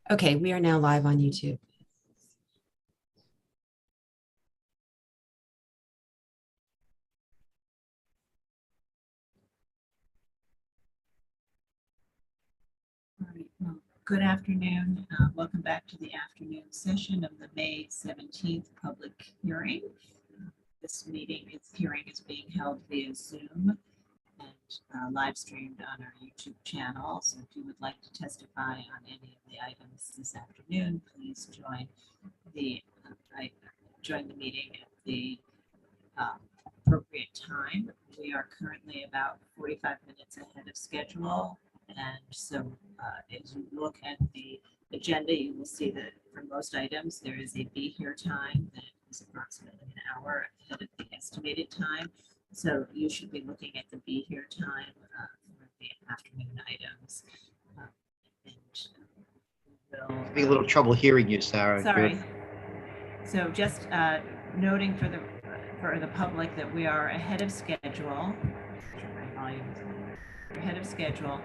Okay, we are now live on YouTube. All right, well, good afternoon. Welcome back to the afternoon session of the May 17th public hearing. This hearing is being held via Zoom and live streamed on our YouTube channel. So if you would like to testify on any of the items this afternoon, please join the meeting at the appropriate time. We are currently about 45 minutes ahead of schedule. And so as you look at the agenda, you will see that for most items, there is a be here time that is approximately an hour ahead of the estimated time. So you should be looking at the be here time for the afternoon items. Having a little trouble hearing you, Sarah. Sorry. So just noting for the public that we are ahead of schedule. Ahead of schedule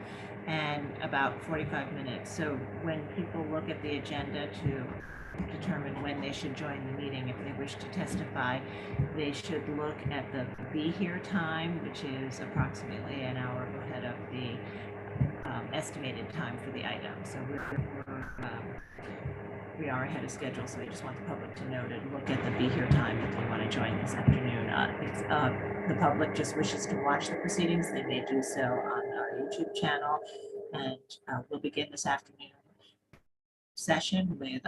and about 45 minutes. So when people look at the agenda to determine when they should join the meeting, if they wish to testify, they should look at the be here time, which is approximately an hour ahead of the estimated time for the item. So we are ahead of schedule, so I just want the public to note and look at the be here time if they want to join this afternoon. If the public just wishes to watch the proceedings, they may do so on our YouTube channel, and we'll begin this afternoon session with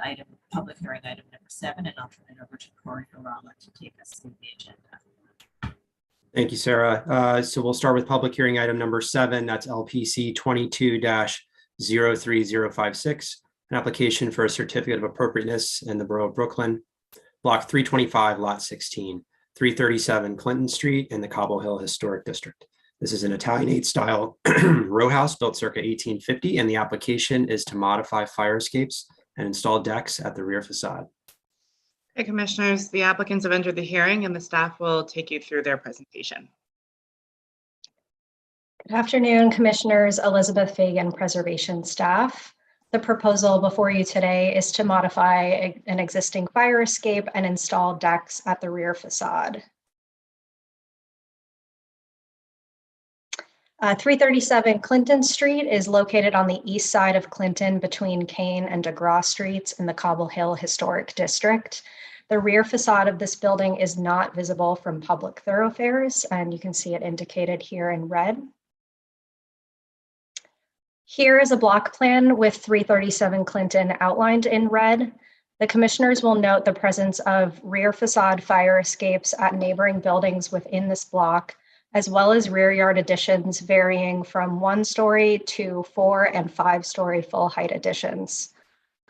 public hearing item number 7, and I'll turn it over to Corey Harala to take us through the agenda. Thank you, Sarah. So we'll start with public hearing item number 7. That's LPC 22-03056. An application for a certificate of appropriateness in the borough of Brooklyn, block 325, lot 16, 337 Clinton Street in the Cobble Hill Historic District. This is an Italianate style row house built circa 1850, and the application is to modify fire escapes and install decks at the rear facade. Hey, commissioners, the applicants have entered the hearing and the staff will take you through their presentation. Good afternoon, commissioners. Elizabeth Fagan, preservation staff. The proposal before you today is to modify an existing fire escape and install decks at the rear facade. 337 Clinton Street is located on the east side of Clinton between Kane and DeGraw Streets in the Cobble Hill Historic District. The rear facade of this building is not visible from public thoroughfares, and you can see it indicated here in red. Here is a block plan with 337 Clinton outlined in red. The commissioners will note the presence of rear facade fire escapes at neighboring buildings within this block, as well as rear yard additions varying from 1-story to 4- and 5-story full height additions.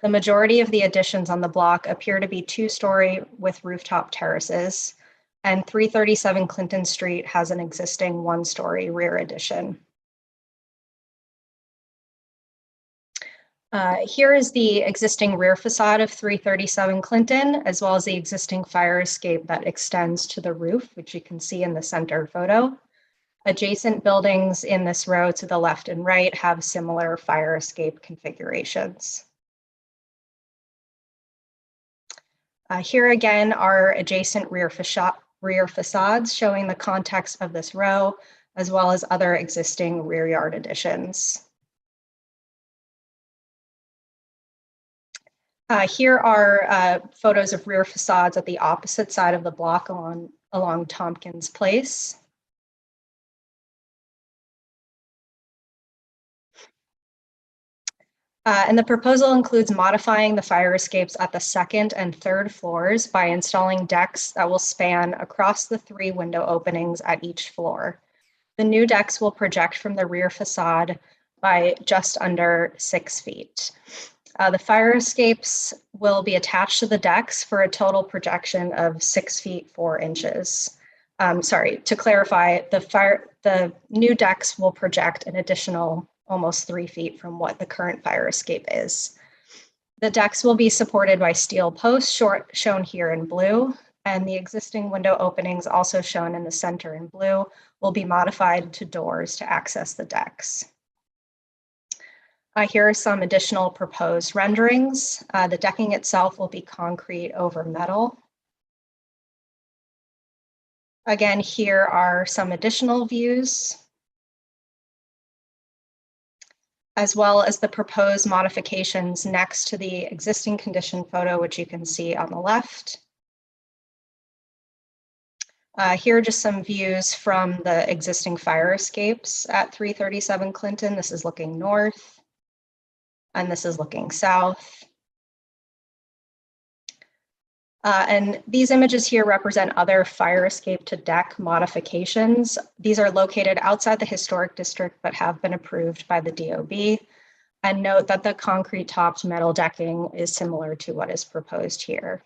The majority of the additions on the block appear to be 2-story with rooftop terraces, and 337 Clinton Street has an existing 1-story rear addition. Here is the existing rear facade of 337 Clinton, as well as the existing fire escape that extends to the roof, which you can see in the center photo. Adjacent buildings in this row to the left and right have similar fire escape configurations. Here again are adjacent rear facades showing the context of this row, as well as other existing rear yard additions. Here are photos of rear facades at the opposite side of the block along Tompkins Place. And the proposal includes modifying the fire escapes at the 2nd and 3rd floors by installing decks that will span across the 3 window openings at each floor. The new decks will project from the rear facade by just under 6 feet. The fire escapes will be attached to the decks for a total projection of 6 feet 4 inches. Sorry, to clarify, the new decks will project an additional almost 3 feet from what the current fire escape is. The decks will be supported by steel posts shown here in blue, and the existing window openings, also shown in the center in blue, will be modified to doors to access the decks. Here are some additional proposed renderings. The decking itself will be concrete over metal. Again, here are some additional views, as well as the proposed modifications next to the existing condition photo, which you can see on the left. Here are just some views from the existing fire escapes at 337 Clinton. This is looking north, and this is looking south. And these images here represent other fire escape to deck modifications. These are located outside the historic district, but have been approved by the DOB. And note that the concrete topped metal decking is similar to what is proposed here.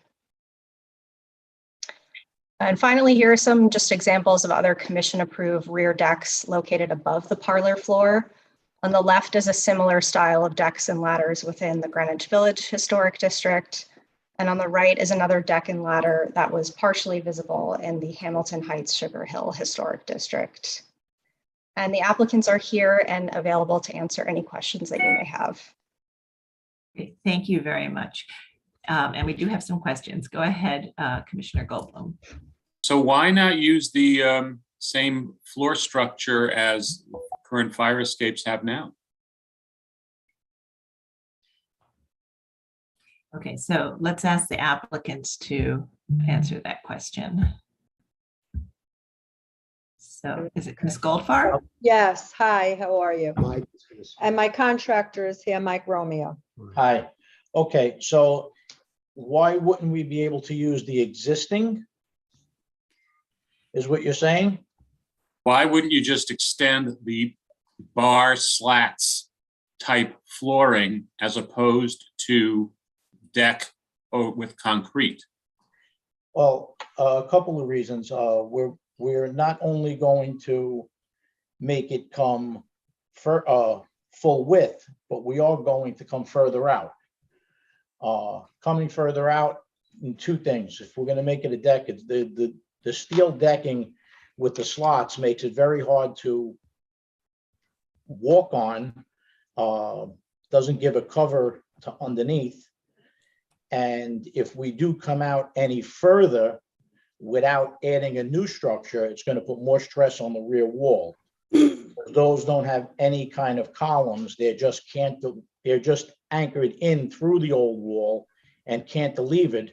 And finally, here are some just examples of other commission approved rear decks located above the parlor floor. On the left is a similar style of decks and ladders within the Greenwich Village Historic District. And on the right is another deck and ladder that was partially visible in the Hamilton Heights Sugar Hill Historic District. And the applicants are here and available to answer any questions that you may have. Okay, thank you very much. And we do have some questions. Go ahead, Commissioner Goldblum. So why not use the same floor structure as current fire escapes have now? Okay, so let's ask the applicants to answer that question. So is it Ms. Goldfarb? Yes, hi, how are you? And my contractor is here, Mike Romeo. Hi, okay, so why wouldn't we be able to use the existing? Is what you're saying? Why wouldn't you just extend the bar slats type flooring as opposed to deck with concrete? Well, a couple of reasons. We're not only going to make it come for full width, but we are going to come further out. Coming further out in two things. If we're going to make it a deck, it's the steel decking with the slots makes it very hard to walk on. Doesn't give a cover to underneath. And if we do come out any further without adding a new structure, it's going to put more stress on the rear wall. Those don't have any kind of columns. They're just anchored in through the old wall and cantilevered.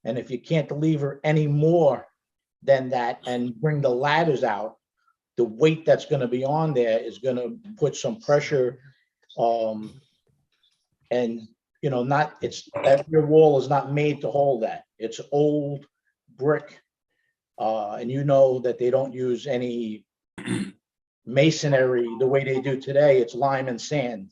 And if you cantilever any more than that and bring the ladders out, the weight that's going to be on there is going to put some pressure. And you know, that rear wall is not made to hold that. It's old brick. And you know that they don't use any masonry the way they do today. It's lime and sand.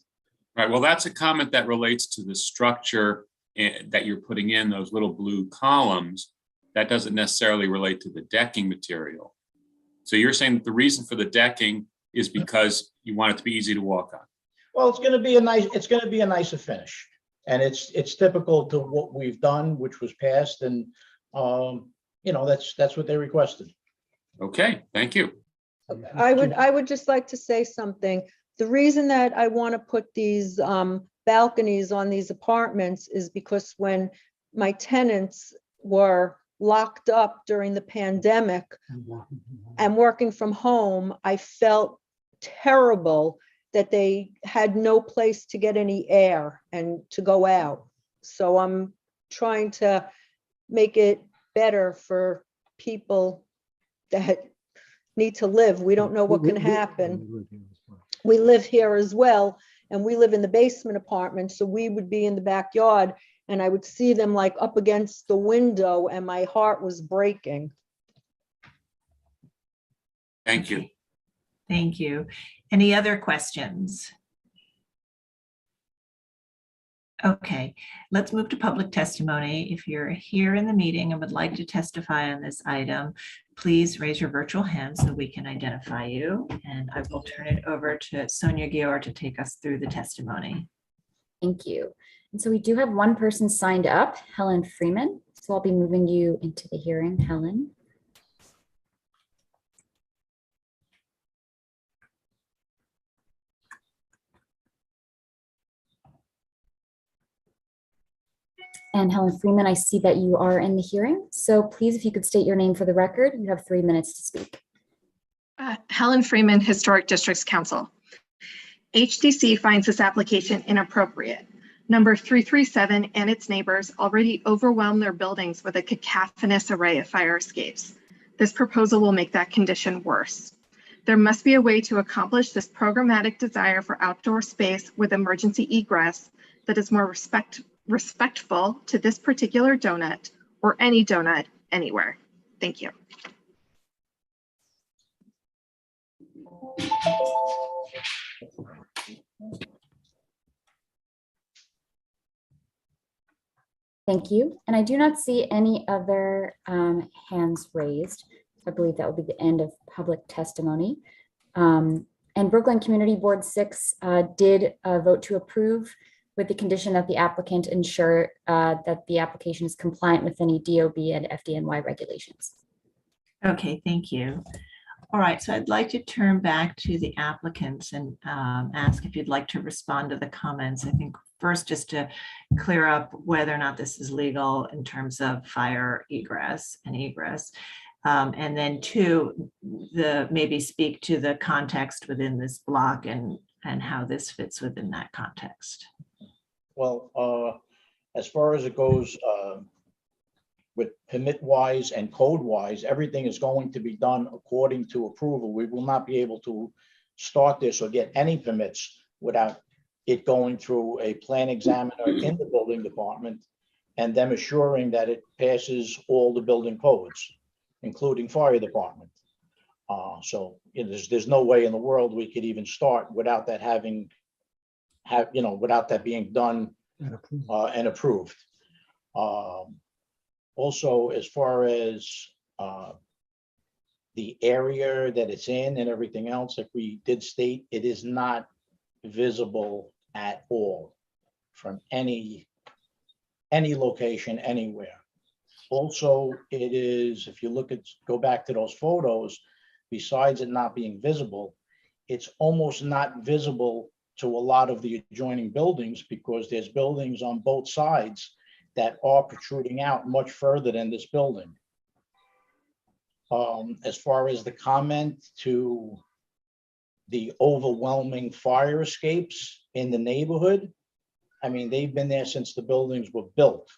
Right, well, that's a comment that relates to the structure that you're putting in, those little blue columns. That doesn't necessarily relate to the decking material. So you're saying that the reason for the decking is because you want it to be easy to walk on? Well, it's going to be a nicer finish. And it's typical to what we've done, which was passed, and you know, that's what they requested. Okay, thank you. I would just like to say something. The reason that I want to put these balconies on these apartments is because when my tenants were locked up during the pandemic and working from home, I felt terrible that they had no place to get any air and to go out. So I'm trying to make it better for people that need to live. We don't know what can happen. We live here as well, and we live in the basement apartment, so we would be in the backyard, and I would see them like up against the window, and my heart was breaking. Thank you. Thank you. Any other questions? Okay, let's move to public testimony. If you're here in the meeting and would like to testify on this item, please raise your virtual hand so we can identify you. And I will turn it over to Sonia Gior to take us through the testimony. Thank you. And so we do have one person signed up, Helen Freeman. So I'll be moving you into the hearing, Helen. And Helen Freeman, I see that you are in the hearing. So please, if you could state your name for the record, you have 3 minutes to speak. Helen Freeman, Historic Districts Council. HDC finds this application inappropriate. Number 337 and its neighbors already overwhelm their buildings with a cacophonous array of fire escapes. This proposal will make that condition worse. There must be a way to accomplish this programmatic desire for outdoor space with emergency egress that is more respectful to this particular donut or any donut anywhere. Thank you. Thank you. And I do not see any other hands raised. I believe that will be the end of public testimony. And Brooklyn Community Board 6 did vote to approve with the condition that the applicant ensure that the application is compliant with any DOB and FDNY regulations. Okay, thank you. All right, so I'd like to turn back to the applicants and ask if you'd like to respond to the comments. I think first, just to clear up whether or not this is legal in terms of fire egress and egress. And then two, maybe speak to the context within this block and how this fits within that context. Well, as far as it goes, with permit wise and code wise, everything is going to be done according to approval. We will not be able to start this or get any permits without it going through a plan examiner in the building department and them assuring that it passes all the building codes, including fire department. So there's no way in the world we could even start without that without that being done and approved. Also, as far as the area that it's in and everything else, like we did state, it is not visible at all from any location anywhere. Also, it is, if you go back to those photos, besides it not being visible, it's almost not visible to a lot of the adjoining buildings because there's buildings on both sides that are protruding out much further than this building. As far as the comment to the overwhelming fire escapes in the neighborhood, I mean, they've been there since the buildings were built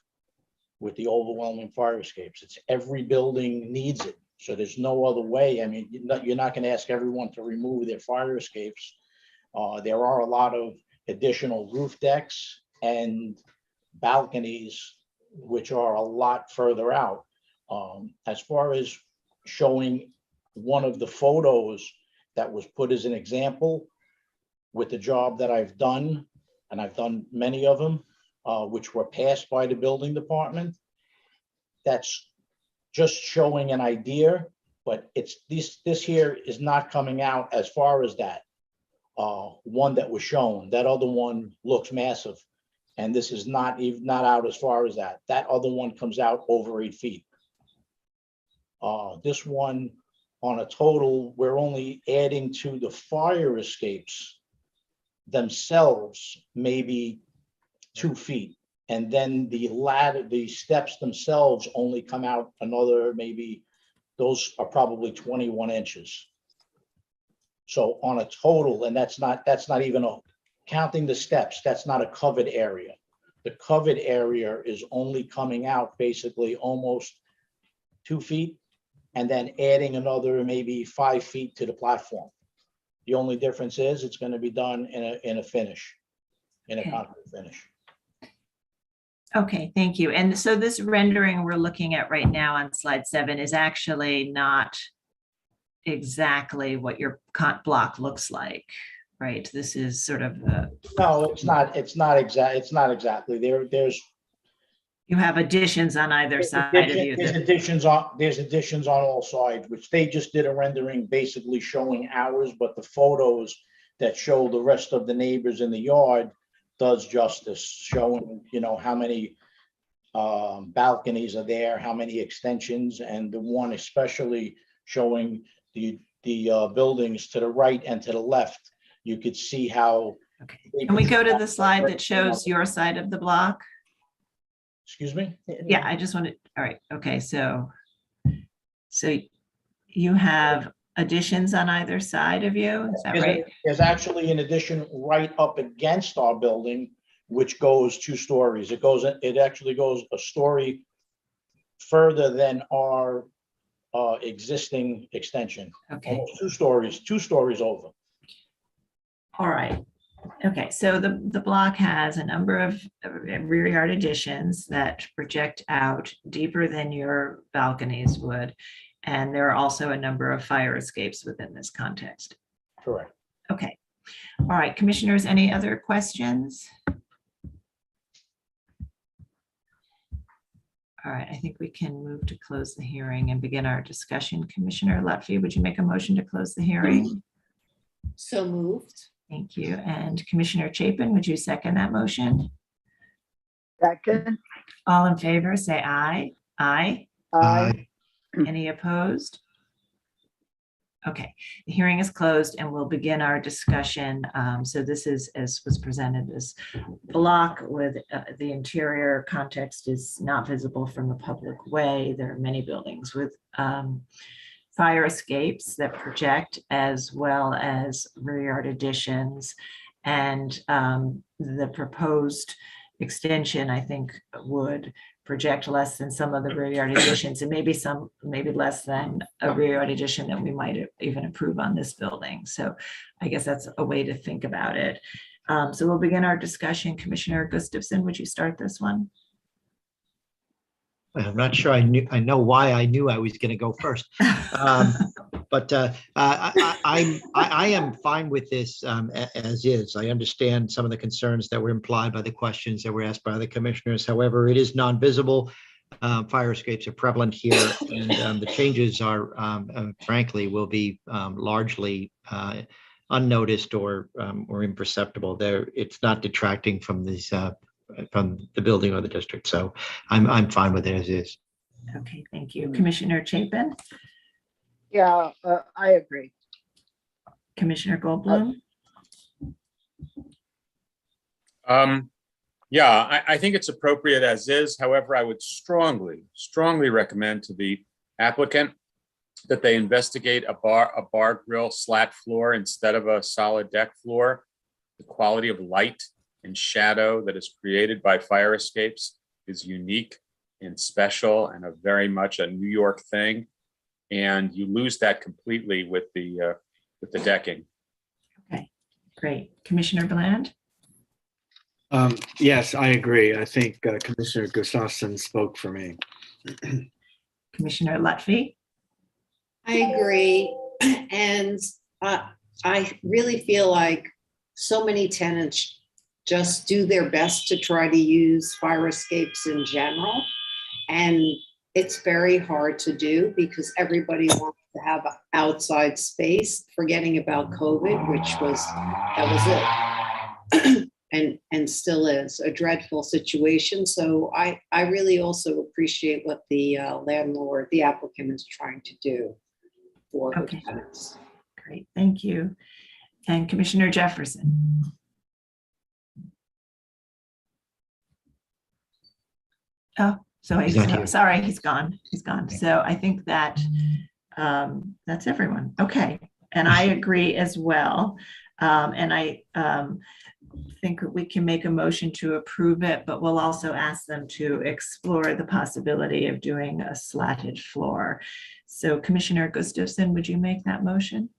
with the overwhelming fire escapes. It's every building needs it. So there's no other way. I mean, you're not going to ask everyone to remove their fire escapes. There are a lot of additional roof decks and balconies, which are a lot further out. As far as showing one of the photos that was put as an example with the job that I've done, and I've done many of them, which were passed by the building department, that's just showing an idea, but it's this here is not coming out as far as that one that was shown. That other one looks massive. And this is not out as far as that. That other one comes out over 8 feet. This one on a total, we're only adding to the fire escapes themselves, maybe 2 feet. And then the steps themselves only come out another, maybe those are probably 21 inches. So on a total, and that's not even counting the steps, that's not a covered area. The covered area is only coming out basically almost 2 feet and then adding another maybe 5 feet to the platform. The only difference is it's going to be done in a finish, in a concrete finish. Okay, thank you. And so this rendering we're looking at right now on slide 7 is actually not exactly what your block looks like. Right, this is sort of no, it's not exactly there's you have additions on either side of you. There's additions on all sides, which they just did a rendering basically showing ours, but the photos that show the rest of the neighbors in the yard does justice, showing how many balconies are there, how many extensions, and the one especially showing the buildings to the right and to the left. You could see how. Okay. Can we go to the slide that shows your side of the block? Excuse me? Yeah, I just wanted, all right, okay, so you have additions on either side of you, is that right? There's actually an addition right up against our building, which goes 2 stories. It actually goes a story further than our existing extension. Okay, Almost 2 stories over. all right. Okay, so the block has a number of rear yard additions that project out deeper than your balconies would. And there are also a number of fire escapes within this context. Correct. Okay. All right, commissioners, any other questions? All right, I think we can move to close the hearing and begin our discussion. Commissioner Lutfi, would you make a motion to close the hearing? So moved. Thank you. And Commissioner Chapin, would you second that motion? Second. All in favor, say aye. Aye. Aye. Any opposed? Okay, the hearing is closed and we'll begin our discussion. So this is, as was presented, this block with the interior context is not visible from the public way. There are many buildings with fire escapes that project, as well as rear yard additions. And the proposed extension, I think, would project less than some of the rear yard additions, and maybe less than a rear yard addition that we might even approve on this building. So I guess that's a way to think about it. So we'll begin our discussion. Commissioner Gustafson, would you start this one? I'm not sure I know why I knew I was going to go first. But I am fine with this as is. I understand some of the concerns that were implied by the questions that were asked by the commissioners. However, it is non-visible. Fire escapes are prevalent here, and the changes are, frankly, will be largely unnoticed or imperceptible. It's not detracting from these from the building or the district. So I'm fine with it as is. Okay, thank you. Commissioner Chapin? Yeah, I agree. Commissioner Goldblum? Yeah, I think it's appropriate as is. However, I would strongly recommend to the applicant that they investigate a bar grill slat floor instead of a solid deck floor. The quality of light and shadow that is created by fire escapes is unique and special and very much a New York thing. And you lose that completely with the decking. Okay, great. Commissioner Bland? Yes, I agree. I think Commissioner Gustafson spoke for me. Commissioner Lutfi? I agree. And I really feel like so many tenants just do their best to try to use fire escapes in general. And it's very hard to do because everybody wants to have outside space, forgetting about COVID, that was it. and still is a dreadful situation. So I really also appreciate what the landlord, the applicant, is trying to do for the tenants. Great, thank you. And Commissioner Jefferson? Oh, so he's sorry, he's gone. He's gone. So I think that that's everyone. Okay, and I agree as well. And I think we can make a motion to approve it, but we'll also ask them to explore the possibility of doing a slatted floor. So Commissioner Gustafson, would you make that motion?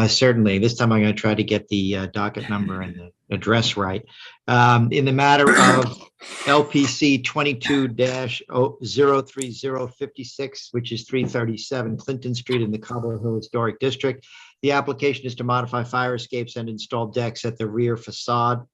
Certainly. This time I'm going to try to get the docket number and the address right. In the matter of LPC 22-03056, which is 337 Clinton Street in the Cobble Hill Historic District, the application is to modify fire escapes and install decks at the rear facade.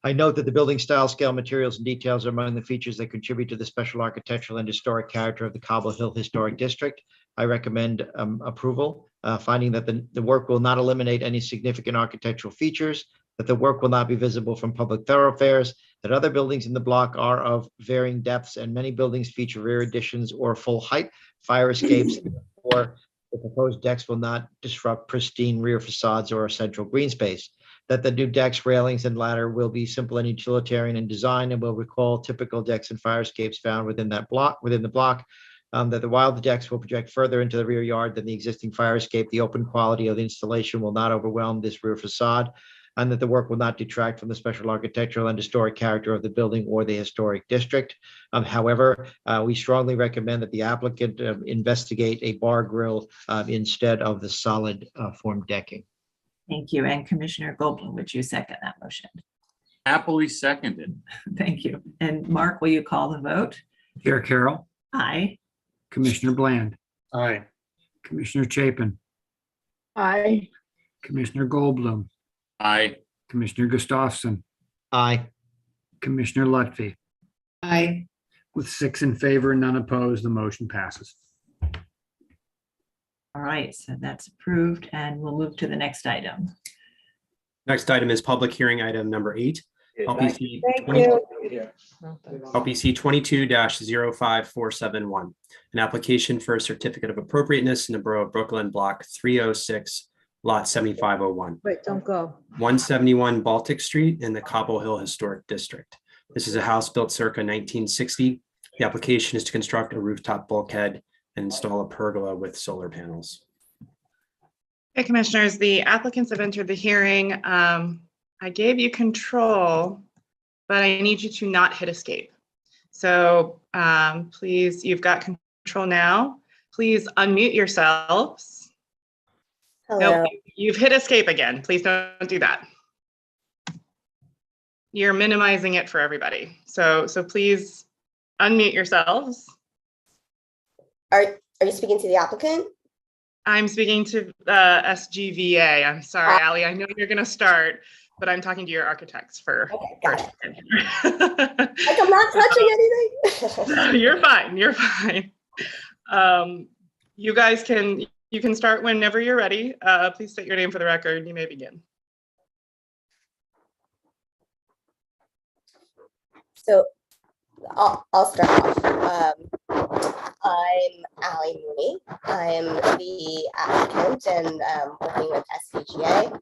I note that the building style, scale, materials, and details are among the features that contribute to the special architectural and historic character of the Cobble Hill Historic District. I recommend approval, finding that the work will not eliminate any significant architectural features, that the work will not be visible from public thoroughfares, that other buildings in the block are of varying depths, and many buildings feature rear additions or full height fire escapes, or the proposed decks will not disrupt pristine rear facades or a central green space. that the new decks, railings, and ladder will be simple and utilitarian in design and will recall typical decks and fire escapes found within the block. That while the decks will project further into the rear yard than the existing fire escape, the open quality of the installation will not overwhelm this rear facade, and that the work will not detract from the special architectural and historic character of the building or the historic district. However, we strongly recommend that the applicant investigate a bar grill instead of the solid form decking. Thank you. And Commissioner Goldblum, would you second that motion? Happily seconded. Thank you. And Mark, will you call the vote? Chair Carroll, Aye. Commissioner Bland, Aye. Commissioner Chapin, Aye. Commissioner Goldblum, Aye. Commissioner Gustafson, Aye. Commissioner Lutfi. Aye. With 6 in favor and none opposed, the motion passes. All right, so that's approved, and we'll move to the next item. Next item is public hearing item number 8. LPC Thank you. LPC 22-05471, an application for a certificate of appropriateness in the Borough of Brooklyn, Block 306, Lot 7501, Wait, don't go. 171 Baltic Street in the Cobble Hill Historic District. This is a house built circa 1960. The application is to construct a rooftop bulkhead and install a pergola with solar panels. Hey, Commissioners, the applicants have entered the hearing. I gave you control, but I need you to not hit escape. So please, you've got control now. Please unmute yourselves. Hello. Nope, you've hit escape again. Please don't do that. You're minimizing it for everybody. So please unmute yourselves. Are you speaking to the applicant? I'm speaking to SGVA. I'm sorry, Allie. I know you're going to start, but I'm talking to your architects for. Okay, got it. Like I'm not touching anything. You're fine. You're fine. You guys you can start whenever you're ready. Please state your name for the record. You may begin. So I'll start off. I'm Allie Mooney. I'm the applicant and working with SCGA.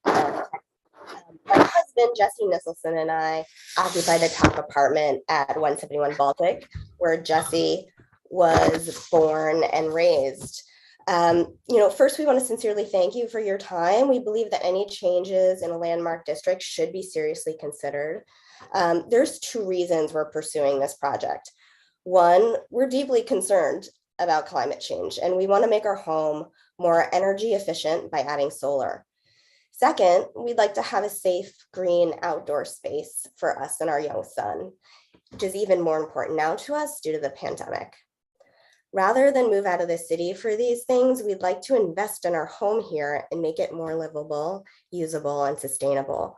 My husband, Jesse Nisselson, and I occupy the top apartment at 171 Baltic, where Jesse was born and raised. First, we want to sincerely thank you for your time. We believe that any changes in a landmark district should be seriously considered. There's 2 reasons we're pursuing this project. One, we're deeply concerned about climate change, and we want to make our home more energy efficient by adding solar. Second, we'd like to have a safe, green outdoor space for us and our young son, which is even more important now to us due to the pandemic. Rather than move out of the city for these things, we'd like to invest in our home here and make it more livable, usable, and sustainable.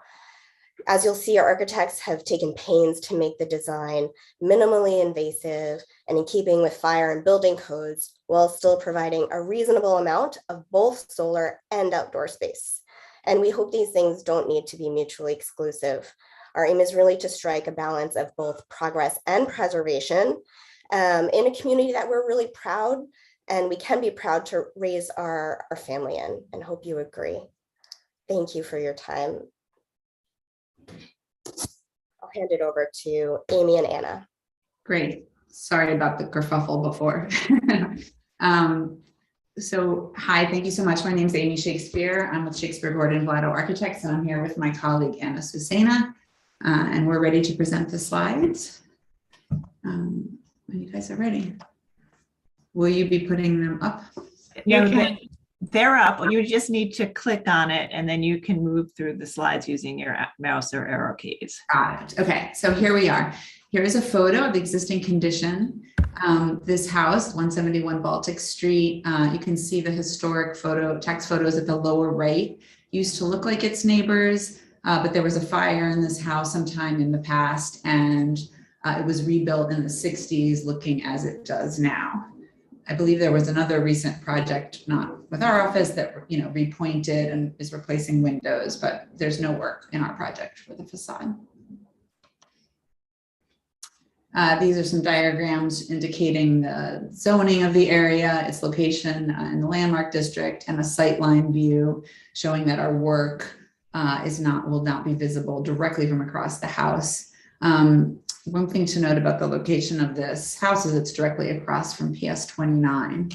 As you'll see, our architects have taken pains to make the design minimally invasive and in keeping with fire and building codes, while still providing a reasonable amount of both solar and outdoor space. And we hope these things don't need to be mutually exclusive. Our aim is really to strike a balance of both progress and preservation in a community that we're really proud, and we can be proud to raise our family in, and hope you agree. Thank you for your time. I'll hand it over to Amy and Anna. Great. Sorry about the kerfuffle before. So hi, thank you so much. My name is Amy Shakespeare. I'm with Shakespeare Gordon Vlado Architects, and I'm here with my colleague Anna Susena, and we're ready to present the slides. When you guys are ready. Will you be putting them up? They're up. You just need to click on it, and then you can move through the slides using your mouse or arrow keys. Got it. Okay, so here we are. Here is a photo of the existing condition. This house, 171 Baltic Street, you can see the historic tax photos at the lower right. Used to look like its neighbors, but there was a fire in this house sometime in the past, and it was rebuilt in the 60s, looking as it does now. I believe there was another recent project, not with our office, that repointed and is replacing windows, but there's no work in our project for the facade. These are some diagrams indicating the zoning of the area, its location in the landmark district, and a sightline view showing that our work will not be visible directly from across the house. One thing to note about the location of this house is it's directly across from PS 29.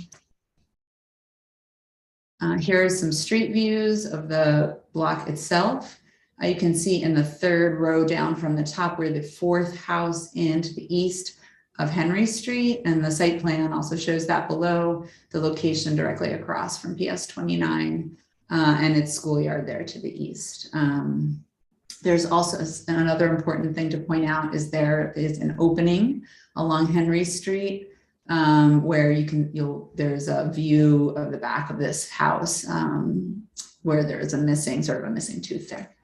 Here are some street views of the block itself. You can see in the third row down from the top, we're the fourth house in to the east of Henry Street, and the site plan also shows that below, the location directly across from PS 29 and its schoolyard there to the east. There's also another important thing to point out is there is an opening along Henry Street where there's a view of the back of this house where there's a missing tooth there.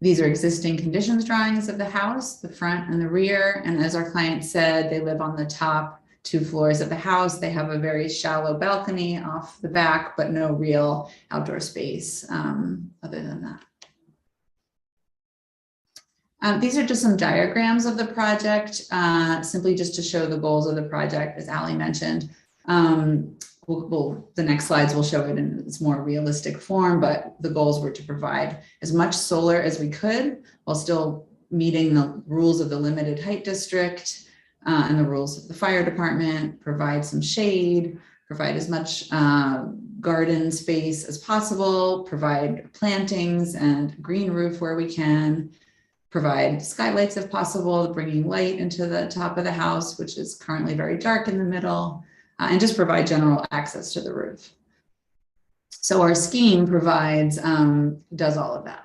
These are existing conditions drawings of the house, the front and the rear. And as our client said, they live on the top 2 floors of the house. They have a very shallow balcony off the back, but no real outdoor space other than that. These are just some diagrams of the project, simply just to show the goals of the project, as Ali mentioned. The next slides will show it in its more realistic form, but the goals were to provide as much solar as we could while still meeting the rules of the limited height district and the rules of the fire department, provide some shade, provide as much garden space as possible, provide plantings and green roof where we can, provide skylights if possible, bringing light into the top of the house, which is currently very dark in the middle, and just provide general access to the roof. So our scheme provides, does all of that.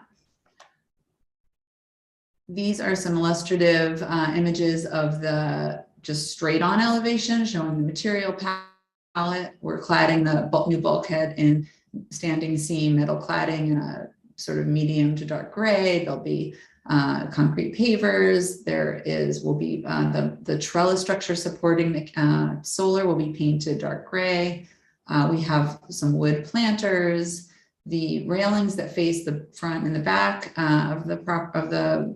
These are some illustrative images of the just straight on elevation showing the material palette. We're cladding the new bulkhead in standing seam metal cladding in a sort of medium to dark gray. There'll be concrete pavers. Will be the trellis structure supporting the solar will be painted dark gray. We have some wood planters. The railings that face the front and the back of the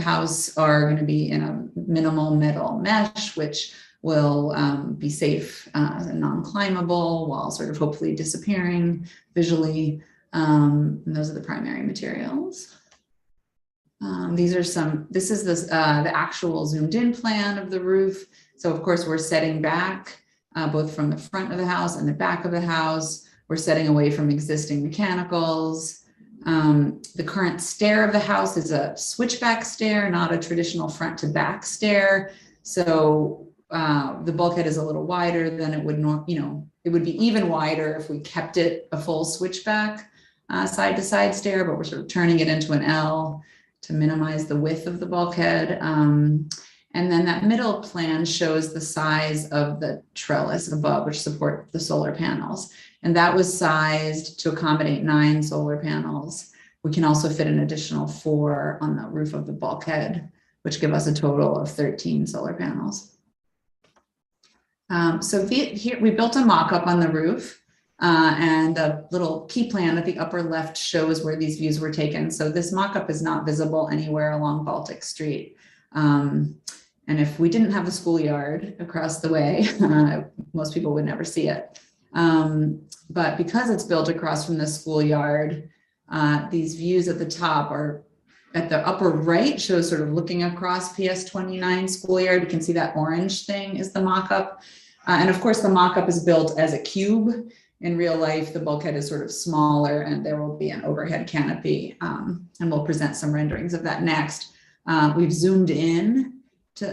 house are going to be in a minimal metal mesh, which will be safe and non-climbable while sort of hopefully disappearing visually. And those are the primary materials. This is the actual zoomed in plan of the roof. So of course we're setting back both from the front of the house and the back of the house. We're setting away from existing mechanicals. The current stair of the house is a switchback stair, not a traditional front to back stair. So the bulkhead is a little wider than it would it would be even wider if we kept it a full switchback side to side stair, but we're sort of turning it into an L to minimize the width of the bulkhead. And then that middle plan shows the size of the trellis above, which support the solar panels. And that was sized to accommodate 9 solar panels. We can also fit an additional 4 on the roof of the bulkhead, which give us a total of 13 solar panels. Here we built a mock-up on the roof. And a little key plan at the upper left shows where these views were taken. So this mock-up is not visible anywhere along Baltic Street. And if we didn't have a schoolyard across the way, most people would never see it. But because it's built across from the schoolyard, these views at the top are at the upper right shows sort of looking across PS 29 schoolyard. You can see that orange thing is the mock-up. And of course, the mock-up is built as a cube. In real life, the bulkhead is sort of smaller and there will be an overhead canopy, and we'll present some renderings of that next. We've zoomed in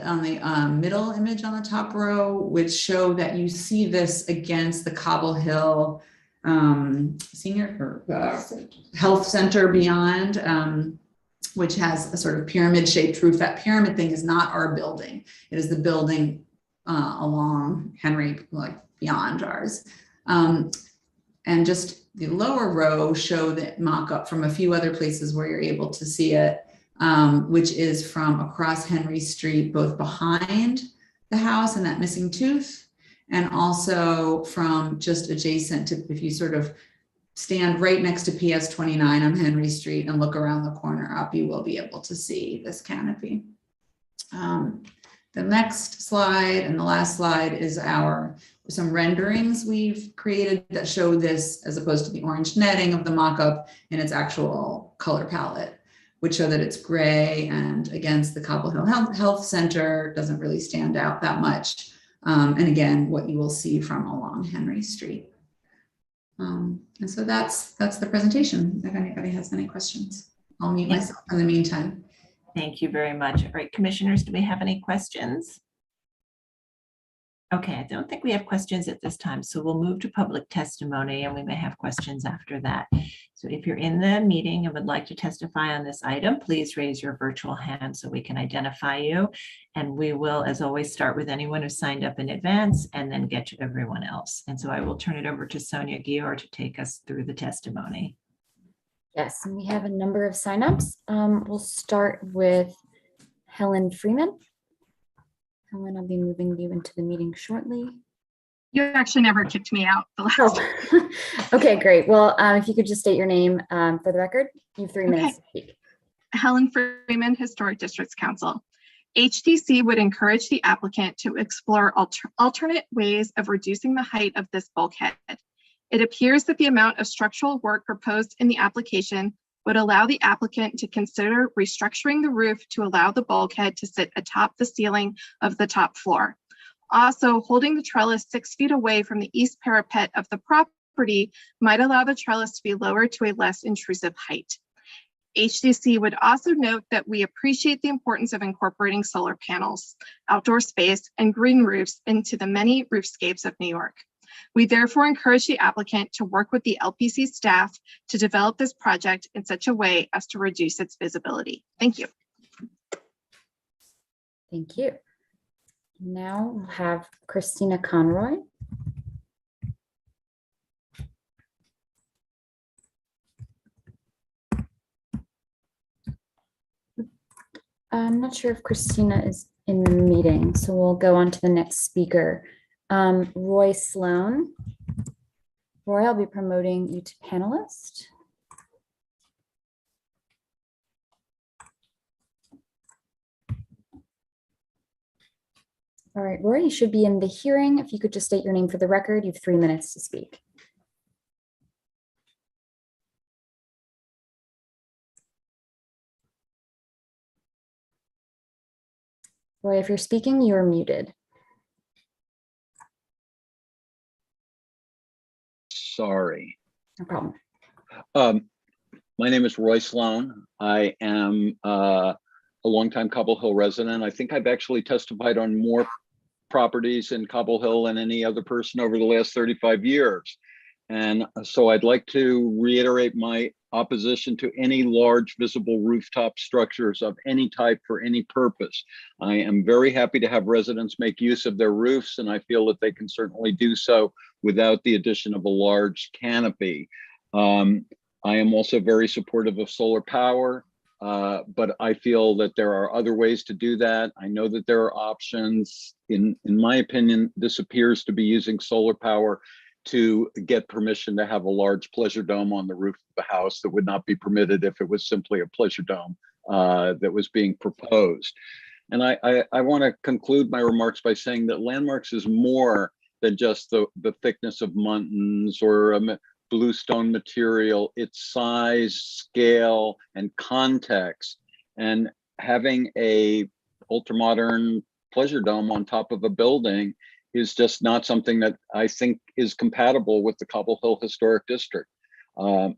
on the middle image on the top row, which show that you see this against the Cobble Hill Health Center beyond, which has a sort of pyramid shaped roof. That pyramid thing is not our building. It is the building along Henry, like beyond ours. And just the lower row show the mock-up from a few other places where you're able to see it, which is from across Henry Street, both behind the house and that missing tooth, and also from just adjacent to, if you sort of stand right next to PS 29 on Henry Street and look around the corner up, you will be able to see this canopy. The next slide and the last slide is our some renderings we've created that show this as opposed to the orange netting of the mock-up in its actual color palette, which show that it's gray and against the Cobble Hill Health Center doesn't really stand out that much. And again, what you will see from along Henry Street. And so that's the presentation. If anybody has any questions, I'll mute myself in the meantime. Thank you very much. All right, commissioners, do we have any questions? Okay, I don't think we have questions at this time, so we'll move to public testimony and we may have questions after that. So if you're in the meeting and would like to testify on this item, please raise your virtual hand so we can identify you. And we will, as always, start with anyone who signed up in advance and then get to everyone else. And so I will turn it over to Sonia Gior to take us through the testimony. Yes, and we have a number of signups. We'll start with Helen Freeman. Helen, I'll be moving you into the meeting shortly. You actually never kicked me out the last Oh. Okay, great. Well, if you could just state your name for the record, you have 3 minutes to speak. Helen Freeman, Historic Districts Council. HDC would encourage the applicant to explore alternate ways of reducing the height of this bulkhead. It appears that the amount of structural work proposed in the application would allow the applicant to consider restructuring the roof to allow the bulkhead to sit atop the ceiling of the top floor. Also, holding the trellis 6 feet away from the east parapet of the property might allow the trellis to be lowered to a less intrusive height. HDC would also note that we appreciate the importance of incorporating solar panels, outdoor space, and green roofs into the many roofscapes of New York. We therefore encourage the applicant to work with the LPC staff to develop this project in such a way as to reduce its visibility. Thank you. Thank you. Now we'll have Christina Conroy. I'm not sure if Christina is in the meeting, so we'll go on to the next speaker. Roy Sloan. Roy, I'll be promoting you to panelist. All right, Roy, you should be in the hearing. If you could just state your name for the record, you have 3 minutes to speak. Roy, if you're speaking, you are muted. Sorry. No problem. My name is Roy Sloan. I am a longtime Cobble Hill resident. I think I've actually testified on more properties in Cobble Hill than any other person over the last 35 years. And so I'd like to reiterate my opposition to any large visible rooftop structures of any type for any purpose. I am very happy to have residents make use of their roofs, and I feel that they can certainly do so without the addition of a large canopy. I am also very supportive of solar power, but I feel that there are other ways to do that. I know that there are options. In my opinion, this appears to be using solar power to get permission to have a large pleasure dome on the roof of the house that would not be permitted if it was simply a pleasure dome that was being proposed. And I want to conclude my remarks by saying that landmarks is more than just the thickness of muntins or bluestone material. Its size, scale, and context. And having a ultramodern pleasure dome on top of a building is just not something that I think is compatible with the Cobble Hill Historic District.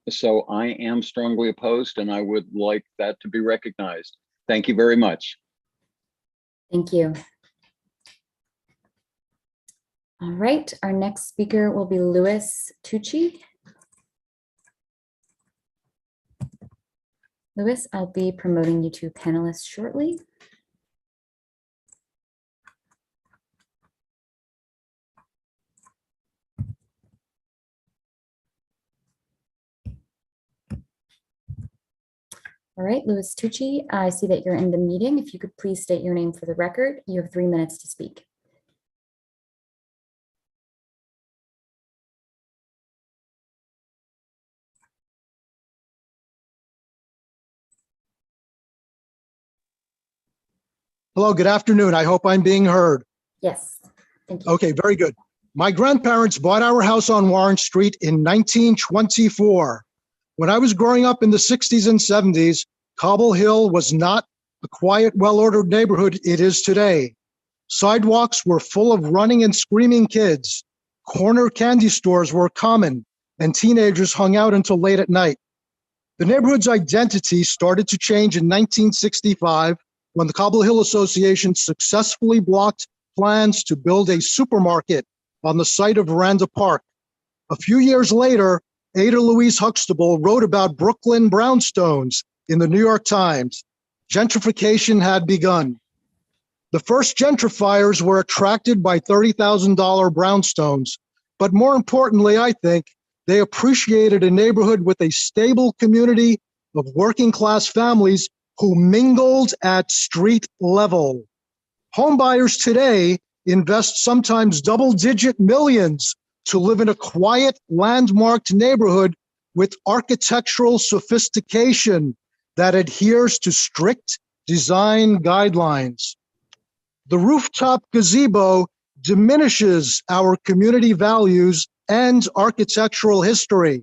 So I am strongly opposed, and I would like that to be recognized. Thank you very much. Thank you. All right, our next speaker will be Louis Tucci. Louis, I'll be promoting you to panelist shortly. All right, Louis Tucci, I see that you're in the meeting. If you could please state your name for the record, you have 3 minutes to speak. Hello, good afternoon. I hope I'm being heard. Yes, thank you. Okay, very good. My grandparents bought our house on Warren Street in 1924. When I was growing up in the 60s and 70s, Cobble Hill was not the quiet, well-ordered neighborhood it is today. Sidewalks were full of running and screaming kids. Corner candy stores were common, and teenagers hung out until late at night. The neighborhood's identity started to change in 1965 when the Cobble Hill Association successfully blocked plans to build a supermarket on the site of Veranda Park. A few years later, Ada Louise Huxtable wrote about Brooklyn brownstones in the New York Times. Gentrification had begun. The first gentrifiers were attracted by $30,000 brownstones, but more importantly, I think, they appreciated a neighborhood with a stable community of working-class families who mingled at street level. Homebuyers today invest sometimes double-digit millions to live in a quiet, landmarked neighborhood with architectural sophistication that adheres to strict design guidelines. The rooftop gazebo diminishes our community values and architectural history.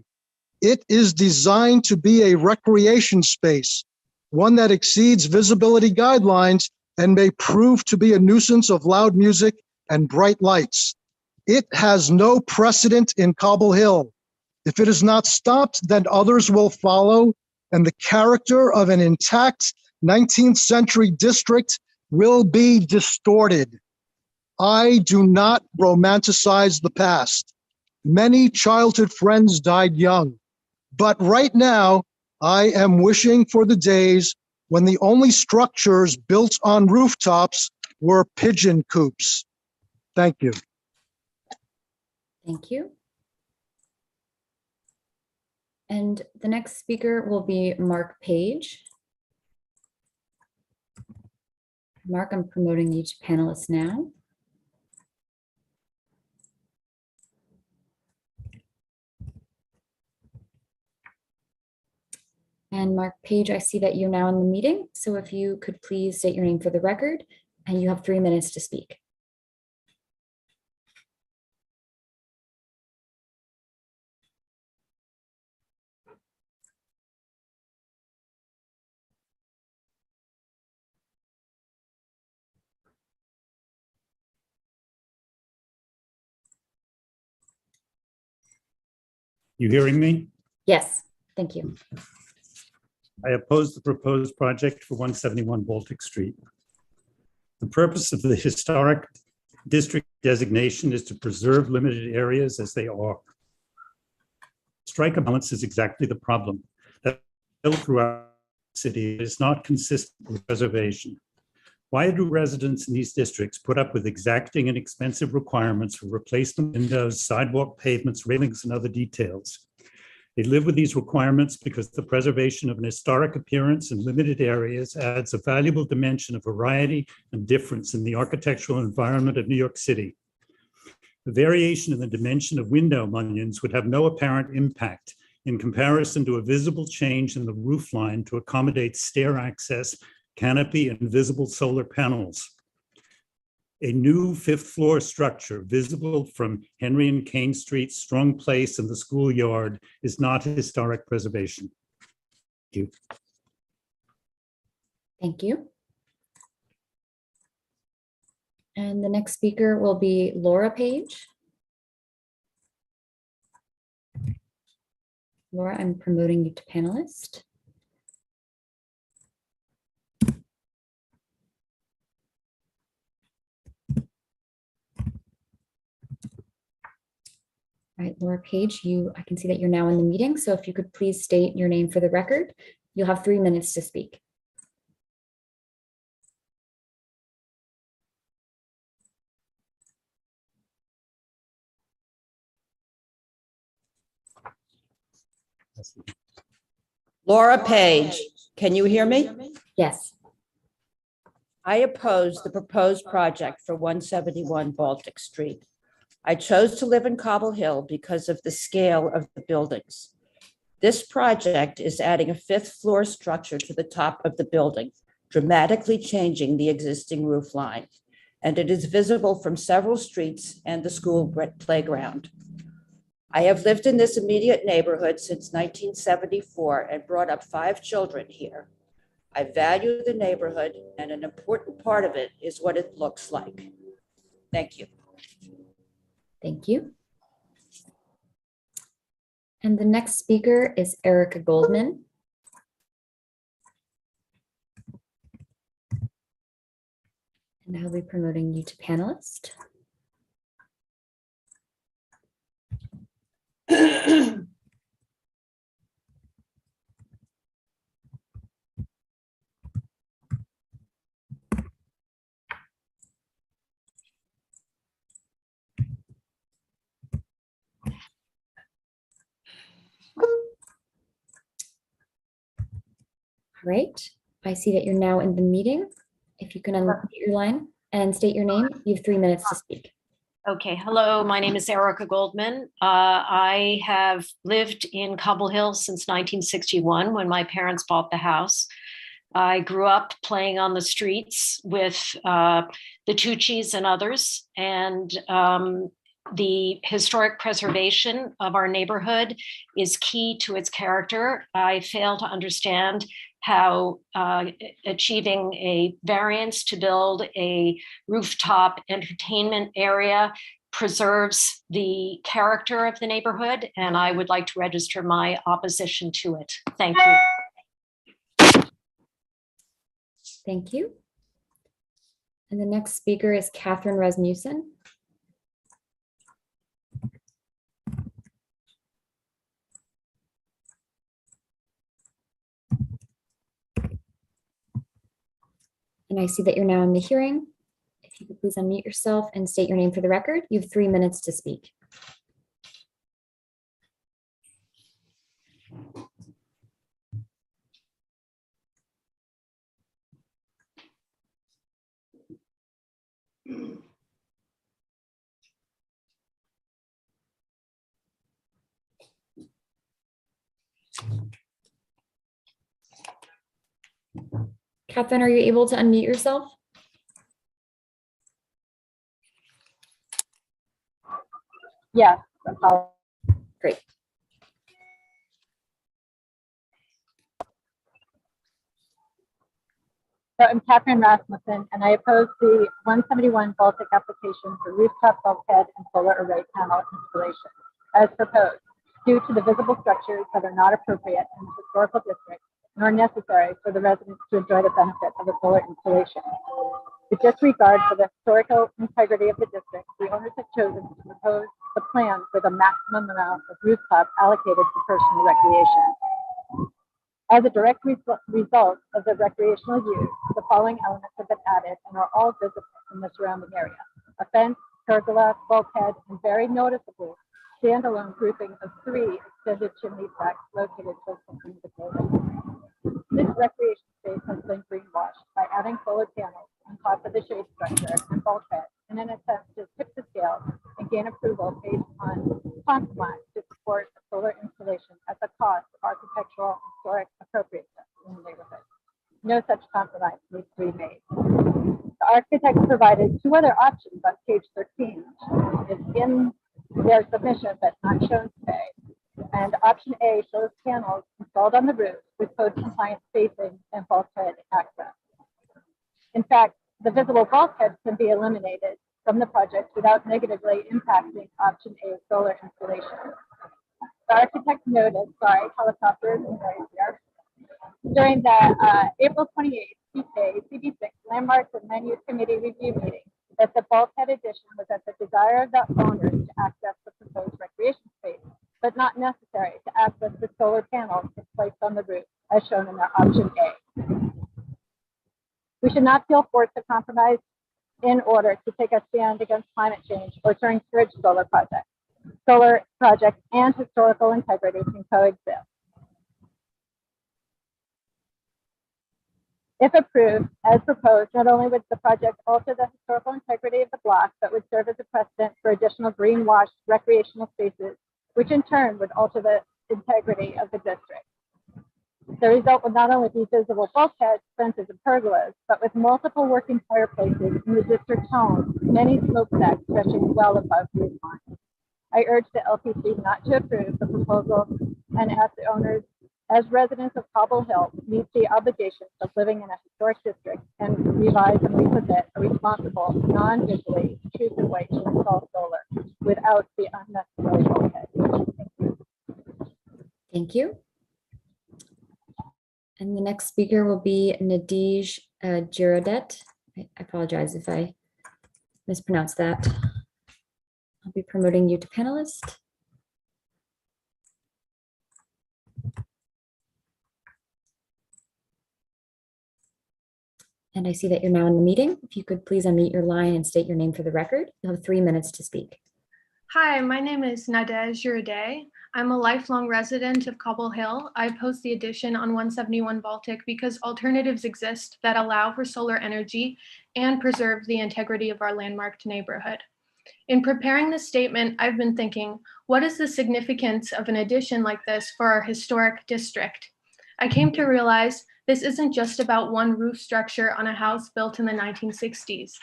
It is designed to be a recreation space, one that exceeds visibility guidelines and may prove to be a nuisance of loud music and bright lights. It has no precedent in Cobble Hill. If it is not stopped, then others will follow, and the character of an intact 19th century district will be distorted. I do not romanticize the past. Many childhood friends died young, but right now I am wishing for the days when the only structures built on rooftops were pigeon coops. Thank you. Thank you. And the next speaker will be Mark Page. Mark, I'm promoting you to panelist now. And Mark Page, I see that you're now in the meeting. So if you could please state your name for the record, and you have 3 minutes to speak. You hearing me? Yes, thank you. I oppose the proposed project for 171 Baltic Street. The purpose of the historic district designation is to preserve limited areas as they are. Strike balance is exactly the problem that throughout the city is not consistent with preservation. Why do residents in these districts put up with exacting and expensive requirements for replacement windows, sidewalk pavements, railings, and other details? They live with these requirements because the preservation of an historic appearance in limited areas adds a valuable dimension of variety and difference in the architectural environment of New York City. The variation in the dimension of window mullions would have no apparent impact in comparison to a visible change in the roof line to accommodate stair access, canopy, and visible solar panels. A new 5th floor structure visible from Henry and Kane Street, Strong Place, and the schoolyard is not historic preservation. Thank you. Thank you. And the next speaker will be Laura Page. Laura, I'm promoting you to panelist. All right, Laura Page, I can see that you're now in the meeting. So if you could please state your name for the record, you'll have 3 minutes to speak. Laura Page, can you hear me? Yes. I oppose the proposed project for 171 Baltic Street. I chose to live in Cobble Hill because of the scale of the buildings. This project is adding a 5th floor structure to the top of the building, dramatically changing the existing roof line. and it is visible from several streets and the school playground. I have lived in this immediate neighborhood since 1974 and brought up 5 children here. I value the neighborhood, and an important part of it is what it looks like. Thank you. Thank you. And the next speaker is Erica Goldman. And I'll be promoting you to panelist. All right, I see that you're now in the meeting. If you can unmute your line and state your name, you have 3 minutes to speak. Okay, hello, my name is Erica Goldman. I have lived in Cobble Hill since 1961 when my parents bought the house. I grew up playing on the streets with the Tucci's and others, and the historic preservation of our neighborhood is key to its character. I fail to understand how achieving a variance to build a rooftop entertainment area preserves the character of the neighborhood, and I would like to register my opposition to it. Thank you. Thank you. And the next speaker is Catherine Rasmussen. And I see that you're now in the hearing. If you could please unmute yourself and state your name for the record. You have 3 minutes to speak. Catherine, are you able to unmute yourself? Yes. Great. So I'm Catherine Rasmussen, and I oppose the 171 Baltic application for rooftop bulkhead and solar array panel installation as proposed, due to the visible structures that are not appropriate in the historical district nor necessary for the residents to enjoy the benefit of a solar installation. With disregard for the historical integrity of the district, the owners have chosen to propose the plan for the maximum amount of rooftop allocated to personal recreation. As a direct result of the recreational use, the following elements have been added and are all visible in the surrounding area: a fence, pergola, bulkhead, and very noticeably, standalone grouping of 3 extended chimney stacks located close to the building. This recreation space has been greenwashed by adding solar panels on top of the shade structure and bulkhead in an attempt to tip the scale and gain approval based on compromise to support a solar installation at the cost of architectural and historic appropriateness in the neighborhood. No such compromise needs to be made. The architects provided 2 other options on page 13, which is in their submission but not shown today. And option A shows panels installed on the roof with code compliant spacing and bulkhead access. In fact, the visible bulkhead can be eliminated from the project without negatively impacting option A solar installation. The architect noted, sorry, helicopters and noise here. During the April 28th PK CB6 Landmarks and Land Use Committee review meeting, that the bulkhead addition was at the desire of the owners to access the proposed recreation space, but not necessary to access the solar panels placed on the roof, as shown in their option A. We should not feel forced to compromise in order to take a stand against climate change or to encourage solar projects. Solar projects and historical integrity can coexist. If approved, as proposed, not only would the project alter the historical integrity of the block, but would serve as a precedent for additional greenwashed recreational spaces, which in turn would alter the integrity of the district. The result would not only be visible bulkheads, fences, and pergolas, but with multiple working fireplaces in the district home, many smoke stacks stretching well above roof line. I urge the LPC not to approve the proposal and ask the owners, as residents of Cobble Hill, meet the obligations of living in a historic district and revise and resubmit a responsible, non-visually intrusive way to install solar without the unnecessary bulkhead. Thank you. Thank you. And the next speaker will be Nadij Girodet. I apologize if I mispronounced that. I'll be promoting you to panelist. And I see that you're now in the meeting. If you could please unmute your line and state your name for the record. You'll have 3 minutes to speak. Hi, my name is Nadej Girodet. I'm a lifelong resident of Cobble Hill. I oppose the addition on 171 Baltic because alternatives exist that allow for solar energy and preserve the integrity of our landmarked neighborhood. In preparing this statement, I've been thinking, what is the significance of an addition like this for our historic district? I came to realize this isn't just about one roof structure on a house built in the 1960s.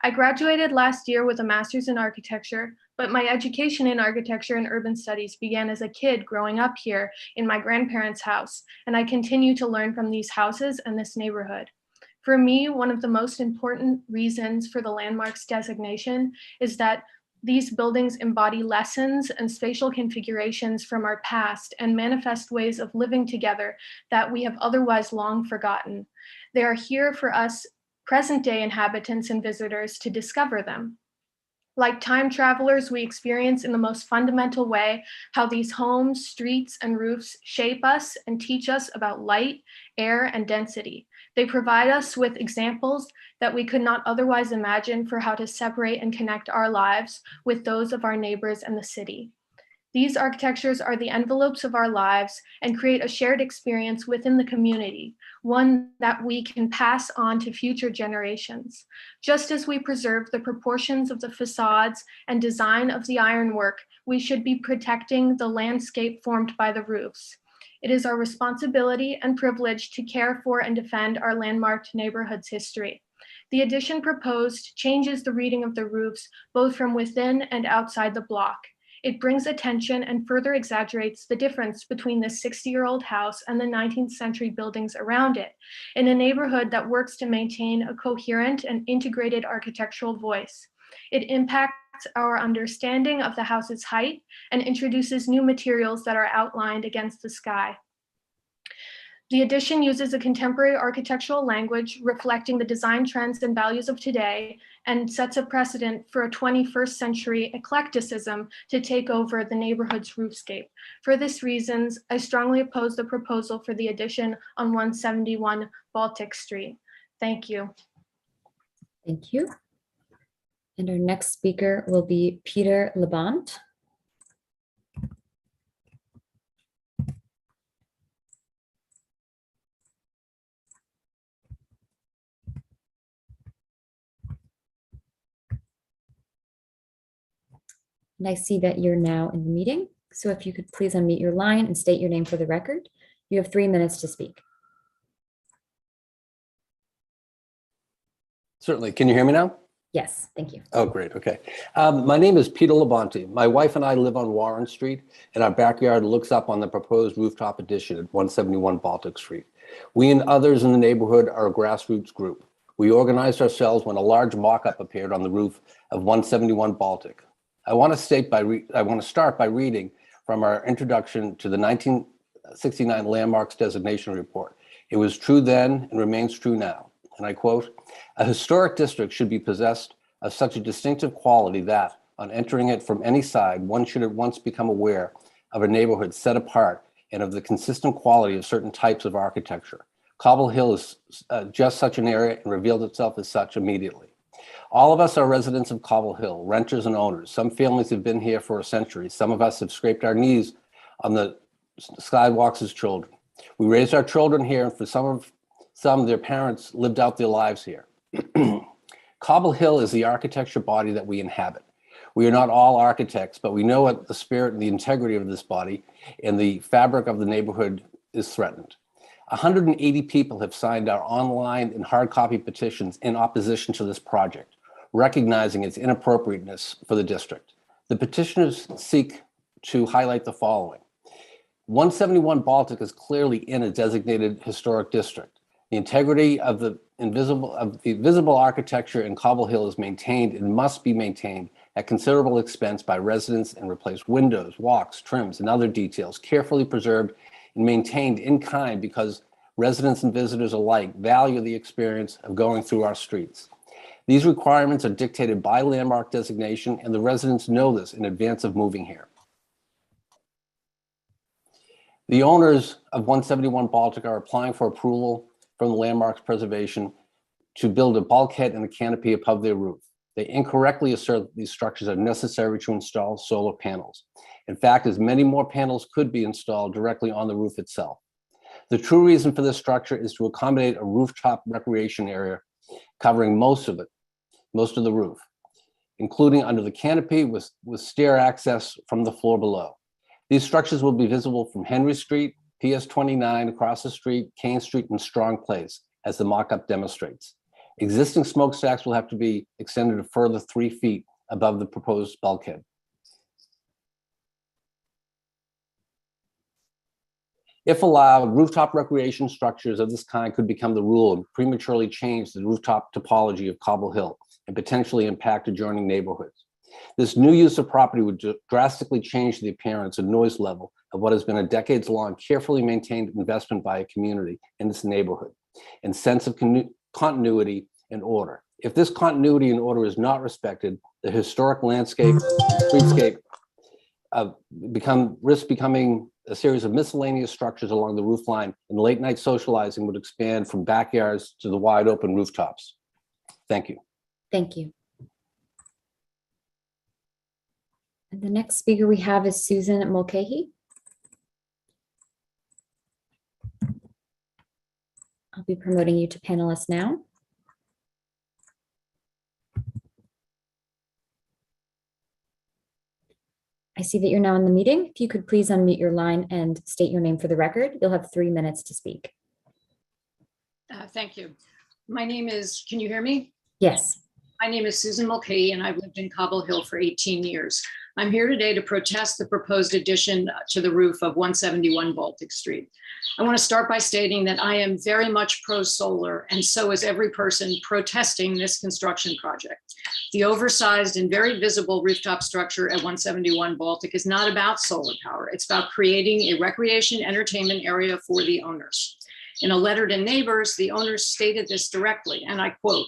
I graduated last year with a master's in architecture, but my education in architecture and urban studies began as a kid growing up here in my grandparents' house, and I continue to learn from these houses and this neighborhood. For me, one of the most important reasons for the landmarks designation is that these buildings embody lessons and spatial configurations from our past and manifest ways of living together that we have otherwise long forgotten. They are here for us present-day inhabitants and visitors to discover them. Like time travelers, we experience in the most fundamental way how these homes, streets, and roofs shape us and teach us about light, air, and density. They provide us with examples that we could not otherwise imagine for how to separate and connect our lives with those of our neighbors and the city. These architectures are the envelopes of our lives and create a shared experience within the community, one that we can pass on to future generations. Just as we preserve the proportions of the facades and design of the ironwork, we should be protecting the landscape formed by the roofs. It is our responsibility and privilege to care for and defend our landmarked neighborhood's history. The addition proposed changes the reading of the roofs, both from within and outside the block. It brings attention and further exaggerates the difference between this 60-year-old house and the 19th century buildings around it, in a neighborhood that works to maintain a coherent and integrated architectural voice. It impacts our understanding of the house's height and introduces new materials that are outlined against the sky. The addition uses a contemporary architectural language reflecting the design trends and values of today and sets a precedent for a 21st century eclecticism to take over the neighborhood's roofscape. For these reasons, I strongly oppose the proposal for the addition on 171 Baltic Street. Thank you. Thank you. And our next speaker will be Peter Labont. And I see that you're now in the meeting. So if you could please unmute your line and state your name for the record. You have 3 minutes to speak. Certainly. Can you hear me now? Yes, thank you. Oh, great. Okay. My name is Peter Labonte. My wife and I live on Warren Street, and our backyard looks up on the proposed rooftop addition at 171 Baltic Street. We and others in the neighborhood are a grassroots group. We organized ourselves when a large mock-up appeared on the roof of 171 Baltic. I want to start by reading from our introduction to the 1969 Landmarks Designation Report. It was true then and remains true now. And I quote, "A historic district should be possessed of such a distinctive quality that, on entering it from any side, one should at once become aware of a neighborhood set apart and of the consistent quality of certain types of architecture. Cobble Hill is just such an area and revealed itself as such immediately. All of us are residents of Cobble Hill, renters and owners. Some families have been here for a century. Some of us have scraped our knees on the sidewalks as children. We raised our children here, and for some, their parents lived out their lives here. Cobble Hill is the architecture body that we inhabit. We are not all architects, but we know what the spirit and the integrity of this body and the fabric of the neighborhood is threatened. 180 people have signed our online and hard copy petitions in opposition to this project, recognizing its inappropriateness for the district. The petitioners seek to highlight the following. 171 Baltic is clearly in a designated historic district. The integrity of the visible architecture in Cobble Hill is maintained and must be maintained at considerable expense by residents and replace windows, walks, trims, and other details carefully preserved and maintained in kind because residents and visitors alike value the experience of going through our streets. These requirements are dictated by landmark designation, and the residents know this in advance of moving here. The owners of 171 Baltic are applying for approval from the Landmarks Preservation to build a bulkhead and a canopy above their roof. They incorrectly assert that these structures are necessary to install solar panels. In fact, as many more panels could be installed directly on the roof itself. The true reason for this structure is to accommodate a rooftop recreation area covering most of the roof, including under the canopy with stair access from the floor below. These structures will be visible from Henry Street, PS 29 across the street, Kane Street, and Strong Place, as the mock-up demonstrates. Existing smokestacks will have to be extended a further 3 feet above the proposed bulkhead. If allowed, rooftop recreation structures of this kind could become the rule and prematurely change the rooftop topology of Cobble Hill and potentially impact adjoining neighborhoods. This new use of property would drastically change the appearance and noise level of what has been a decades-long, carefully maintained investment by a community in this neighborhood and sense of continuity and order. If this continuity and order is not respected, the historic streetscape risk becoming a series of miscellaneous structures along the roof line, and late night socializing would expand from backyards to the wide open rooftops. Thank you. Thank you. And the next speaker we have is Susan Mulcahy. I'll be promoting you to panelist now. I see that you're now in the meeting. If you could please unmute your line and state your name for the record. You'll have 3 minutes to speak. Thank you. My name is, can you hear me? Yes. My name is Susan Mulcahy, and I've lived in Cobble Hill for 18 years. I'm here today to protest the proposed addition to the roof of 171 Baltic Street. I want to start by stating that I am very much pro-solar, and so is every person protesting this construction project. The oversized and very visible rooftop structure at 171 Baltic is not about solar power. It's about creating a recreation entertainment area for the owners. In a letter to neighbors, the owners stated this directly, and I quote,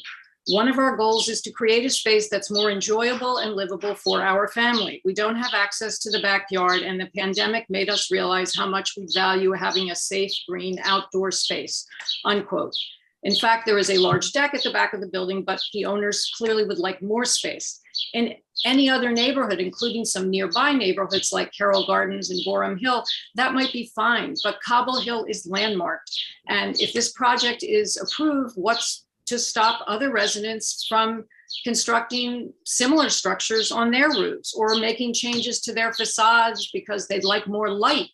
"One of our goals is to create a space that's more enjoyable and livable for our family. We don't have access to the backyard, and the pandemic made us realize how much we value having a safe, green outdoor space," unquote. In fact, there is a large deck at the back of the building, but the owners clearly would like more space. In any other neighborhood, including some nearby neighborhoods like Carroll Gardens and Gorham Hill, that might be fine, but Cobble Hill is landmarked. And if this project is approved, what's to stop other residents from constructing similar structures on their roofs or making changes to their facades because they'd like more light?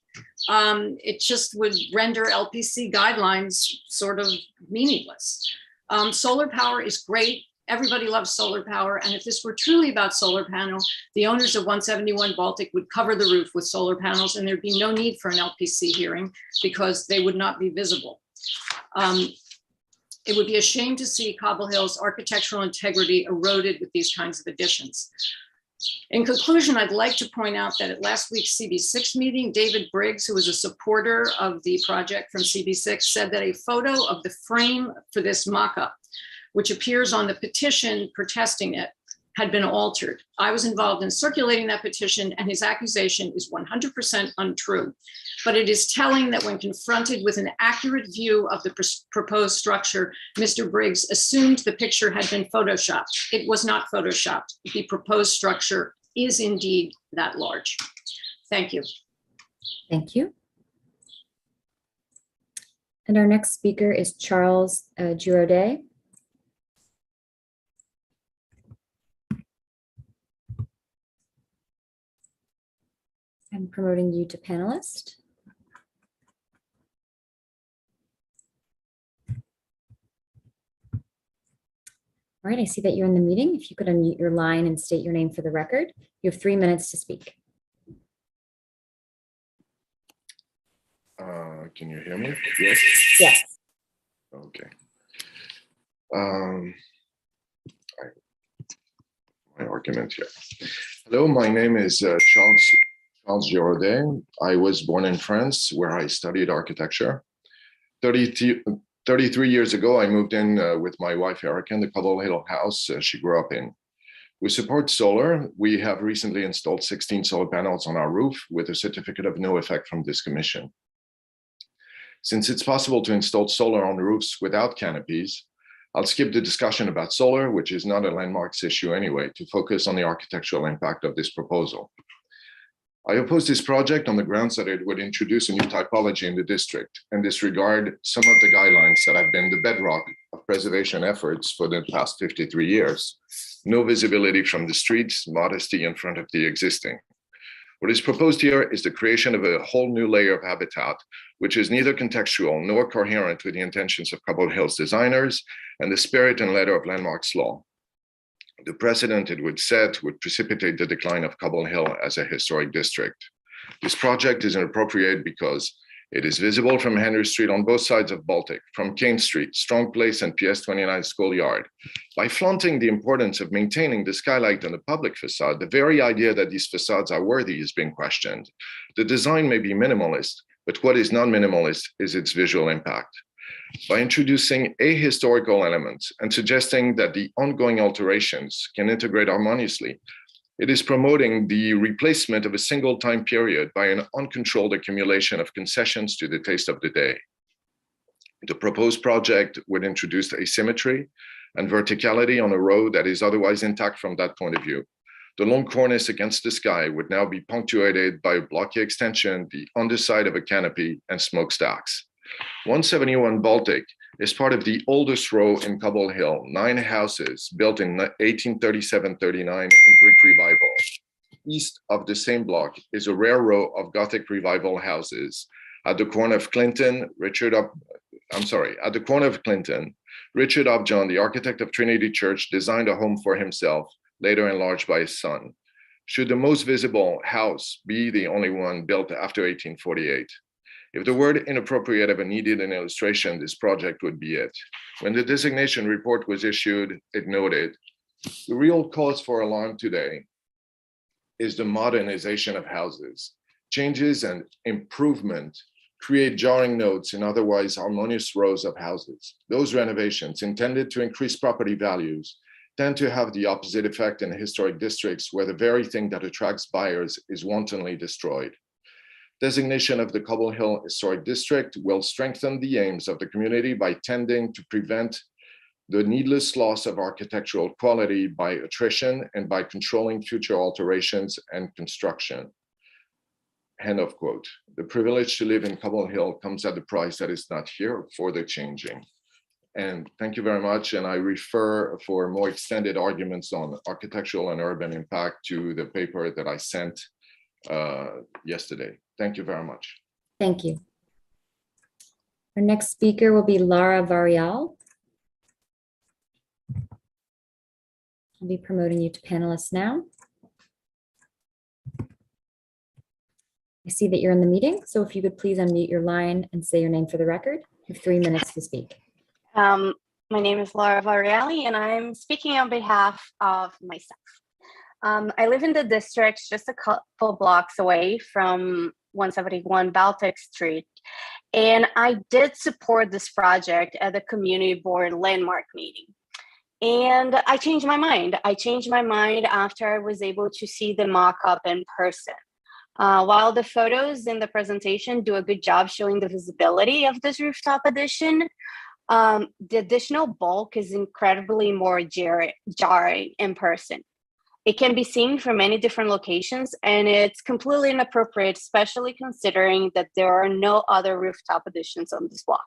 It just would render LPC guidelines sort of meaningless. Solar power is great. Everybody loves solar power. And if this were truly about solar panel, the owners of 171 Baltic would cover the roof with solar panels, and there'd be no need for an LPC hearing because they would not be visible. It would be a shame to see Cobble Hill's architectural integrity eroded with these kinds of additions. In conclusion, I'd like to point out that at last week's CB6 meeting, David Briggs, who was a supporter of the project from CB6, said that a photo of the frame for this mock-up, which appears on the petition protesting it, had been altered. I was involved in circulating that petition, and his accusation is 100% untrue. But it is telling that when confronted with an accurate view of the proposed structure, Mr. Briggs assumed the picture had been photoshopped. It was not photoshopped. The proposed structure is indeed that large. Thank you. Thank you. And our next speaker is Charles Giraudet. I'm promoting you to panelist. All right, I see that you're in the meeting. If you could unmute your line and state your name for the record. You have 3 minutes to speak. Can you hear me? Yes. Yes. Okay. My argument here. Hello, my name is Charles Giraudet. I was born in France, where I studied architecture. 33 years ago, I moved in with my wife, Erica, in the Cobble Hill house she grew up in. We support solar. We have recently installed 16 solar panels on our roof with a certificate of no effect from this commission. Since it's possible to install solar on roofs without canopies, I'll skip the discussion about solar, which is not a landmarks issue anyway, to focus on the architectural impact of this proposal. I oppose this project on the grounds that it would introduce a new typology in the district and disregard some of the guidelines that have been the bedrock of preservation efforts for the past 53 years. No visibility from the streets, modesty in front of the existing. What is proposed here is the creation of a whole new layer of habitat, which is neither contextual nor coherent with the intentions of Cobble Hill's designers and the spirit and letter of landmarks law. The precedent it would set would precipitate the decline of Cobble Hill as a historic district. This project is inappropriate because it is visible from Henry Street on both sides of Baltic, from Kane Street, Strong Place, and PS 29 Schoolyard. By flaunting the importance of maintaining the skylight on the public facade, the very idea that these facades are worthy is being questioned. The design may be minimalist, but what is non-minimalist is its visual impact. By introducing ahistorical elements and suggesting that the ongoing alterations can integrate harmoniously, it is promoting the replacement of a single time period by an uncontrolled accumulation of concessions to the taste of the day. The proposed project would introduce asymmetry and verticality on a road that is otherwise intact from that point of view. The long cornice against the sky would now be punctuated by a blocky extension, the underside of a canopy, and smokestacks. 171 Baltic is part of the oldest row in Cobble Hill, 9 houses built in 1837-39 in Greek Revival. East of the same block is a rare row of Gothic Revival houses. At the corner of Clinton, Richard Upjohn, the architect of Trinity Church, designed a home for himself, later enlarged by his son. Should the most visible house be the only one built after 1848? If the word inappropriate ever needed an illustration, this project would be it. When the designation report was issued, it noted, the real cause for alarm today is the modernization of houses. Changes and improvement create jarring notes in otherwise harmonious rows of houses. Those renovations intended to increase property values tend to have the opposite effect in historic districts where the very thing that attracts buyers is wantonly destroyed. Designation of the Cobble Hill Historic District will strengthen the aims of the community by tending to prevent the needless loss of architectural quality by attrition and by controlling future alterations and construction. End of quote. The privilege to live in Cobble Hill comes at a price that is not here for the changing. And thank you very much. And I refer for more extended arguments on architectural and urban impact to the paper that I sent yesterday. Thank you very much. Thank you. Our next speaker will be Lara Varial. I'll be promoting you to panelist now. I see that you're in the meeting, so if you could please unmute your line and say your name for the record. You have 3 minutes to speak. My name is Lara Variali, and I'm speaking on behalf of myself. I live in the district just a couple blocks away from 171 Baltic Street, and I did support this project at the community board landmark meeting. And I changed my mind. I changed my mind after I was able to see the mock-up in person. While the photos in the presentation do a good job showing the visibility of this rooftop addition, the additional bulk is incredibly more jarring in person. It can be seen from many different locations, and it's completely inappropriate, especially considering that there are no other rooftop additions on this block.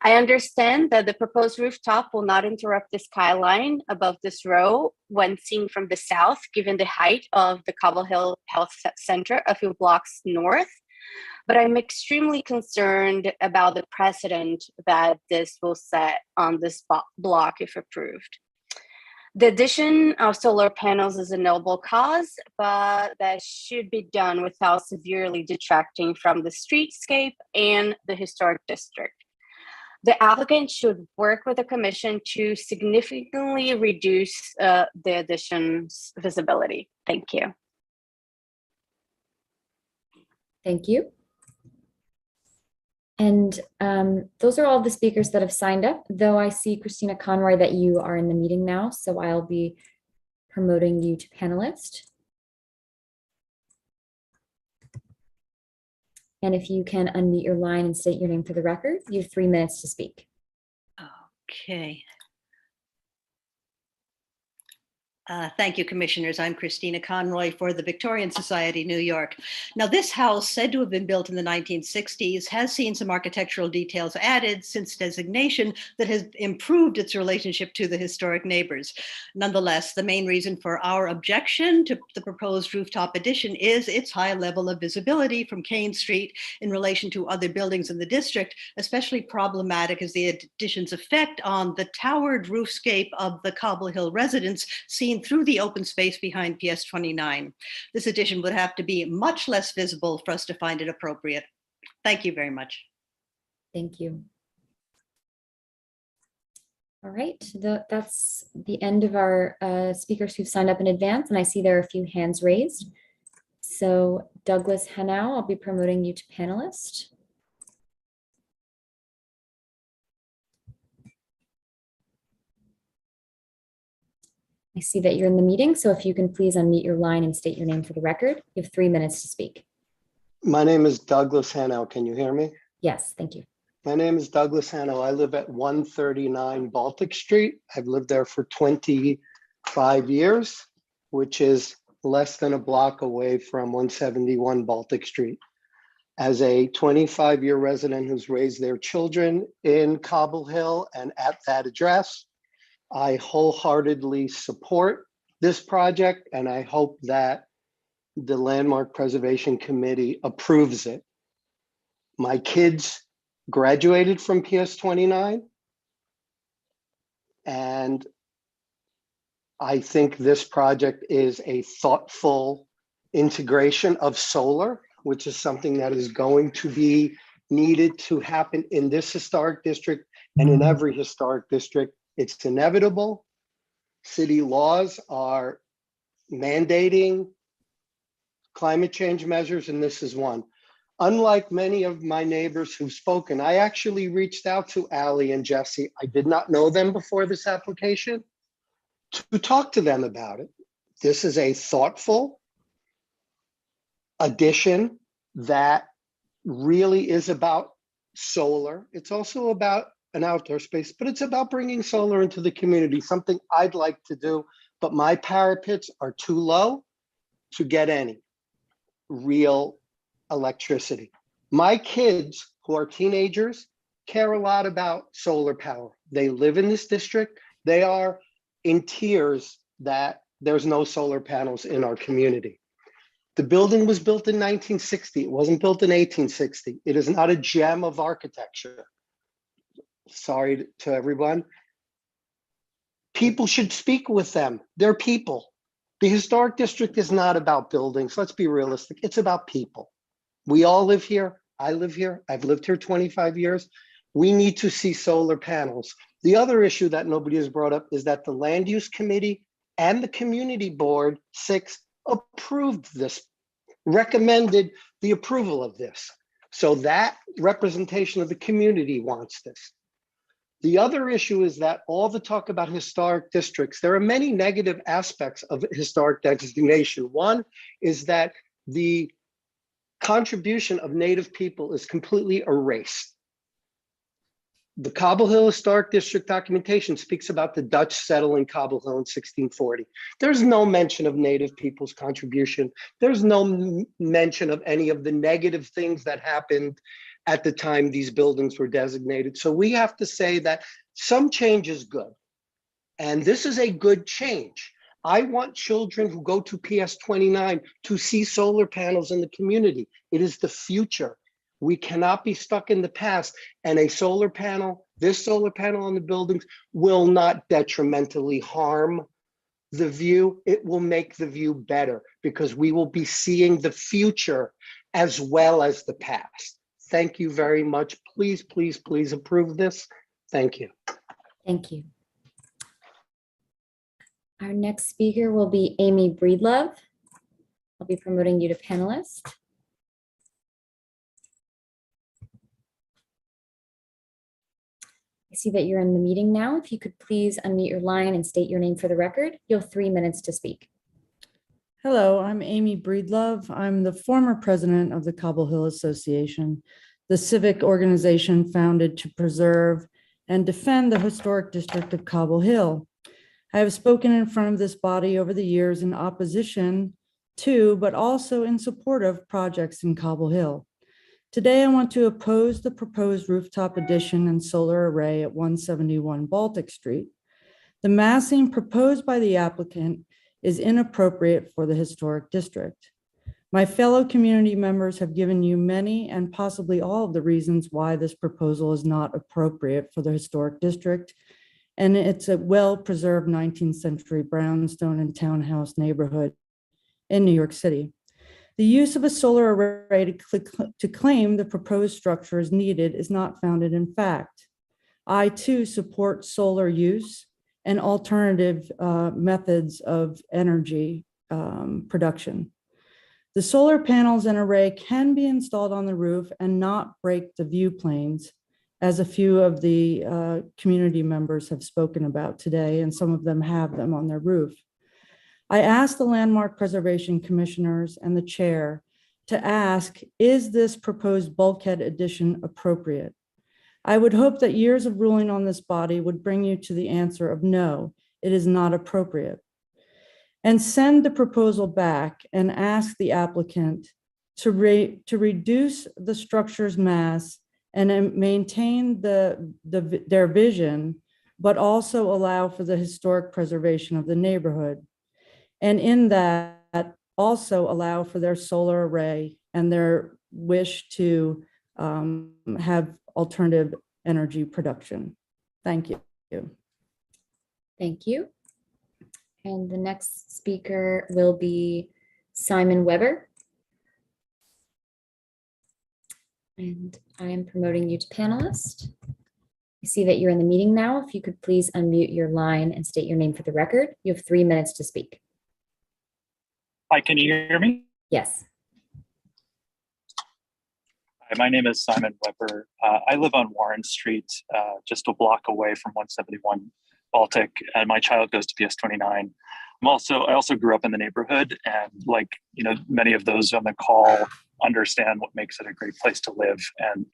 I understand that the proposed rooftop will not interrupt the skyline above this row when seen from the south, given the height of the Cobble Hill Health Center a few blocks north. but I'm extremely concerned about the precedent that this will set on this block if approved. The addition of solar panels is a noble cause, but that should be done without severely detracting from the streetscape and the historic district. The applicant should work with the commission to significantly reduce the addition's visibility. Thank you. Thank you. And those are all the speakers that have signed up, though I see, Christina Conroy, that you are in the meeting now, so I'll be promoting you to panelist. And if you can unmute your line and state your name for the record, you have 3 minutes to speak. Okay. Thank you, commissioners. I'm Christina Conroy for the Victorian Society, New York. Now, this house, said to have been built in the 1960s, has seen some architectural details added since designation that has improved its relationship to the historic neighbors. Nonetheless, the main reason for our objection to the proposed rooftop addition is its high level of visibility from Kane Street in relation to other buildings in the district. Especially problematic is the addition's effect on the towered roofscape of the Cobble Hill residents seen through the open space behind PS 29. This addition would have to be much less visible for us to find it appropriate. Thank you very much. Thank you. All right, that's the end of our speakers who've signed up in advance, and I see there are a few hands raised. So Douglas Hanow, I'll be promoting you to panelist. I see that you're in the meeting, so if you can please unmute your line and state your name for the record. You have 3 minutes to speak. My name is Douglas Hanow. Can you hear me? Yes, thank you. My name is Douglas Hanow. I live at 139 Baltic Street. I've lived there for 25 years, which is less than a block away from 171 Baltic Street. As a 25-year resident who's raised their children in Cobble Hill and at that address, I wholeheartedly support this project, and I hope that the Landmark Preservation Committee approves it. My kids graduated from PS 29, and I think this project is a thoughtful integration of solar, which is something that is going to be needed to happen in this historic district and in every historic district. It's inevitable. City laws are mandating climate change measures, and this is one. Unlike many of my neighbors who've spoken, I actually reached out to Allie and Jesse. I did not know them before this application, to talk to them about it. This is a thoughtful addition that really is about solar. It's also about an outdoor space, but it's about bringing solar into the community, something I'd like to do, but my parapets are too low to get any real electricity. My kids, who are teenagers, care a lot about solar power. They live in this district. They are in tears that there's no solar panels in our community. The building was built in 1960. It wasn't built in 1860. It is not a gem of architecture. Sorry to everyone. People should speak with them. They're people. The historic district is not about buildings. Let's be realistic. It's about people. We all live here. I live here. I've lived here 25 years. We need to see solar panels. The other issue that nobody has brought up is that the Land Use Committee and the Community Board 6 approved this, recommended the approval of this. So that representation of the community wants this. The other issue is that all the talk about historic districts, there are many negative aspects of historic designation. One is that the contribution of Native people is completely erased. The Cobble Hill Historic District documentation speaks about the Dutch settling Cobble Hill in 1640. There's no mention of Native people's contribution. There's no mention of any of the negative things that happened at the time these buildings were designated. So we have to say that some change is good. And this is a good change. I want children who go to PS 29 to see solar panels in the community. It is the future. We cannot be stuck in the past. And a solar panel, this solar panel on the buildings will not detrimentally harm the view. It will make the view better because we will be seeing the future as well as the past. Thank you very much. Please, please, please approve this. Thank you. Thank you. Our next speaker will be Amy Breedlove. I'll be promoting you to panelist. I see that you're in the meeting now. If you could please unmute your line and state your name for the record. You have 3 minutes to speak. Hello, I'm Amy Breedlove. I'm the former president of the Cobble Hill Association, the civic organization founded to preserve and defend the historic district of Cobble Hill. I have spoken in front of this body over the years in opposition to, but also in support of projects in Cobble Hill. Today, I want to oppose the proposed rooftop addition and solar array at 171 Baltic Street. The massing proposed by the applicant is inappropriate for the historic district. My fellow community members have given you many and possibly all of the reasons why this proposal is not appropriate for the historic district, and it's a well-preserved 19th century brownstone and townhouse neighborhood in New York City. The use of a solar array to claim the proposed structure is needed is not founded in fact. I too support solar use and alternative methods of energy production. The solar panels and array can be installed on the roof and not break the view planes, as a few of the community members have spoken about today, and some of them have them on their roof. I asked the Landmark Preservation Commissioners and the chair to ask, is this proposed bulkhead addition appropriate? I would hope that years of ruling on this body would bring you to the answer of no, it is not appropriate. And send the proposal back and ask the applicant to reduce the structure's mass and maintain their vision, but also allow for the historic preservation of the neighborhood. And in that, also allow for their solar array and their wish to have alternative energy production. Thank you. Thank you. And the next speaker will be Simon Weber. And I am promoting you to panelist. I see that you're in the meeting now. If you could please unmute your line and state your name for the record. You have 3 minutes to speak. Hi, can you hear me? Yes. Hi, my name is Simon Weber. I live on Warren Street, just a block away from 171 Baltic, and my child goes to PS 29. I also grew up in the neighborhood, and like many of those on the call understand what makes it a great place to live, and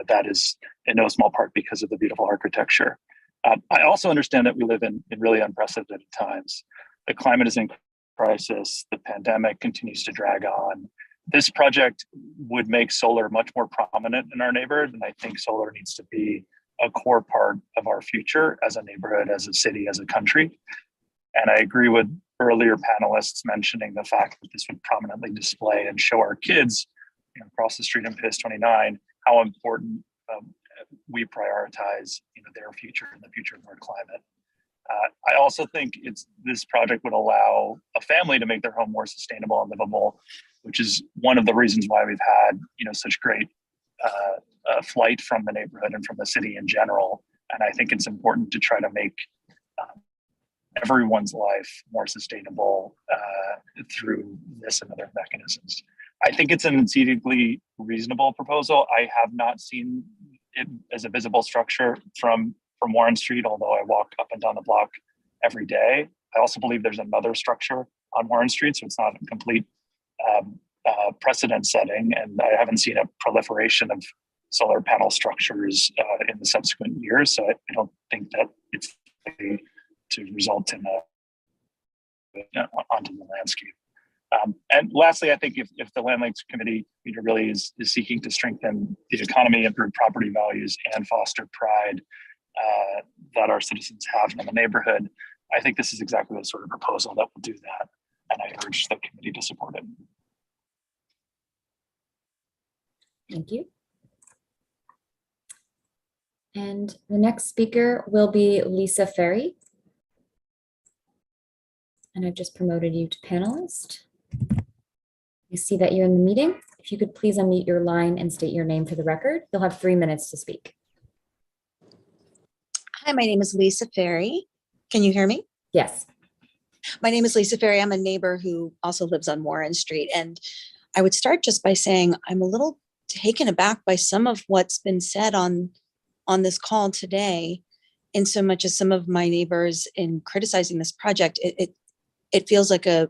that is in no small part because of the beautiful architecture. I also understand that we live in really unprecedented times. The climate is in crisis. The pandemic continues to drag on. This project would make solar much more prominent in our neighborhood, and I think solar needs to be a core part of our future as a neighborhood, as a city, as a country. And I agree with earlier panelists mentioning the fact that this would prominently display and show our kids across the street in PS 29 how important we prioritize their future and the future of our climate. I also think this project would allow a family to make their home more sustainable and livable, which is one of the reasons why we've had such great flight from the neighborhood and from the city in general. And I think it's important to try to make everyone's life more sustainable through this and other mechanisms. I think it's an exceedingly reasonable proposal. I have not seen it as a visible structure from Warren Street, although I walk up and down the block every day. I also believe there's another structure on Warren Street, so it's not a complete precedent setting, and I haven't seen a proliferation of solar panel structures in the subsequent years, so I don't think that it's likely to result in onto the landscape. And lastly, I think if the Land Lakes Committee really is seeking to strengthen the economy, improve property values, and foster pride that our citizens have in the neighborhood, I think this is exactly the sort of proposal that will do that. And I urge the committee to support it. Thank you. And the next speaker will be Lisa Ferry. And I've just promoted you to panelist. I see that you're in the meeting. If you could please unmute your line and state your name for the record. You'll have 3 minutes to speak. Hi, my name is Lisa Ferry. Can you hear me? Yes. My name is Lisa Ferry. I'm a neighbor who also lives on Warren Street. And I would start just by saying I'm a little taken aback by some of what's been said on this call today, in so much as some of my neighbors in criticizing this project, it feels like a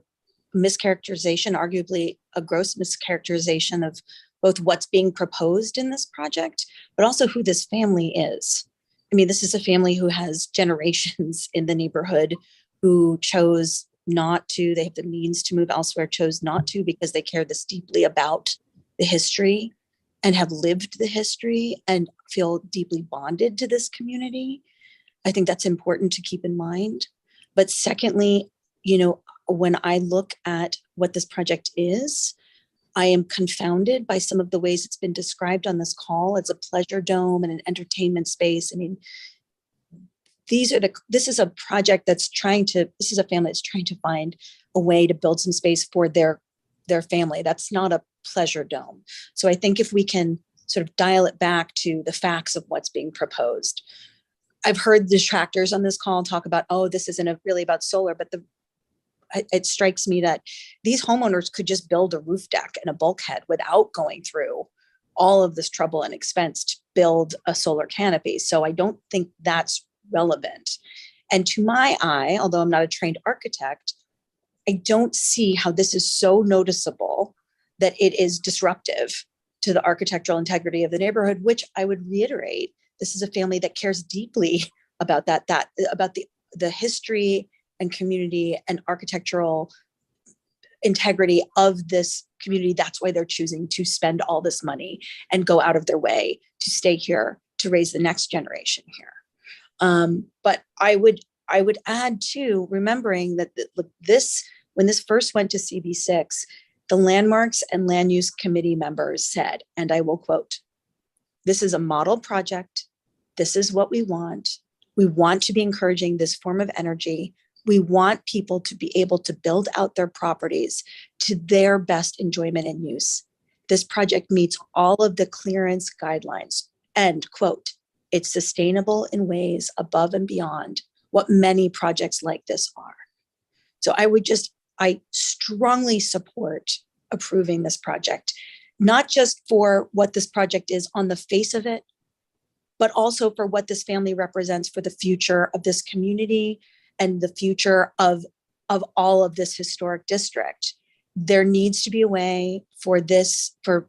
mischaracterization, arguably a gross mischaracterization of both what's being proposed in this project, but also who this family is. I mean, this is a family who has generations in the neighborhood who chose not to, they have the means to move elsewhere, chose not to because they care this deeply about the history and have lived the history and feel deeply bonded to this community. I think that's important to keep in mind. But secondly, you know, when I look at what this project is, I am confounded by some of the ways it's been described on this call as a pleasure dome and an entertainment space. I mean, this is a project that's this is a family that's trying to find a way to build some space for their family. That's not a pleasure dome. So I think if we can sort of dial it back to the facts of what's being proposed. I've heard detractors on this call talk about, oh, this isn't really about solar, but it strikes me that these homeowners could just build a roof deck and a bulkhead without going through all of this trouble and expense to build a solar canopy. So I don't think that's relevant. And to my eye, although I'm not a trained architect, I don't see how this is so noticeable that it is disruptive to the architectural integrity of the neighborhood, which I would reiterate, this is a family that cares deeply about about the history and community and architectural integrity of this community. That's why they're choosing to spend all this money and go out of their way to stay here to raise the next generation here. But I would add too, remembering that when this first went to CB6, the Landmarks and Land Use Committee members said, and I will quote, "This is a model project. This is what we want. We want to be encouraging this form of energy. We want people to be able to build out their properties to their best enjoyment and use. This project meets all of the clearance guidelines." End quote. It's sustainable in ways above and beyond what many projects like this are. So I strongly support approving this project, not just for what this project is on the face of it, but also for what this family represents for the future of this community and the future of all of this historic district. There needs to be a way for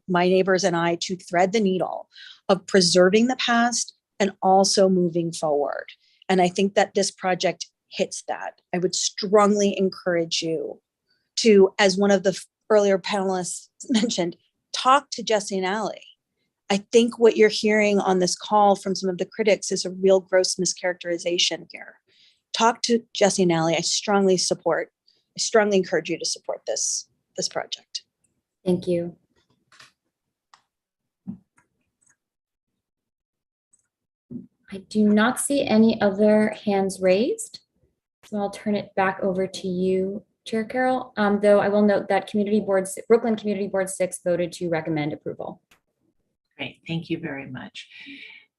my neighbors and I to thread the needle of preserving the past and also moving forward. And I think that this project hits that. I would strongly encourage you to, as one of the earlier panelists mentioned, talk to Jesse and Allie. I think what you're hearing on this call from some of the critics is a real gross mischaracterization here. Talk to Jesse and Allie. I strongly encourage you to support this project. Thank you. I do not see any other hands raised, so I'll turn it back over to you, Chair Carroll, though I will note that Brooklyn Community Board 6 voted to recommend approval. Great, thank you very much.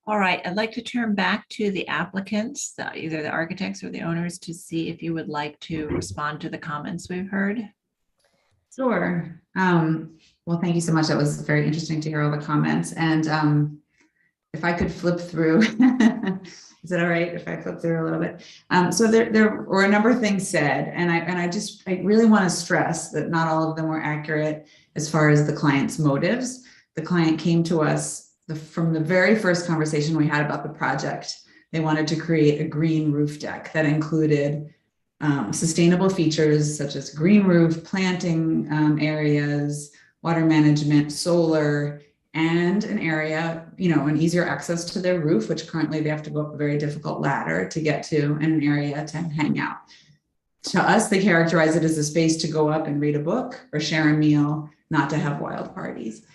All right, I'd like to turn back to the applicants, either the architects or the owners, to see if you would like to respond to the comments we've heard. Sure. Well, thank you so much. That was very interesting to hear all the comments. And if I could flip through, is it all right if I flip through a little bit? So there were a number of things said, and I really want to stress that not all of them were accurate as far as the client's motives. The client came to us from the very first conversation we had about the project. They wanted to create a green roof deck that included sustainable features such as green roof, planting areas, water management, solar, and an area, an easier access to their roof, which currently they have to go up a very difficult ladder to get to, and an area to hang out. To us, they characterize it as a space to go up and read a book or share a meal, not to have wild parties.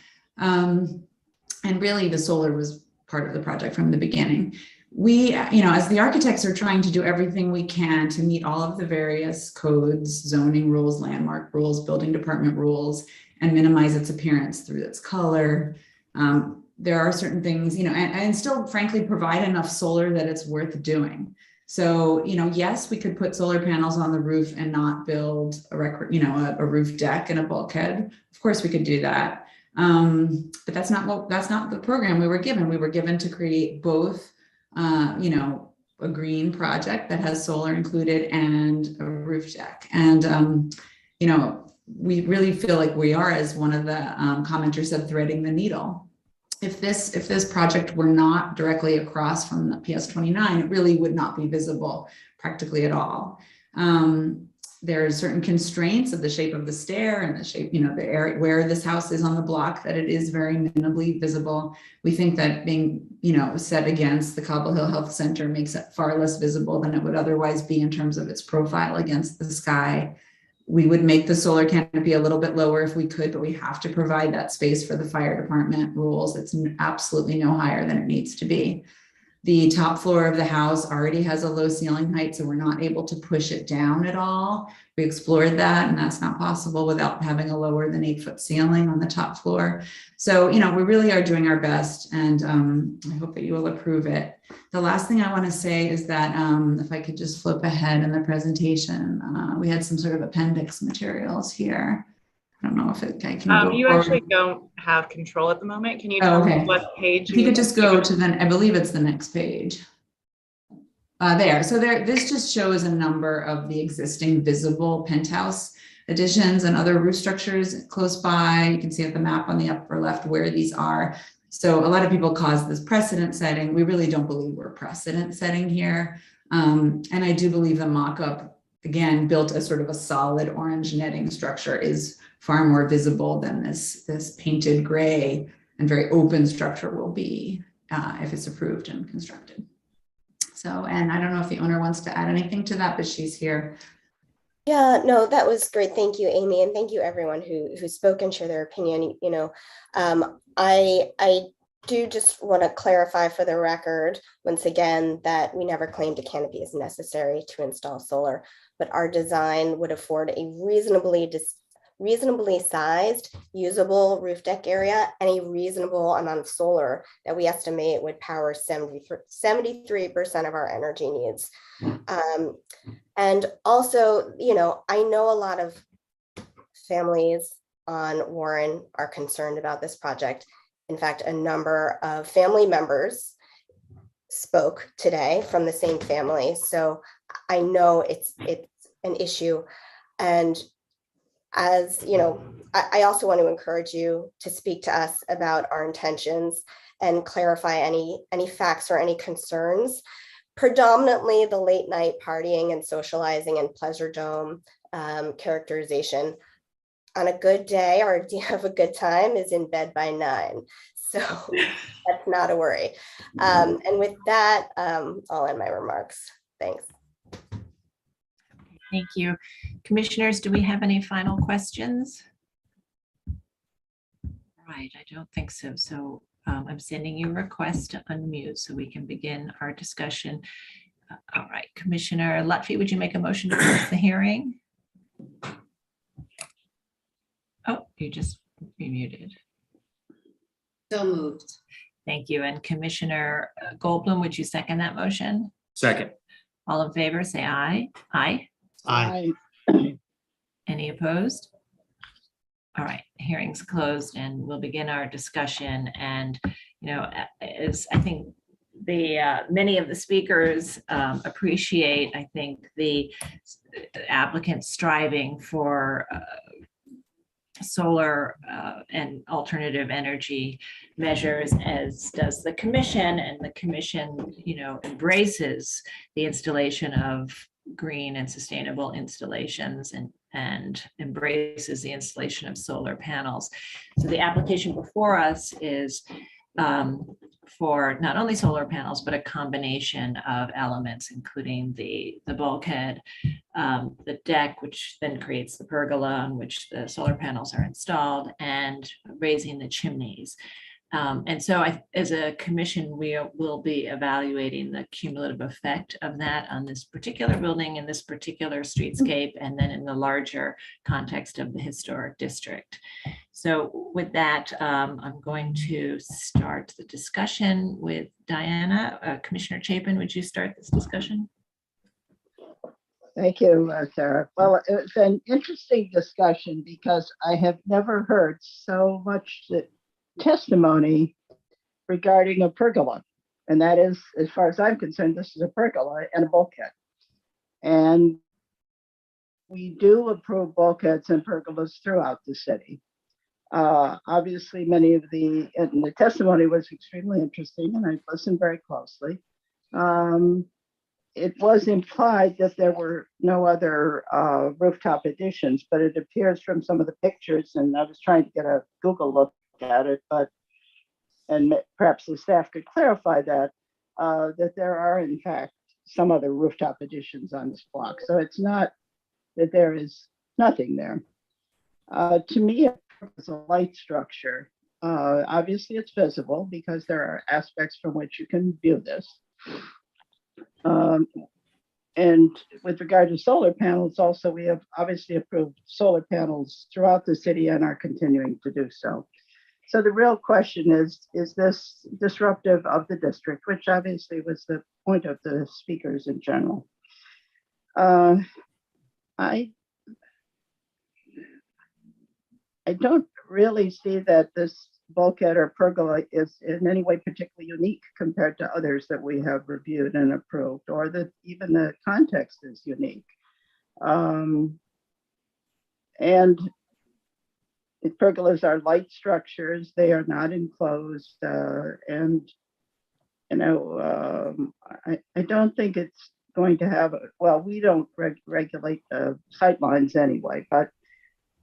And really the solar was part of the project from the beginning. We, as the architects, are trying to do everything we can to meet all of the various codes, zoning rules, landmark rules, building department rules, and minimize its appearance through its color. There are certain things, and still frankly provide enough solar that it's worth doing. So, yes, we could put solar panels on the roof and not build a roof deck and a bulkhead. Of course we could do that. But that's not the program we were given. We were given to create both, a green project that has solar included and a roof deck. And, we really feel like we are, as one of the commenters said, threading the needle. If this project were not directly across from the PS29, it really would not be visible practically at all. There are certain constraints of the shape of the stair and the shape, the area where this house is on the block, that it is very minimally visible. We think that being, set against the Cobble Hill Health Center makes it far less visible than it would otherwise be in terms of its profile against the sky. We would make the solar canopy a little bit lower if we could, but we have to provide that space for the fire department rules. It's absolutely no higher than it needs to be. The top floor of the house already has a low ceiling height, so we're not able to push it down at all. We explored that, and that's not possible without having a lower than 8-foot ceiling on the top floor. So, we really are doing our best, and I hope that you will approve it. The last thing I want to say is that if I could just flip ahead in the presentation, we had some sort of appendix materials here. I don't know if I can go you forward. actually don't have control at the moment. Can you Oh, tell me okay. what page? If you could just go to I believe it's the next page. There. So this just shows a number of the existing visible penthouse additions and other roof structures close by. You can see at the map on the upper left where these are. So a lot of people cause this precedent setting. We really don't believe we're precedent setting here. And I do believe the mock-up, again, built as sort of a solid orange netting structure, is far more visible than this painted gray and very open structure will be if it's approved and constructed. So, and I don't know if the owner wants to add anything to that, but she's here. Yeah, no, that was great. Thank you, Amy. And thank you everyone who spoke and shared their opinion. I do just want to clarify for the record, once again, that we never claimed a canopy is necessary to install solar, but our design would afford a reasonably sized, usable roof deck area and a reasonable amount of solar that we estimate would power 73% of our energy needs. And also, I know a lot of families on Warren are concerned about this project. In fact, a number of family members spoke today from the same family. So I know it's an issue. And as I also want to encourage you to speak to us about our intentions and clarify any facts or any concerns. Predominantly the late night partying and socializing and pleasure dome characterization. On a good day, our idea of a good time is in bed by 9. So that's not a worry. And with that, I'll end my remarks. Thanks. Thank you. Commissioners, do we have any final questions? Right, I don't think so. So I'm sending you a request to unmute so we can begin our discussion. All right, Commissioner Lutfi, would you make a motion to close the hearing? Oh, you just muted. So moved. Thank you. And Commissioner Goldblum, would you second that motion? Second. All in favor, say aye. Aye. Aye. Any opposed? All right, hearing's closed and we'll begin our discussion. And, as I think many of the speakers appreciate, I think the applicants striving for solar and alternative energy measures, as does the commission, and the commission, embraces the installation of green and sustainable installations and embraces the installation of solar panels. So the application before us is for not only solar panels, but a combination of elements, including the bulkhead, the deck, which then creates the pergola on which the solar panels are installed, and raising the chimneys. And so as a commission, we will be evaluating the cumulative effect of that on this particular building in this particular streetscape, and then in the larger context of the historic district. So with that, I'm going to start the discussion with Diana. Commissioner Chapin, would you start this discussion? Thank you, Sarah. Well, it's an interesting discussion because I have never heard so much testimony regarding a pergola. And that is, as far as I'm concerned, this is a pergola and a bulkhead. And we do approve bulkheads and pergolas throughout the city. Obviously, many of the testimony was extremely interesting, and I listened very closely. It was implied that there were no other rooftop additions, but it appears from some of the pictures, and I was trying to get a Google look at it, and perhaps the staff could clarify that, that there are in fact some other rooftop additions on this block. So it's not that there is nothing there. To me, it's a light structure. Obviously it's visible because there are aspects from which you can view this. And with regard to solar panels, also, we have obviously approved solar panels throughout the city and are continuing to do so. So the real question is this disruptive of the district, which obviously was the point of the speakers in general. I don't really see that this bulkhead or pergola is in any way particularly unique compared to others that we have reviewed and approved, or that even the context is unique. And pergolas are light structures, they are not enclosed, and you know, I don't think it's going to have, well, we don't regulate sight lines anyway, but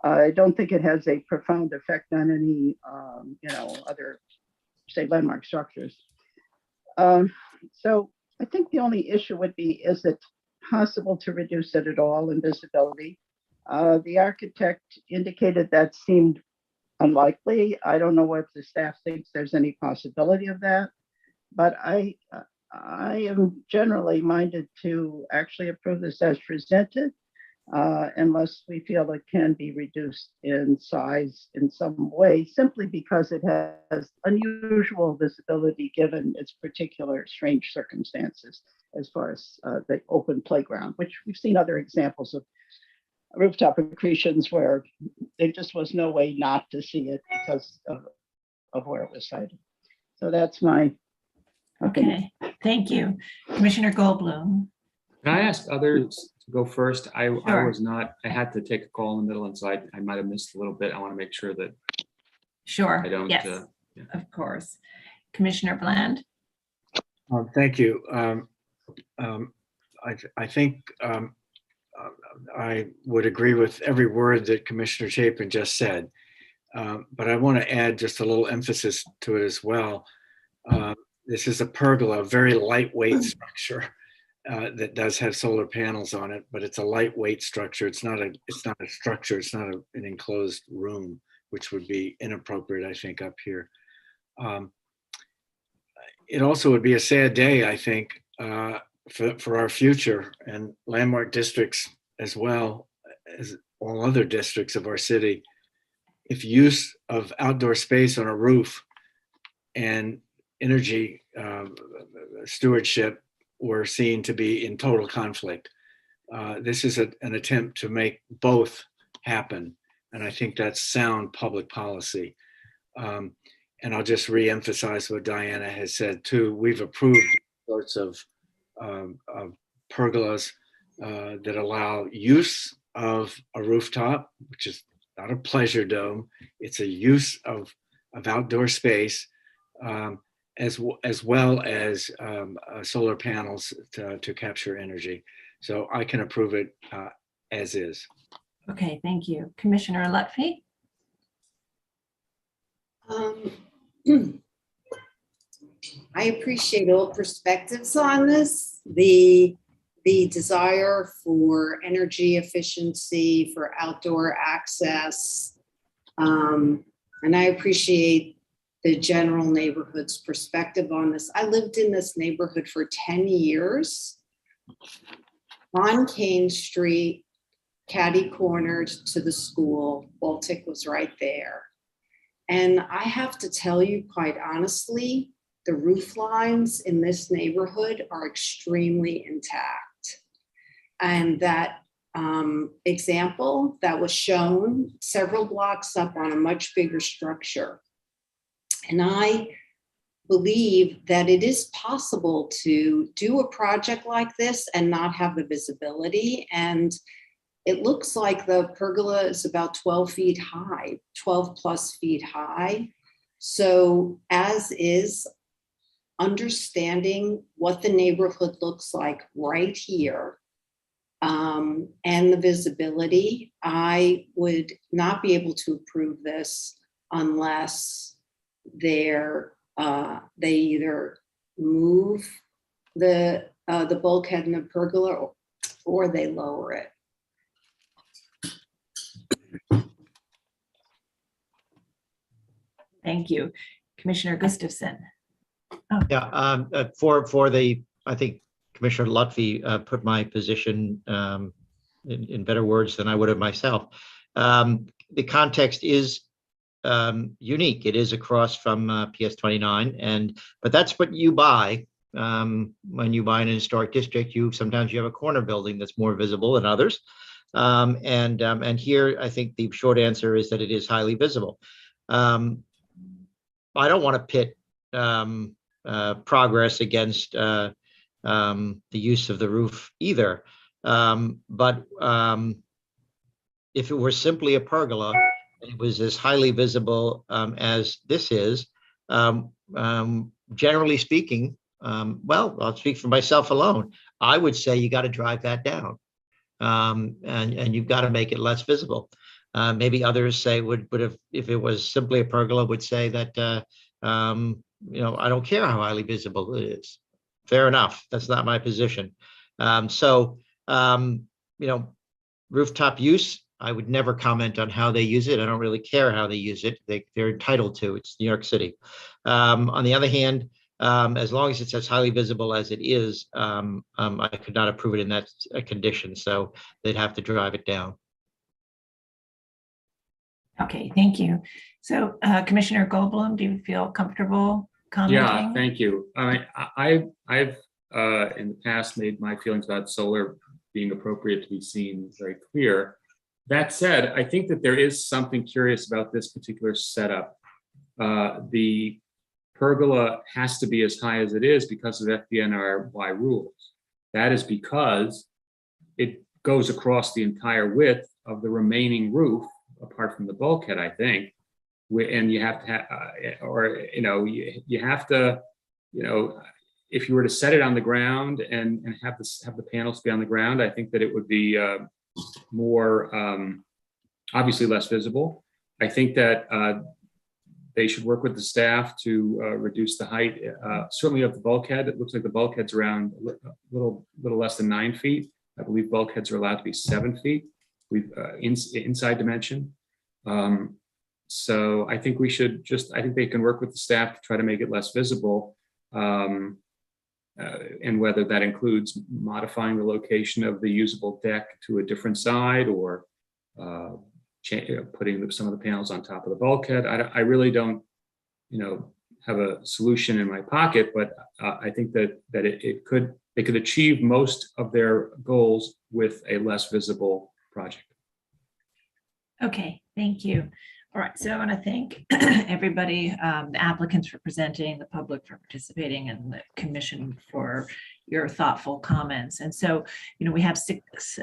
I don't think it has a profound effect on any, you know, other, say, landmark structures. So I think the only issue would be, is it possible to reduce it at all in visibility? The architect indicated that seemed unlikely. I don't know if the staff thinks there's any possibility of that, but I am generally minded to actually approve this as presented, unless we feel it can be reduced in size in some way, simply because it has unusual visibility given its particular strange circumstances as far as the open playground, which we've seen other examples of rooftop accretions where there just was no way not to see it because of where it was sited. So that's my opinion. Okay, thank you. Commissioner Goldblum. Can I ask others to go first? I Sure. was not, I had to take a call in the middle, and so I might have missed a little bit. I want to make sure that Sure, I don't. yes, Yeah. of course. Commissioner Bland. Thank you. I think I would agree with every word that Commissioner Chapin just said, but I want to add just a little emphasis to it as well. This is a pergola, a very lightweight structure that does have solar panels on it, but it's a lightweight structure. It's not a structure. It's not an enclosed room, which would be inappropriate, I think, up here. It also would be a sad day, I think, for our future and landmark districts as well as all other districts of our city, if use of outdoor space on a roof and energy stewardship were seen to be in total conflict. This is an attempt to make both happen, and I think that's sound public policy. And I'll just re-emphasize what Diana has said too. We've approved sorts of pergolas that allow use of a rooftop, which is not a pleasure dome. It's a use of outdoor space, as well as solar panels to capture energy. So I can approve it as is. Okay, thank you. Commissioner Lutfi. I appreciate all perspectives on this. The desire for energy efficiency, for outdoor access, and I appreciate the general neighborhood's perspective on this. I lived in this neighborhood for 10 years on Kane Street, catty cornered to the school. Baltic was right there. And I have to tell you, quite honestly, the roof lines in this neighborhood are extremely intact. And that example that was shown several blocks up on a much bigger structure. And I believe that it is possible to do a project like this and not have the visibility. And it looks like the pergola is about 12 feet high, 12 plus feet high. So as is, understanding what the neighborhood looks like right here and the visibility, I would not be able to approve this unless they either move the bulkhead in the pergola or they lower it. Thank you. Commissioner Gustafson. Yeah, for the, I think Commissioner Lutfi put my position in better words than I would have myself. The context is unique. It is across from PS 29, but that's what you buy when you buy an historic district. Sometimes you have a corner building that's more visible than others, and here I think the short answer is that it is highly visible. I don't want to pit progress against the use of the roof either. But if it were simply a pergola, it was as highly visible as this is, generally speaking, well, I'll speak for myself alone. I would say you got to drive that down, and you've got to make it less visible. Maybe others say would have, if it was simply a pergola, would say that you know, I don't care how highly visible it is. Fair enough. That's not my position. You know, rooftop use, I would never comment on how they use it. I don't really care how they use it. They're entitled to. It's New York City. On the other hand, as long as it's as highly visible as it is, I could not approve it in that condition. So they'd have to drive it down. Okay, thank you. So Commissioner Goldblum, do you feel comfortable commenting? Yeah, thank you. I've in the past made my feelings about solar being appropriate to be seen very clear. That said, I think that there is something curious about this particular setup. The pergola has to be as high as it is because of FDNRY rules. That is because it goes across the entire width of the remaining roof, apart from the bulkhead, I think. And you have to have, or, you know, you have to, you know, if you were to set it on the ground and have the panels be on the ground, I think that it would be more, obviously less visible. I think that they should work with the staff to reduce the height, certainly of the bulkhead. It looks like the bulkhead's around a little less than 9 feet. I believe bulkheads are allowed to be 7 feet. We've inside dimension. So I think we should I think they can work with the staff to try to make it less visible. And whether that includes modifying the location of the usable deck to a different side or putting some of the panels on top of the bulkhead. I really don't, you know, have a solution in my pocket, but I think that they could achieve most of their goals with a less visible project. Okay, thank you. All right, so I want to thank everybody, the applicants for presenting, the public for participating, and the commission for your thoughtful comments. And so, you know, we have six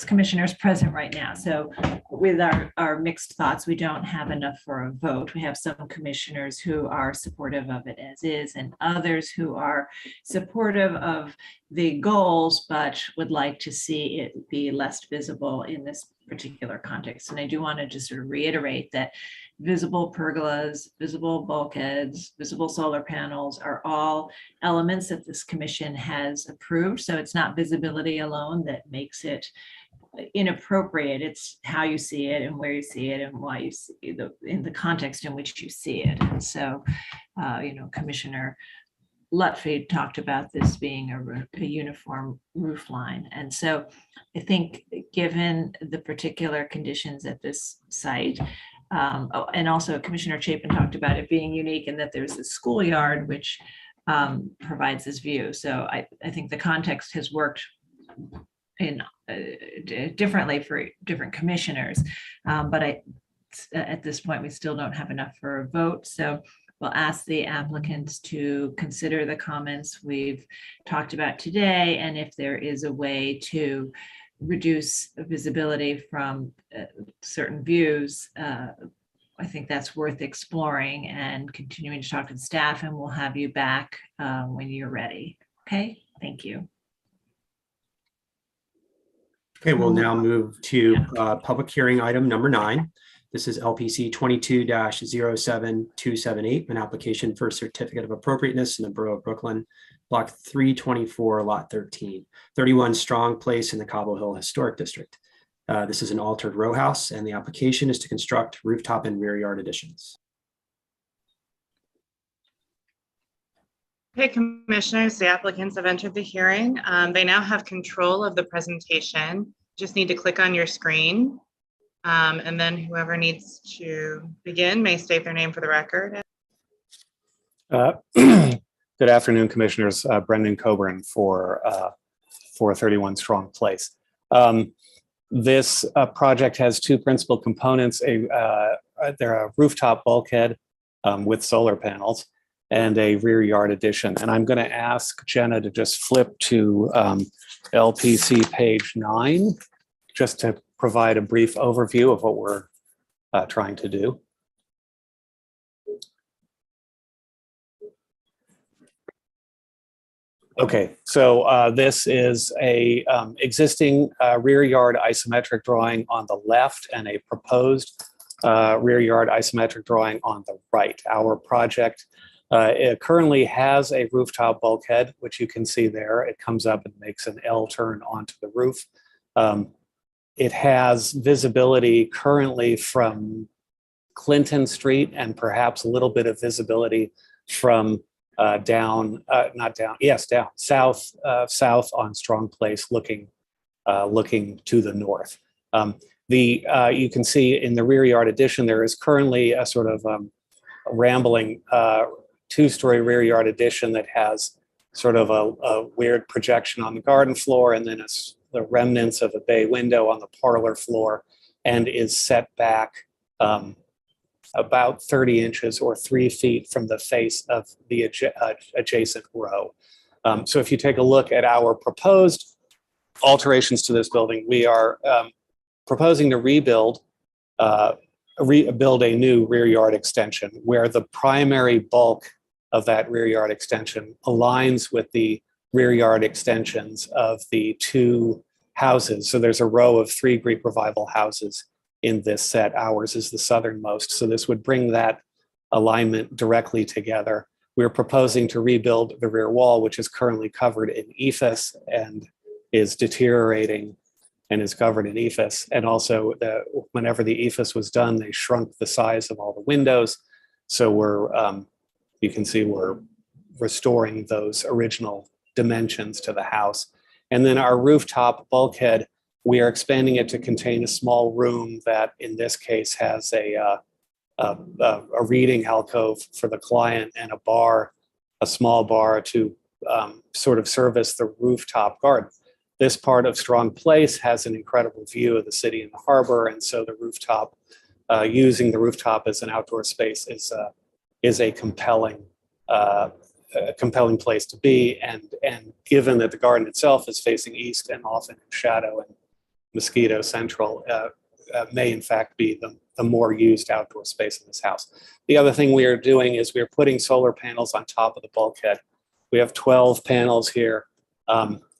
commissioners present right now. So with our mixed thoughts, we don't have enough for a vote. We have some commissioners who are supportive of it as is, and others who are supportive of the goals, but would like to see it be less visible in this particular context. And I do want to just sort of reiterate that visible pergolas, visible bulkheads, visible solar panels are all elements that this commission has approved. So it's not visibility alone that makes it inappropriate. It's how you see it and where you see it and why you see in the context in which you see it. And so, Commissioner Lutfi talked about this being a uniform roof line. And so I think given the particular conditions at this site, and also Commissioner Chapin talked about it being unique and that there's a schoolyard which provides this view. So I think the context has worked in differently for different commissioners, but at this point we still don't have enough for a vote. So we'll ask the applicants to consider the comments we've talked about today, and if there is a way to reduce visibility from certain views, I think that's worth exploring and continuing to talk to the staff, and we'll have you back when you're ready. Okay, thank you. Okay, we'll now move to public hearing item number 9. This is LPC 22-07278, an application for a certificate of appropriateness in the Borough of Brooklyn, block 324, lot 13, 31 Strong Place in the Cobble Hill Historic District. This is an altered row house, and the application is to construct rooftop and rear yard additions. Okay, commissioners, the applicants have entered the hearing. They now have control of the presentation. Just need to click on your screen. And then whoever needs to begin may state their name for the record. Good afternoon, commissioners. Brendan Coburn for 431 Strong Place. This project has two principal components. They're a rooftop bulkhead with solar panels and a rear yard addition. And I'm going to ask Jenna to just flip to LPC page 9, just to provide a brief overview of what we're trying to do. Okay, so this is a existing rear yard isometric drawing on the left and a proposed rear yard isometric drawing on the right. Our project it currently has a rooftop bulkhead, which you can see there. It comes up and makes an L turn onto the roof. It has visibility currently from Clinton Street and perhaps a little bit of visibility from south on Strong Place, looking to the north. You can see in the rear yard addition there is currently a sort of rambling two-story rear yard addition that has sort of a weird projection on the garden floor, and then the remnants of a bay window on the parlor floor, and is set back about 30 inches or 3 feet from the face of the adjacent row. So if you take a look at our proposed alterations to this building, we are proposing to build a new rear yard extension where the primary bulk of that rear yard extension aligns with the rear yard extensions of the two houses. So there's a row of 3 Greek Revival houses in this set. Ours is the southernmost. So this would bring that alignment directly together. We're proposing to rebuild the rear wall, which is currently covered in EFS and is deteriorating and is covered in EFS. And also whenever the EFS was done, they shrunk the size of all the windows. So you can see we're restoring those original dimensions to the house. And then our rooftop bulkhead, we are expanding it to contain a small room that in this case has a reading alcove for the client and a small bar to sort of service the rooftop garden. This part of Strong Place has an incredible view of the city and the harbor, and so the rooftop, using the rooftop as an outdoor space is a compelling place to be, and given that the garden itself is facing east and often in shadow and mosquito central, may in fact be the more used outdoor space in this house. The other thing we are doing is we are putting solar panels on top of the bulkhead. We have 12 panels here.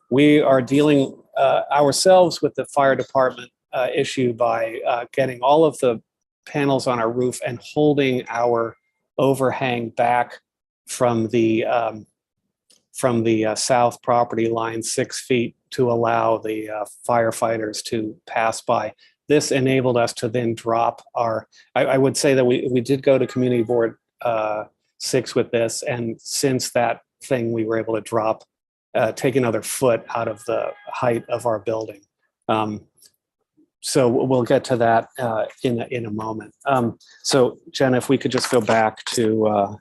We are dealing ourselves with the fire department issue by getting all of the panels on our roof and holding our overhang back from the south property line 6 feet to allow the firefighters to pass by. This enabled us to then drop our, I would say that we did go to Community Board 6 with this, and since that thing, we were able to drop, take another foot out of the height of our building. So we'll get to that in a moment. So Jen, if we could just go back to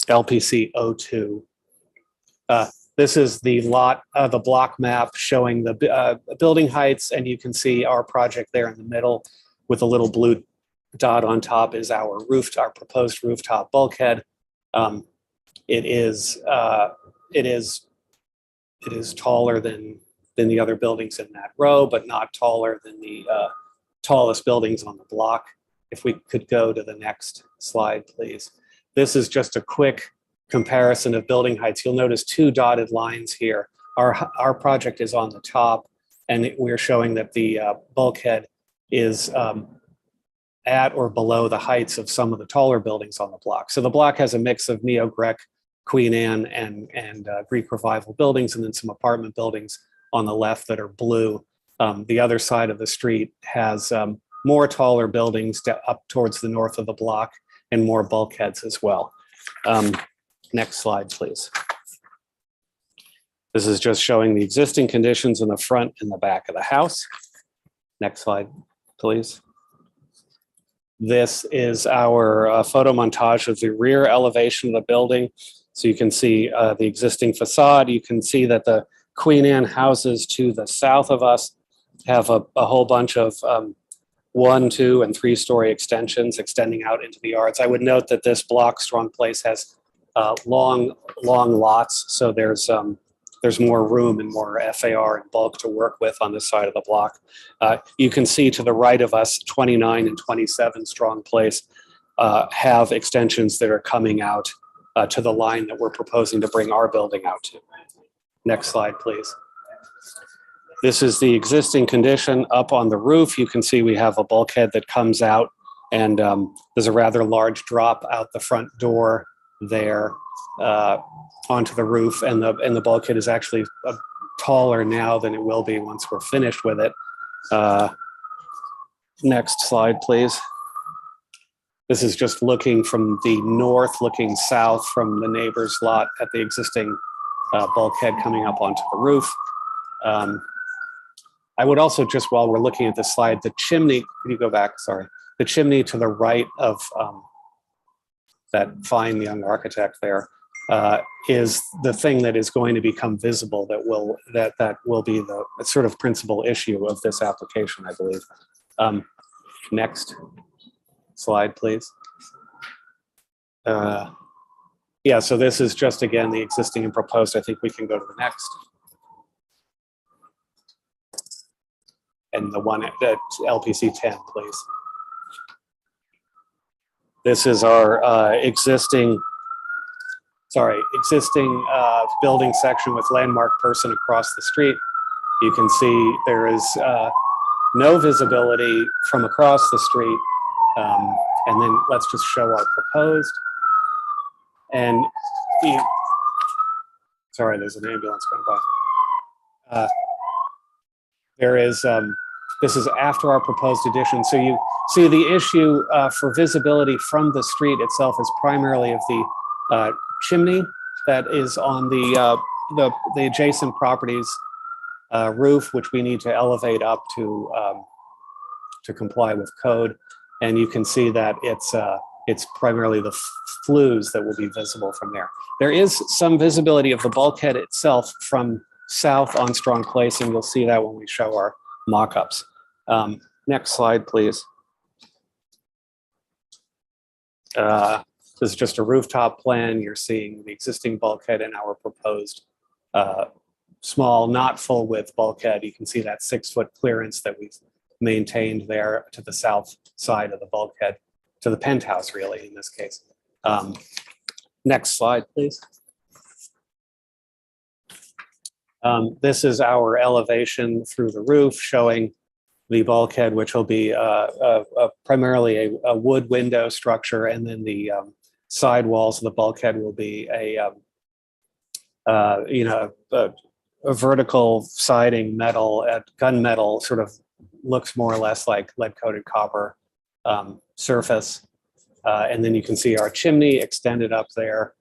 LPC 02. This is the the block map showing the building heights, and you can see our project there in the middle with a little blue dot on top is our proposed rooftop bulkhead. It is taller than the other buildings in that row, but not taller than the tallest buildings on the block. If we could go to the next slide, please. This is just a quick comparison of building heights. You'll notice 2 dotted lines here. Our project is on the top, and we're showing that the bulkhead is at or below the heights of some of the taller buildings on the block. So the block has a mix of Neo-Grec, Queen Anne, and Greek Revival buildings, and then some apartment buildings on the left that are blue. The other side of the street has more taller buildings up towards the north of the block and more bulkheads as well. Next slide, please. This is just showing the existing conditions in the front and the back of the house. Next slide, please. This is our photo montage of the rear elevation of the building. So you can see the existing facade. You can see that the Queen Anne houses to the south of us have a whole bunch of 1, 2, and 3-story extensions extending out into the yards. I would note that this block, Strong Place, has long lots, so there's more room and more FAR and bulk to work with on this side of the block. You can see to the right of us, 29 and 27 Strong Place have extensions that are coming out to the line that we're proposing to bring our building out to. Next slide, please. This is the existing condition up on the roof. You can see we have a bulkhead that comes out, and there's a rather large drop out the front door there onto the roof, and the bulkhead is actually taller now than it will be once we're finished with it. Next slide, please. This is just looking from the north, looking south from the neighbor's lot at the existing bulkhead coming up onto the roof. I would also, just while we're looking at this slide, the chimney, could you go back, sorry. The chimney to the right of that fine young architect there is the thing that is going to become visible that will be the sort of principal issue of this application, I believe. Next slide, please. Yeah, so this is just, again, the existing and proposed. I think we can go to the next. And the one at LPC 10, please. This is our existing building section with landmark person across the street. You can see there is no visibility from across the street. And then let's just show our proposed. And sorry, there's an ambulance going by. There is, this is after our proposed addition. So you see the issue for visibility from the street itself is primarily of the chimney that is on the adjacent property's roof, which we need to elevate up to comply with code. And you can see that it's primarily the flues that will be visible from there. There is some visibility of the bulkhead itself from south on Strong Place, and you'll see that when we show our mock-ups. Next slide, please. This is just a rooftop plan. You're seeing the existing bulkhead and our proposed small, not full width bulkhead. You can see that 6-foot clearance that we've maintained there to the south side of the bulkhead, to the penthouse, really, in this case. Next slide, please. This is our elevation through the roof showing the bulkhead, which will be primarily a wood window structure, and then the side walls of the bulkhead will be a vertical siding metal, gunmetal sort of looks more or less like lead-coated copper surface. And then you can see our chimney extended up there.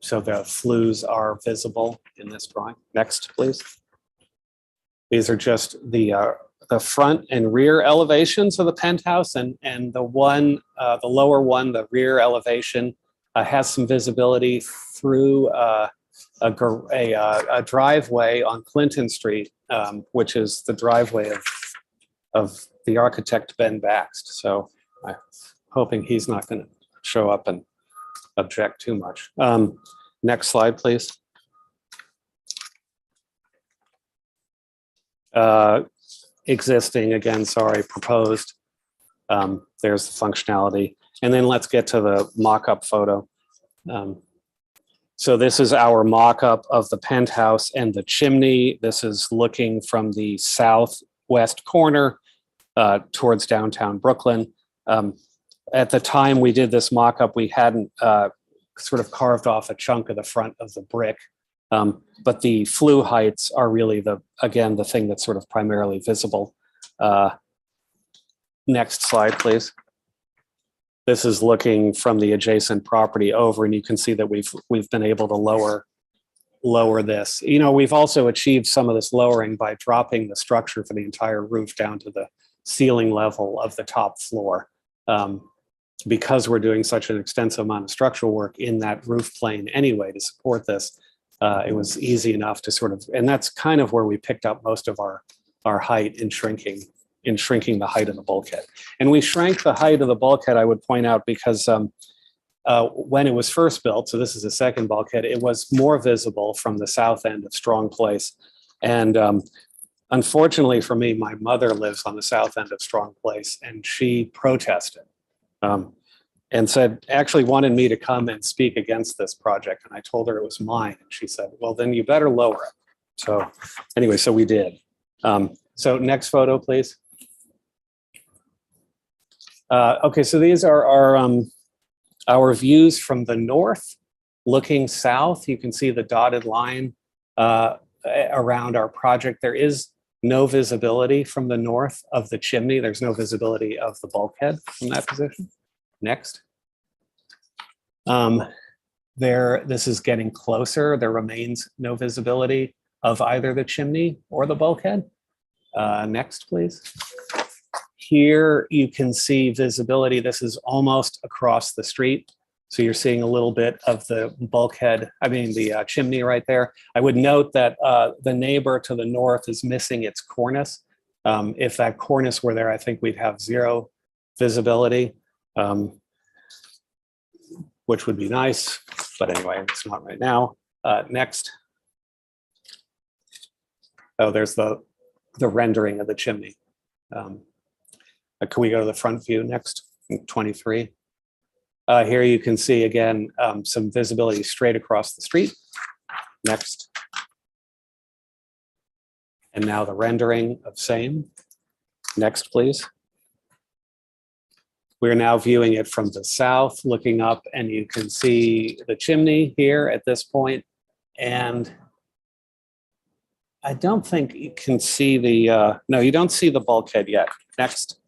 So the flues are visible in this drawing. Next, please. These are just the front and rear elevations of the penthouse, and the lower one, the rear elevation, has some visibility through a driveway on Clinton Street, which is the driveway of the architect Ben Baxt. So I'm hoping he's not going to show up and object too much. Next slide, please. Existing, again, sorry, proposed. There's the functionality. And then let's get to the mock-up photo. So this is our mock-up of the penthouse and the chimney. This is looking from the southwest corner towards downtown Brooklyn. At the time we did this mock-up, we hadn't sort of carved off a chunk of the front of the brick. But the flue heights are really the thing that's sort of primarily visible. Next slide, please. This is looking from the adjacent property over, and you can see that we've been able to lower this. We've also achieved some of this lowering by dropping the structure for the entire roof down to the ceiling level of the top floor. Because we're doing such an extensive amount of structural work in that roof plane anyway to support this, it was easy enough to sort of, and that's kind of where we picked up most of our height in shrinking the height of the bulkhead. And we shrank the height of the bulkhead, I would point out, because when it was first built, so this is the second bulkhead, it was more visible from the south end of Strong Place. And unfortunately for me, my mother lives on the south end of Strong Place, and she protested. And actually wanted me to come and speak against this project. And I told her it was mine. And she said, well, then you better lower it. So anyway, so we did. So next photo, please. Okay, so these are our views from the north. Looking south, you can see the dotted line around our project. There is no visibility from the north of the chimney. There's no visibility of the bulkhead from that position. Next. This is getting closer. There remains no visibility of either the chimney or the bulkhead. Next, please. Here you can see visibility. This is almost across the street. So you're seeing a little bit of the bulkhead, the chimney right there. I would note that the neighbor to the north is missing its cornice. If that cornice were there, I think we'd have zero visibility, which would be nice. But anyway, it's not right now. Next. Oh, there's the rendering of the chimney. Can we go to the front view next? 23. Here you can see again some visibility straight across the street. Next. And now the rendering of same. Next, please. We're now viewing it from the south, looking up, and you can see the chimney here at this point. And I don't think you can see the, no, you don't see the bulkhead yet. Next.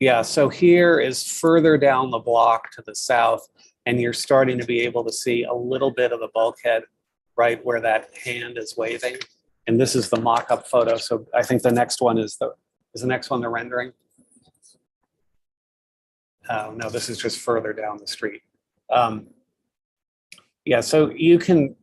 Yeah, so here is further down the block to the south, and you're starting to be able to see a little bit of the bulkhead right where that hand is waving. And this is the mock-up photo. So I think the next one is the next one the rendering? Oh, no, this is just further down the street. Yeah, so you can,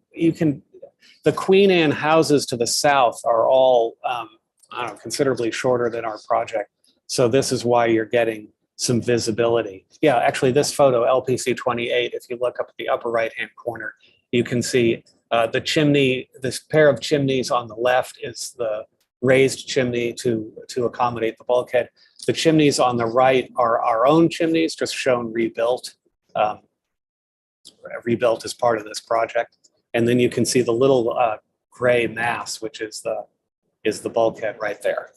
the Queen Anne houses to the south are all, I don't know, considerably shorter than our project. So this is why you're getting some visibility. Yeah, actually this photo, LPC 28, if you look up at the upper right-hand corner, you can see the chimney, this pair of chimneys on the left is the raised chimney to accommodate the bulkhead. The chimneys on the right are our own chimneys, just shown rebuilt. Rebuilt as part of this project. And then you can see the little gray mass, which is the bulkhead right there.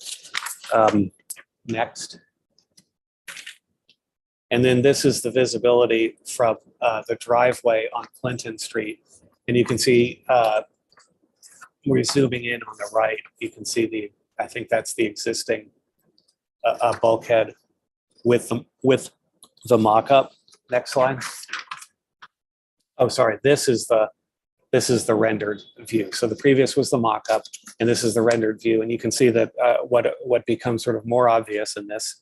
Next. And then this is the visibility from the driveway on Clinton Street. And you can see, we're zooming in on the right, you can see I think that's the existing bulkhead with the mock-up. Next slide. Oh, sorry, this is the rendered view. So the previous was the mock-up, and this is the rendered view. And you can see that what becomes sort of more obvious in this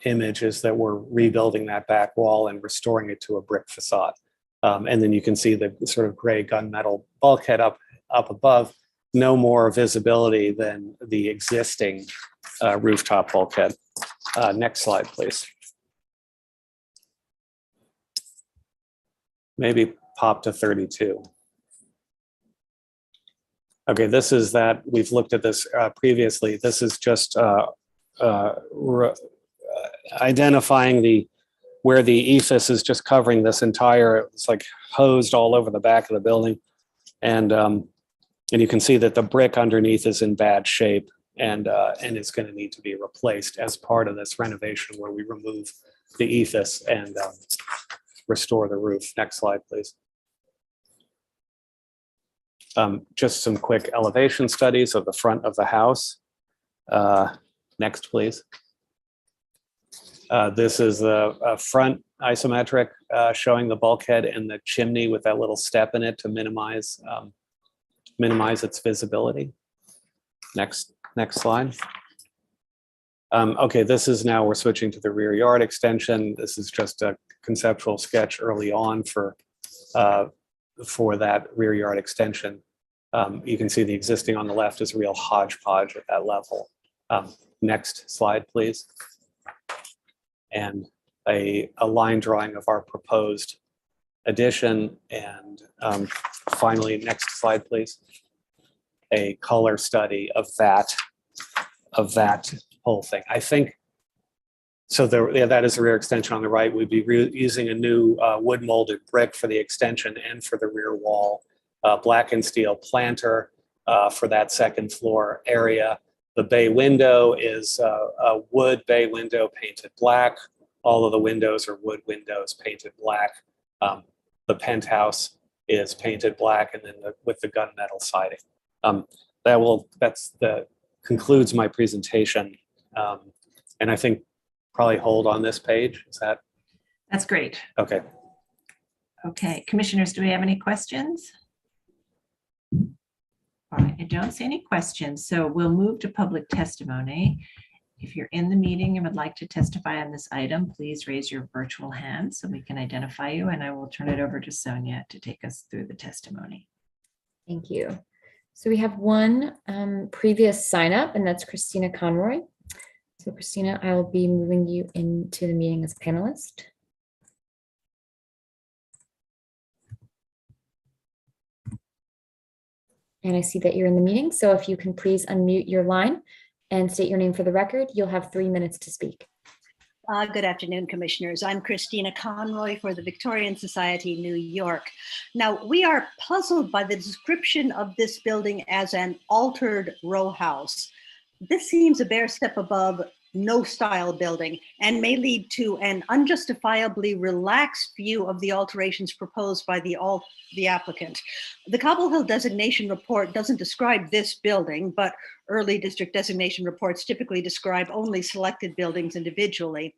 image is that we're rebuilding that back wall and restoring it to a brick facade. And then you can see the sort of gray gunmetal bulkhead up above, no more visibility than the existing rooftop bulkhead. Next slide, please. Maybe pop to 32. Okay, this is that, we've looked at this previously. This is just identifying where the ephes is just covering this entire, it's like hosed all over the back of the building. And you can see that the brick underneath is in bad shape and it's going to need to be replaced as part of this renovation where we remove the ephes and restore the roof. Next slide, please. Just some quick elevation studies of the front of the house. Next, please. This is the front isometric showing the bulkhead and the chimney with that little step in it to minimize its visibility. Next slide. Okay, this is now we're switching to the rear yard extension. This is just a conceptual sketch early on for that rear yard extension. You can see the existing on the left is a real hodgepodge at that level. Next slide, please. And a line drawing of our proposed addition. And finally, next slide, please. A color study of that whole thing. I think, so that is the rear extension on the right. We'd be using a new wood molded brick for the extension and for the rear wall. Black and steel planter for that second floor area. The bay window is a wood bay window painted black. All of the windows are wood windows painted black. The penthouse is painted black, and then with the gunmetal siding. That concludes my presentation. And I think probably hold on this page. Is that? That's great. Okay. Okay, commissioners, do we have any questions? All right, I don't see any questions, so we'll move to public testimony. If you're in the meeting and would like to testify on this item, please raise your virtual hand so we can identify you, and I will turn it over to Sonia to take us through the testimony. Thank you. So we have one previous sign up, and that's Christina Conroy. So Christina, I will be moving you into the meeting as a panelist. And I see that you're in the meeting. So if you can please unmute your line and state your name for the record, you'll have 3 minutes to speak. Good afternoon, commissioners. I'm Christina Conroy for the Victorian Society, New York. Now, we are puzzled by the description of this building as an altered row house. This seems a bare step above no style building and may lead to an unjustifiably relaxed view of the alterations proposed by the applicant. The Cobble Hill designation report doesn't describe this building, but early district designation reports typically describe only selected buildings individually.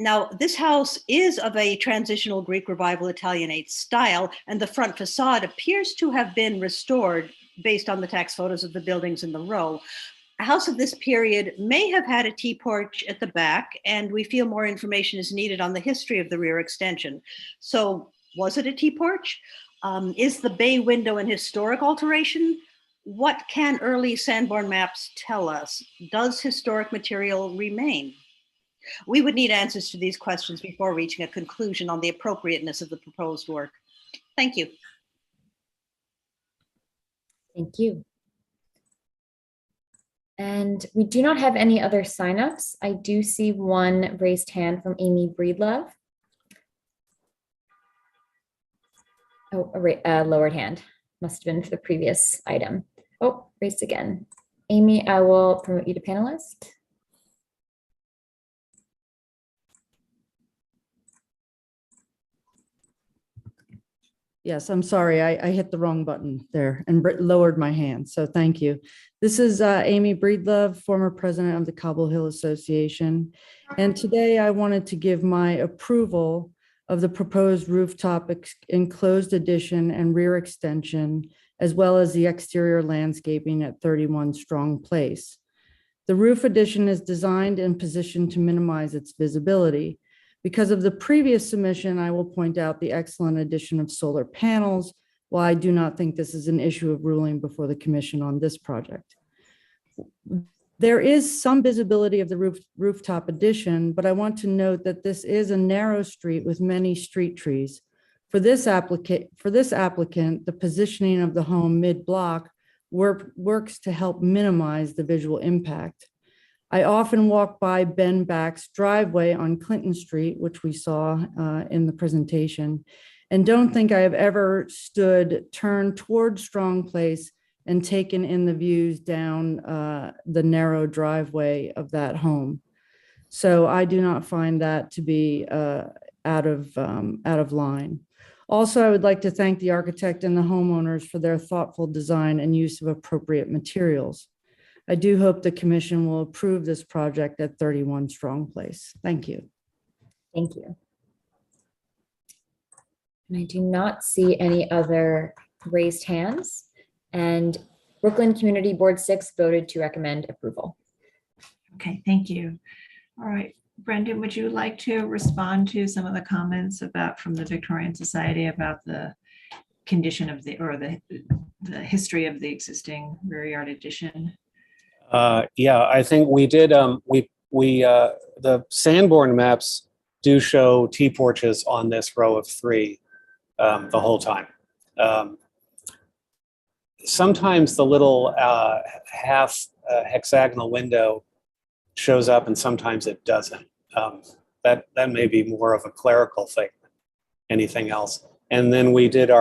Now, this house is of a transitional Greek Revival Italianate style, and the front facade appears to have been restored based on the tax photos of the buildings in the row. A house of this period may have had a T-porch at the back, and we feel more information is needed on the history of the rear extension. So was it a T-porch? Is the bay window an historic alteration? What can early Sanborn maps tell us? Does historic material remain? We would need answers to these questions before reaching a conclusion on the appropriateness of the proposed work. Thank you. Thank you. And we do not have any other signups. I do see one raised hand from Amy Breedlove. Oh, a lowered hand. Must have been for the previous item. Oh, raised again. Amy, I will promote you to panelist. Yes, I'm sorry. I hit the wrong button there and lowered my hand. So thank you. This is Amy Breedlove, former president of the Cobble Hill Association. And today I wanted to give my approval of the proposed rooftop enclosed addition and rear extension, as well as the exterior landscaping at 31 Strong Place. The roof addition is designed and positioned to minimize its visibility. Because of the previous submission, I will point out the excellent addition of solar panels, while I do not think this is an issue of ruling before the commission on this project. There is some visibility of the rooftop addition, but I want to note that this is a narrow street with many street trees. For this applicant, the positioning of the home mid-block works to help minimize the visual impact. I often walk by Ben Back's driveway on Clinton Street, which we saw in the presentation, and don't think I have ever turned towards Strong Place and taken in the views down the narrow driveway of that home. So I do not find that to be out of line. Also, I would like to thank the architect and the homeowners for their thoughtful design and use of appropriate materials. I do hope the commission will approve this project at 31 Strong Place. Thank you. Thank you. And I do not see any other raised hands. And Brooklyn Community Board 6 voted to recommend approval. Okay, thank you. All right, Brendan, would you like to respond to some of the comments from the Victorian Society about the condition of the history of the existing rear yard addition? Yeah, I think we did. The Sanborn maps do show T-porches on this row of 3 the whole time. Sometimes the little half hexagonal window shows up, and sometimes it doesn't. That may be more of a clerical thing than anything else. And then we did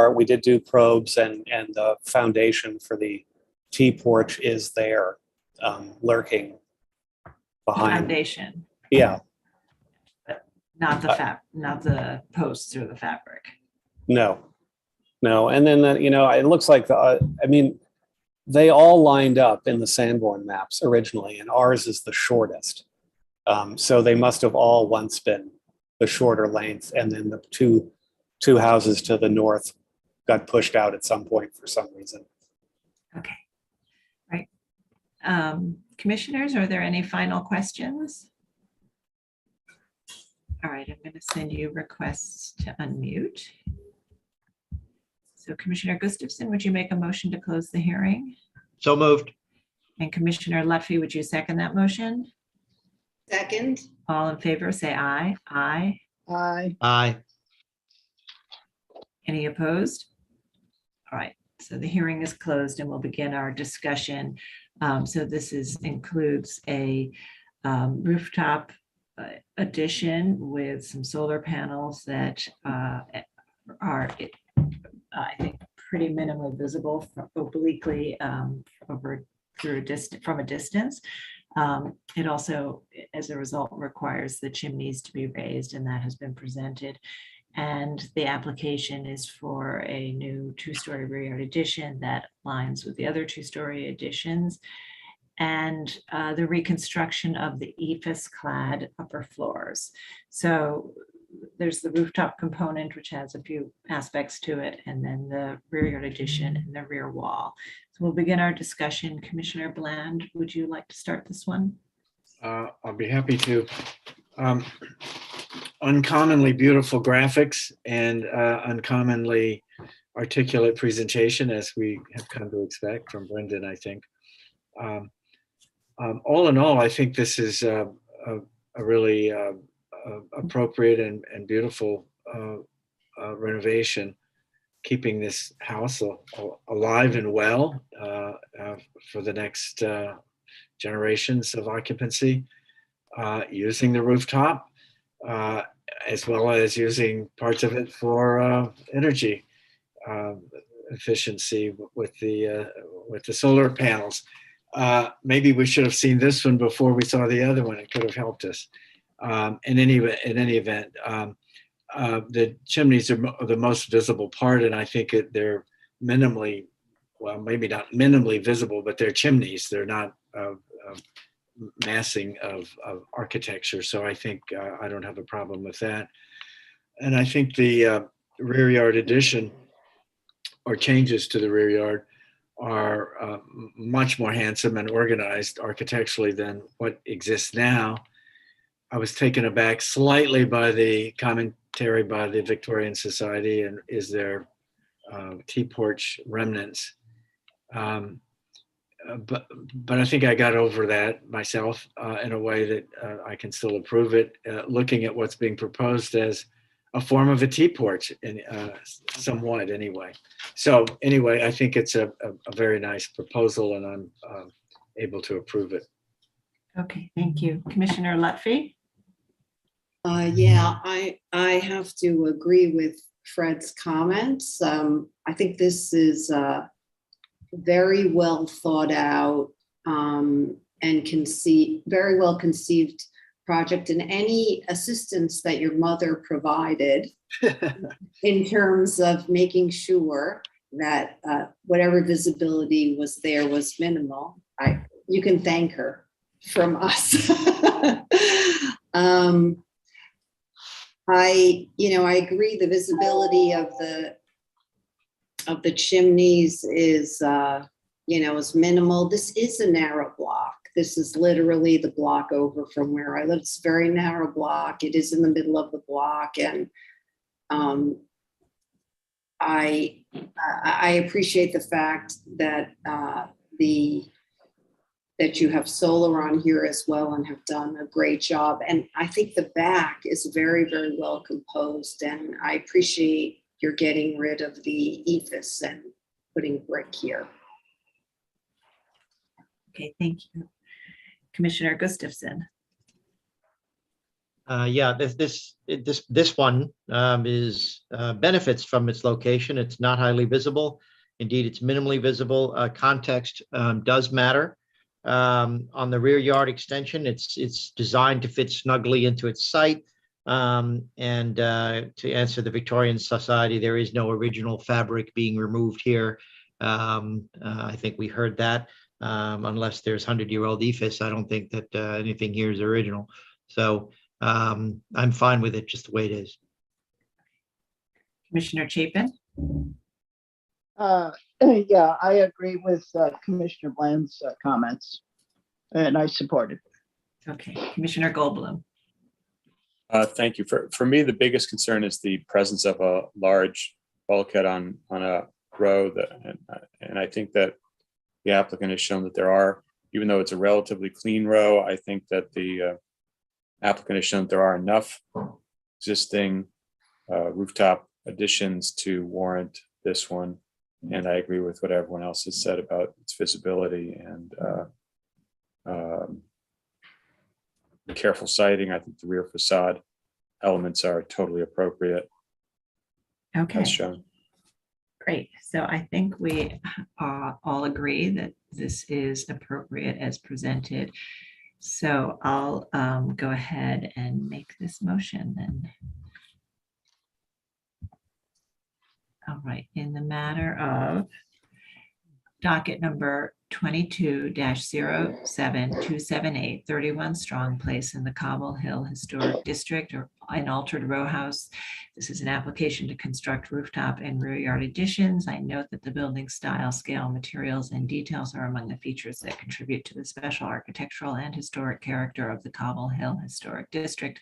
do probes, and the foundation for the T-porch is there. Lurking behind. Foundation. Yeah. But not the posts or the fabric. No. And then, it looks like they all lined up in the Sanborn maps originally, and ours is the shortest. So they must have all once been the shorter length, and then the two houses to the north got pushed out at some point for some reason. Okay. Right. Commissioners, are there any final questions? All right, I'm going to send you requests to unmute. So Commissioner Gustafson, would you make a motion to close the hearing? So moved. And Commissioner Lutfi, would you second that motion? Second. All in favor, say aye. Aye. Aye. Aye. Any opposed? All right, so the hearing is closed and we'll begin our discussion. So this includes a rooftop addition with some solar panels that are, I think, pretty minimally visible obliquely from a distance. It also, as a result, requires the chimneys to be raised, and that has been presented. And the application is for a new 2-story rear yard addition that aligns with the other 2-story additions, and the reconstruction of the EIFS-clad upper floors. So there's the rooftop component, which has a few aspects to it, and then the rear yard addition and the rear wall. So we'll begin our discussion. Commissioner Bland, would you like to start this one? I'll be happy to. Uncommonly beautiful graphics and uncommonly articulate presentation, as we have come to expect from Brendan, I think. All in all, I think this is a really appropriate and beautiful renovation, keeping this house alive and well for the next generations of occupancy, using the rooftop, as well as using parts of it for energy efficiency with the solar panels. Maybe we should have seen this one before we saw the other one. It could have helped us. In any event, the chimneys are the most visible part, and I think they're minimally, well, maybe not minimally visible, but they're chimneys. They're not massing of architecture. So I think I don't have a problem with that. And I think the rear yard addition or changes to the rear yard are much more handsome and organized architecturally than what exists now. I was taken aback slightly by the commentary by the Victorian Society and is there T-porch remnants. But I think I got over that myself in a way that I can still approve it, looking at what's being proposed as a form of a T-porch, somewhat anyway. So anyway, I think it's a very nice proposal, and I'm able to approve it. Okay, thank you. Commissioner Lutfi? Yeah, I have to agree with Fred's comments. I think this is very well thought out and very well conceived project, and any assistance that your mother provided in terms of making sure that whatever visibility was there was minimal. You can thank her from us. I agree. The visibility of the chimneys is minimal. This is a narrow block. This is literally the block over from where I live. It's a very narrow block. It is in the middle of the block, and I appreciate the fact that that you have solar on here as well and have done a great job. And I think the back is very, very well composed, and I appreciate you're getting rid of the ephes and putting brick here. Okay, thank you. Commissioner Gustafson. Yeah, this one is benefits from its location. It's not highly visible. Indeed, it's minimally visible. Context does matter. On the rear yard extension, it's designed to fit snugly into its site. And to answer the Victorian Society, there is no original fabric being removed here. I think we heard that. Unless there's 100-year-old ephes, I don't think that anything here is original. So I'm fine with it just the way it is. Commissioner Chapin? Yeah, I agree with Commissioner Bland's comments, and I support it. Okay, Commissioner Goldblum. Thank you. For me, the biggest concern is the presence of a large bulkhead on a row, and I think that the applicant has shown that there are, even though it's a relatively clean row, I think that the applicant has shown that there are enough existing rooftop additions to warrant this one. And I agree with what everyone else has said about its visibility and careful sighting. I think the rear facade elements are totally appropriate. Okay. As shown. Great. So I think we all agree that this is appropriate as presented. So I'll go ahead and make this motion then. All right. In the matter of docket number 22-07278, 31 Strong Place in the Cobble Hill Historic District, or an altered row house. This is an application to construct rooftop and rear yard additions. I note that the building style, scale, materials, and details are among the features that contribute to the special architectural and historic character of the Cobble Hill Historic District.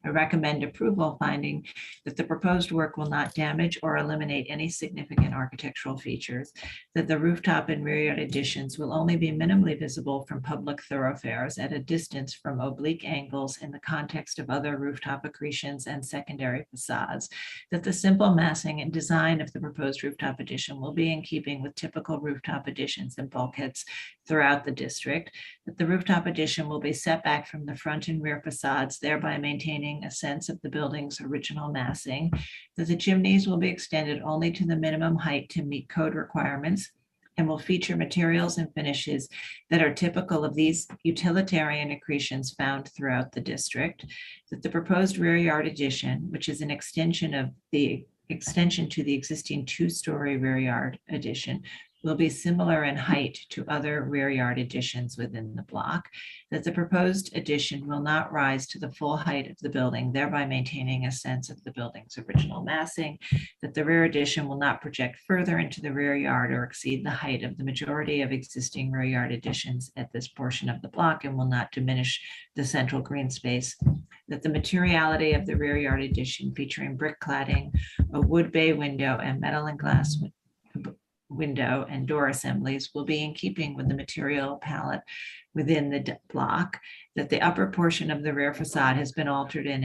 I recommend approval, finding that the proposed work will not damage or eliminate any significant architectural features, that the rooftop and rear yard additions will only be minimally visible from public thoroughfares at a distance from oblique angles in the context of other rooftop accretions and secondary facades, that the simple massing and design of the proposed rooftop addition will be in keeping with typical rooftop additions and bulkheads throughout the district, that the rooftop addition will be set back from the front and rear facades, thereby maintaining a sense of the building's original massing, that the chimneys will be extended only to the minimum height to meet code requirements, and will feature materials and finishes that are typical of these utilitarian accretions found throughout the district. That the proposed rear yard addition, which is an extension to the existing two-story rear yard addition, will be similar in height to other rear yard additions within the block, that the proposed addition will not rise to the full height of the building, thereby maintaining a sense of the building's original massing, that the rear addition will not project further into the rear yard or exceed the height of the majority of existing rear yard additions at this portion of the block and will not diminish the central green space, that the materiality of the rear yard addition featuring brick cladding, a wood bay window, and metal and glass window and door assemblies will be in keeping with the material palette within the block, that the upper portion of the rear facade has been altered and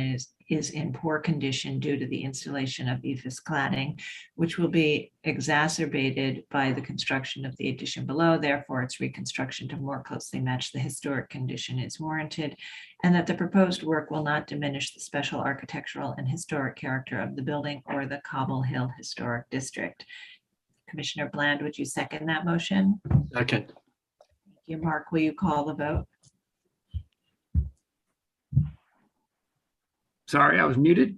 is in poor condition due to the installation of EIFS cladding, which will be exacerbated by the construction of the addition below. Therefore, its reconstruction to more closely match the historic condition is warranted, and that the proposed work will not diminish the special architectural and historic character of the building or the Cobble Hill Historic District. Commissioner Bland, would you second that motion? Second. Thank you. Mark, will you call the vote? Sorry, I was muted.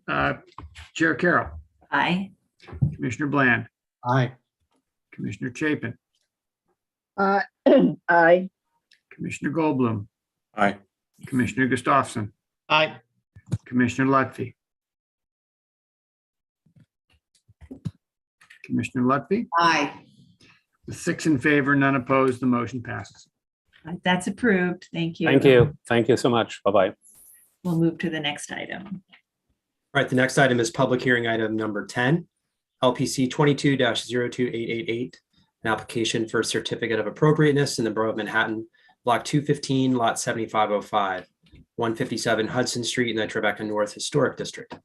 Chair Carroll. Aye. Commissioner Bland. Aye. Commissioner Chapin. Aye. Commissioner Goldblum. Aye. Commissioner Gustafson. Aye. Commissioner Lutfi. Commissioner Lutfi. Aye. With 6 in favor, none opposed, the motion passes. That's approved. Thank you. Thank you. Thank you so much. Bye-bye. We'll move to the next item. All right, the next item is public hearing item number 10, LPC 22-02888, an application for certificate of appropriateness in the Borough of Manhattan, Block 215, Lot 7505, 157 Hudson Street in the Tribeca North Historic District.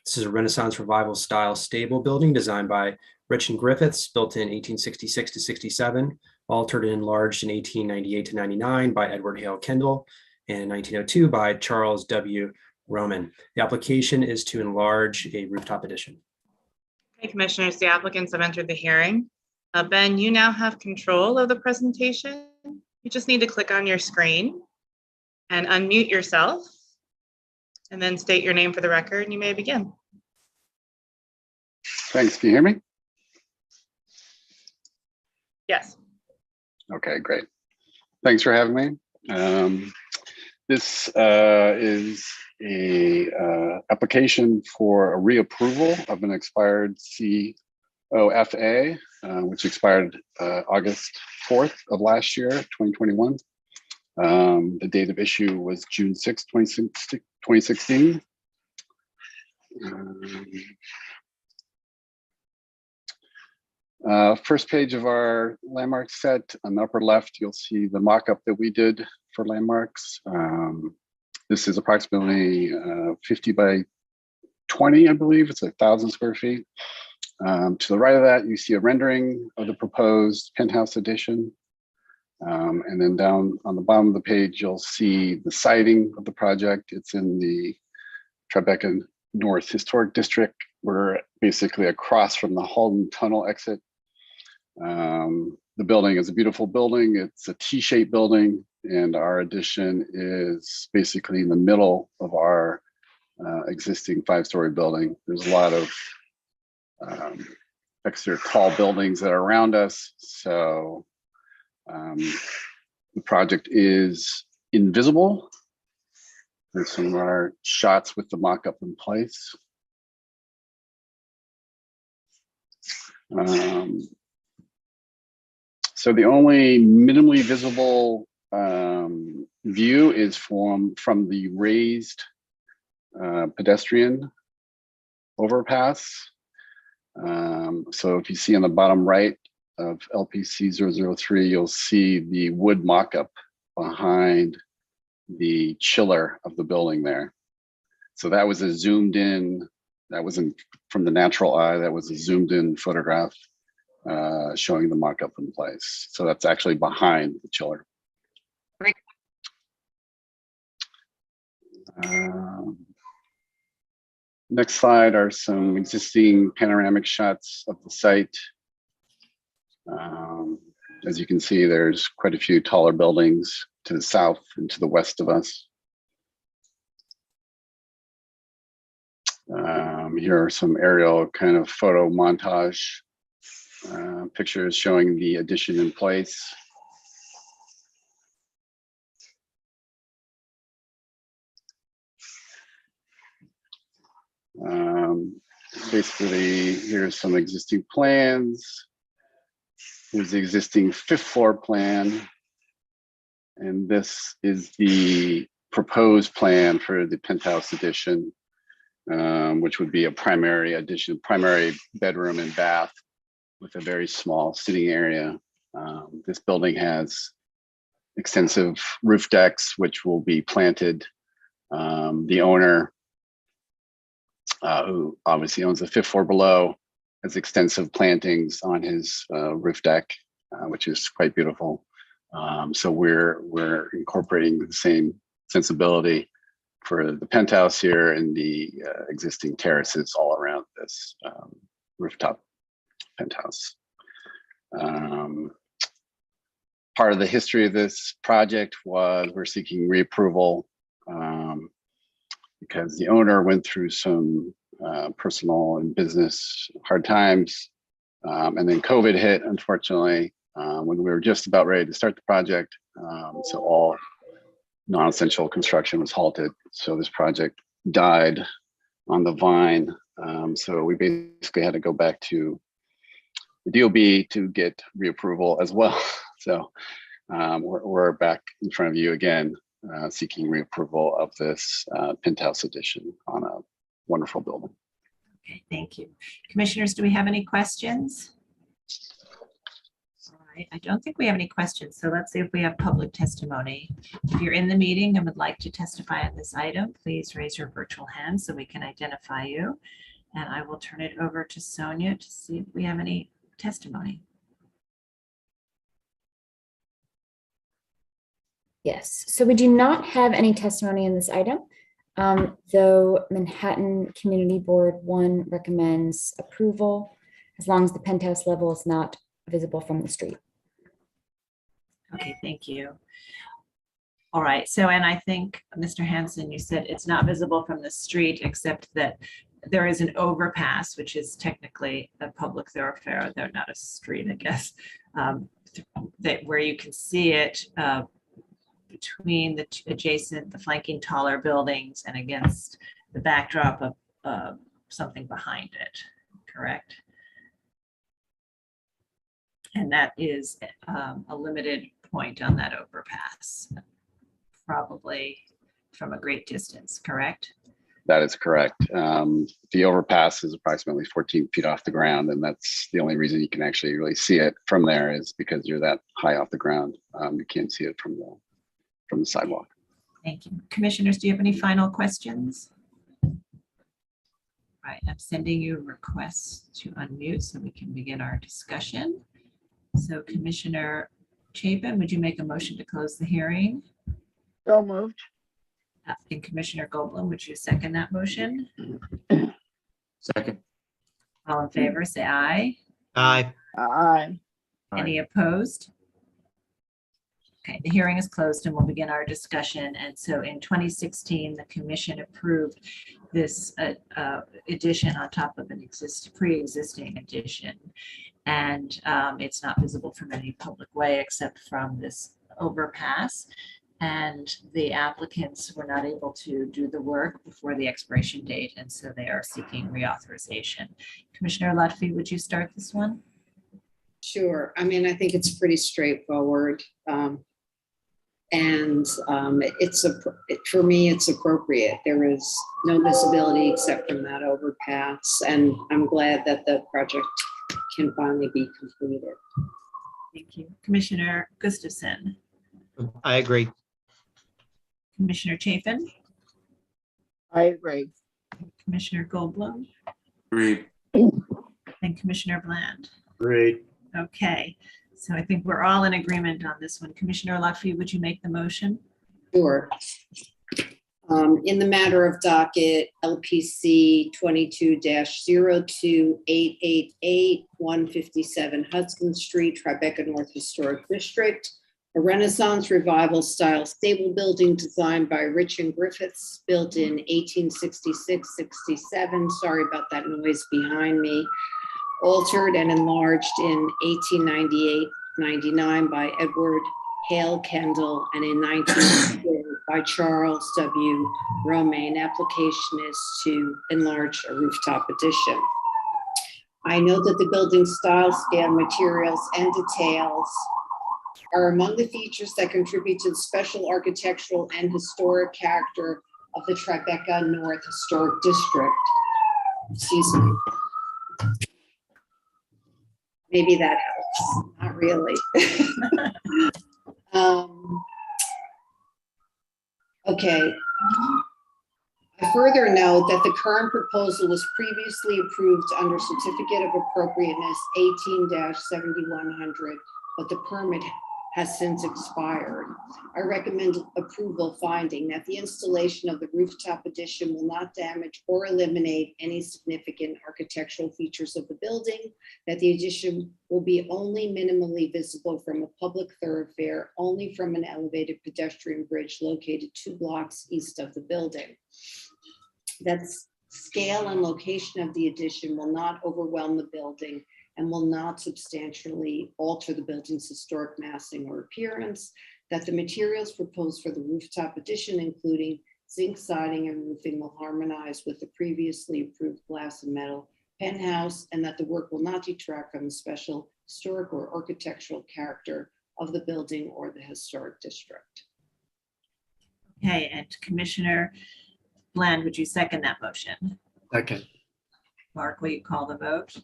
This is a Renaissance Revival style stable building designed by Rich and Griffiths, built in 1866 to 67, altered and enlarged in 1898 to 99 by Edward Hale Kendall, and in 1902 by Charles W. Roman. The application is to enlarge a rooftop addition. Okay, commissioners, the applicants have entered the hearing. Ben, you now have control of the presentation. You just need to click on your screen and unmute yourself, and then state your name for the record, and you may begin. Thanks. Can you hear me? Yes. Okay, great. Thanks for having me. This is a application for a reapproval of an expired COFA, which expired August 4th of last year, 2021. The date of issue was June 6, 2016. First page of our landmark set on the upper left, you'll see the mock-up that we did for landmarks. This is approximately 50 by 20, I believe. It's 1,000 square feet. To the right of that, you see a rendering of the proposed penthouse addition. And then down on the bottom of the page, you'll see the siding of the project. It's in the Tribeca North Historic District. We're basically across from the Halden Tunnel exit. The building is a beautiful building. It's a T-shaped building, and our addition is basically in the middle of our existing 5-story building. There's a lot of extra tall buildings that are around us. So the project is invisible. There's some of our shots with the mock-up in place. So the only minimally visible view is from the raised pedestrian overpass. So if you see on the bottom right of LPC 003, you'll see the wood mock-up behind the chiller of the building there. So that was a zoomed in, that wasn't from the natural eye, that was a zoomed in photograph showing the mock-up in place. So that's actually behind the chiller. Great. Next slide are some existing panoramic shots of the site. As you can see, there's quite a few taller buildings to the south and to the west of us. Here are some aerial kind of photo montage pictures showing the addition in place. Basically, here's some existing plans. Here's the existing 5th floor plan. And this is the proposed plan for the penthouse addition, which would be a primary addition, primary bedroom and bath with a very small sitting area. This building has extensive roof decks, which will be planted. The owner, who obviously owns the 5th floor below, has extensive plantings on his roof deck, which is quite beautiful. So we're incorporating the same sensibility for the penthouse here and the existing terraces all around this rooftop penthouse. Part of the history of this project was we're seeking reapproval because the owner went through some personal and business hard times. And then COVID hit, unfortunately, when we were just about ready to start the project. So all non-essential construction was halted. So this project died on the vine. So we basically had to go back to the DOB to get reapproval as well. So we're back in front of you again, seeking reapproval of this penthouse addition on a wonderful building. Okay, thank you. Commissioners, do we have any questions? All right, I don't think we have any questions. So let's see if we have public testimony. If you're in the meeting and would like to testify on this item, please raise your virtual hand so we can identify you. And I will turn it over to Sonia to see if we have any testimony. Yes, so we do not have any testimony in this item, though Manhattan Community Board 1 recommends approval as long as the penthouse level is not visible from the street. Okay, thank you. All right, so, and I think, Mr. Hanson, you said it's not visible from the street, except that there is an overpass, which is technically a public thoroughfare, though not a street, I guess, that where you can see it between the adjacent, the flanking taller buildings and against the backdrop of something behind it, correct? And that is a limited point on that overpass, probably from a great distance, correct? That is correct. The overpass is approximately 14 feet off the ground, and that's the only reason you can actually really see it from there is because you're that high off the ground. You can't see it from the sidewalk. Thank you. Commissioners, do you have any final questions? Right, I'm sending you requests to unmute so we can begin our discussion. So Commissioner Chapin, would you make a motion to close the hearing? So moved. And Commissioner Goldblum, would you second that motion? Second. All in favor, say aye. Aye. Aye. Any opposed? Okay, the hearing is closed and we'll begin our discussion. And so in 2016, the commission approved this addition on top of an pre-existing addition. And it's not visible from any public way except from this overpass. And the applicants were not able to do the work before the expiration date. And so they are seeking reauthorization. Commissioner Lutfi, would you start this one? Sure. I mean, I think it's pretty straightforward. For me, it's appropriate. There is no visibility except from that overpass. And I'm glad that the project can finally be completed. Thank you. Commissioner Gustafson. I agree. Commissioner Chapin. I agree. Commissioner Goldblum. Agreed. And Commissioner Bland. Great. Okay, so I think we're all in agreement on this one. Commissioner Lutfi, would you make the motion? Sure. In the matter of docket LPC 22-02888, 157 Hudson Street, Tribeca North Historic District, a Renaissance Revival style stable building designed by Rich and Griffiths, built in 1866-67. Sorry about that noise behind me. Altered and enlarged in 1898-99 by Edward Hale Kendall, and in 1902 by Charles W. Romaine. Application is to enlarge a rooftop addition. I know that the building style, scale, materials, and details are among the features that contribute to the special architectural and historic character of the Tribeca North Historic District. Excuse me. Maybe that helps, not really. Okay. I further note that the current proposal was previously approved under Certificate of Appropriateness 18-7100, but the permit has since expired. I recommend approval, finding that the installation of the rooftop addition will not damage or eliminate any significant architectural features of the building, that the addition will be only minimally visible from a public thoroughfare, only from an elevated pedestrian bridge located 2 blocks east of the building. That scale and location of the addition will not overwhelm the building and will not substantially alter the building's historic massing or appearance, that the materials proposed for the rooftop addition, including zinc siding and roofing, will harmonize with the previously approved glass and metal penthouse, and that the work will not detract from the special historic or architectural character of the building or the historic district. Okay, and Commissioner Bland, would you second that motion? Second. Mark, will you call the vote?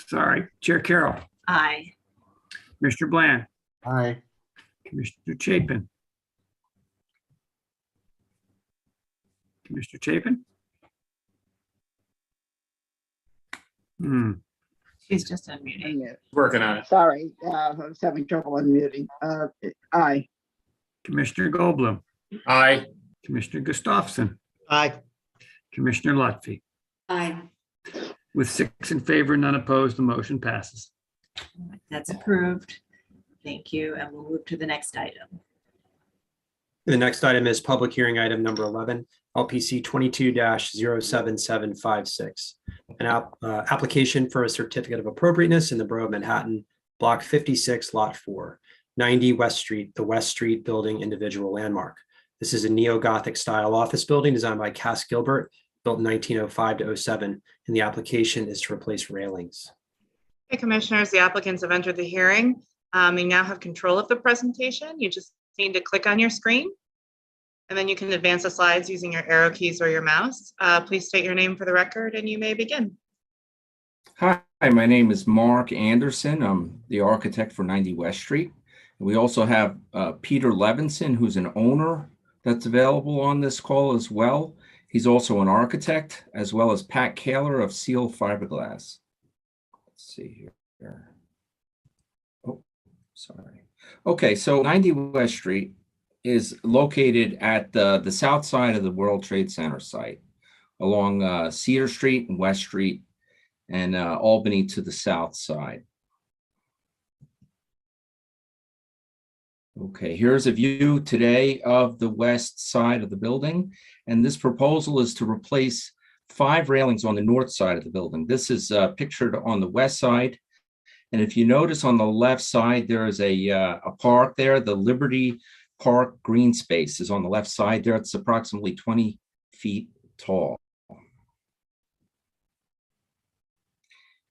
Sorry. Chair Carroll, Aye. Mr. Bland, Aye. Commissioner Chapin. Commissioner Chapin? She's just unmuting. Working on it. Sorry, I was having trouble unmuting. Aye. Commissioner Goldblum, Aye. Commissioner Gustafson, Aye. Commissioner Lutfi. Aye. With 6 in favor, none opposed, the motion passes. That's approved. Thank you. And we'll move to the next item. The next item is public hearing item number 11, LPC 22-07756. An application for a certificate of appropriateness in the Borough of Manhattan, Block 56, Lot 4, 90 West Street, the West Street Building Individual Landmark. This is a neo-Gothic style office building designed by Cass Gilbert, built in 1905-07, and the application is to replace railings. Hey, Commissioners, the applicants have entered the hearing. You now have control of the presentation. You just need to click on your screen, and then you can advance the slides using your arrow keys or your mouse. Please state your name for the record, and you may begin. Hi, my name is Mark Anderson. I'm the architect for 90 West Street. We also have Peter Levinson, who's an owner that's available on this call as well. He's also an architect, as well as Pat Kaler of Seal Fiberglass. Let's see here. Oh, sorry. Okay, so 90 West Street is located at the south side of the World Trade Center site, along Cedar Street and West Street, and Albany to the south side. Okay, here's a view today of the west side of the building. And this proposal is to replace 5 railings on the north side of the building. This is pictured on the west side. And if you notice on the left side, there is a park there. The Liberty Park green space is on the left side there. It's approximately 20 feet tall.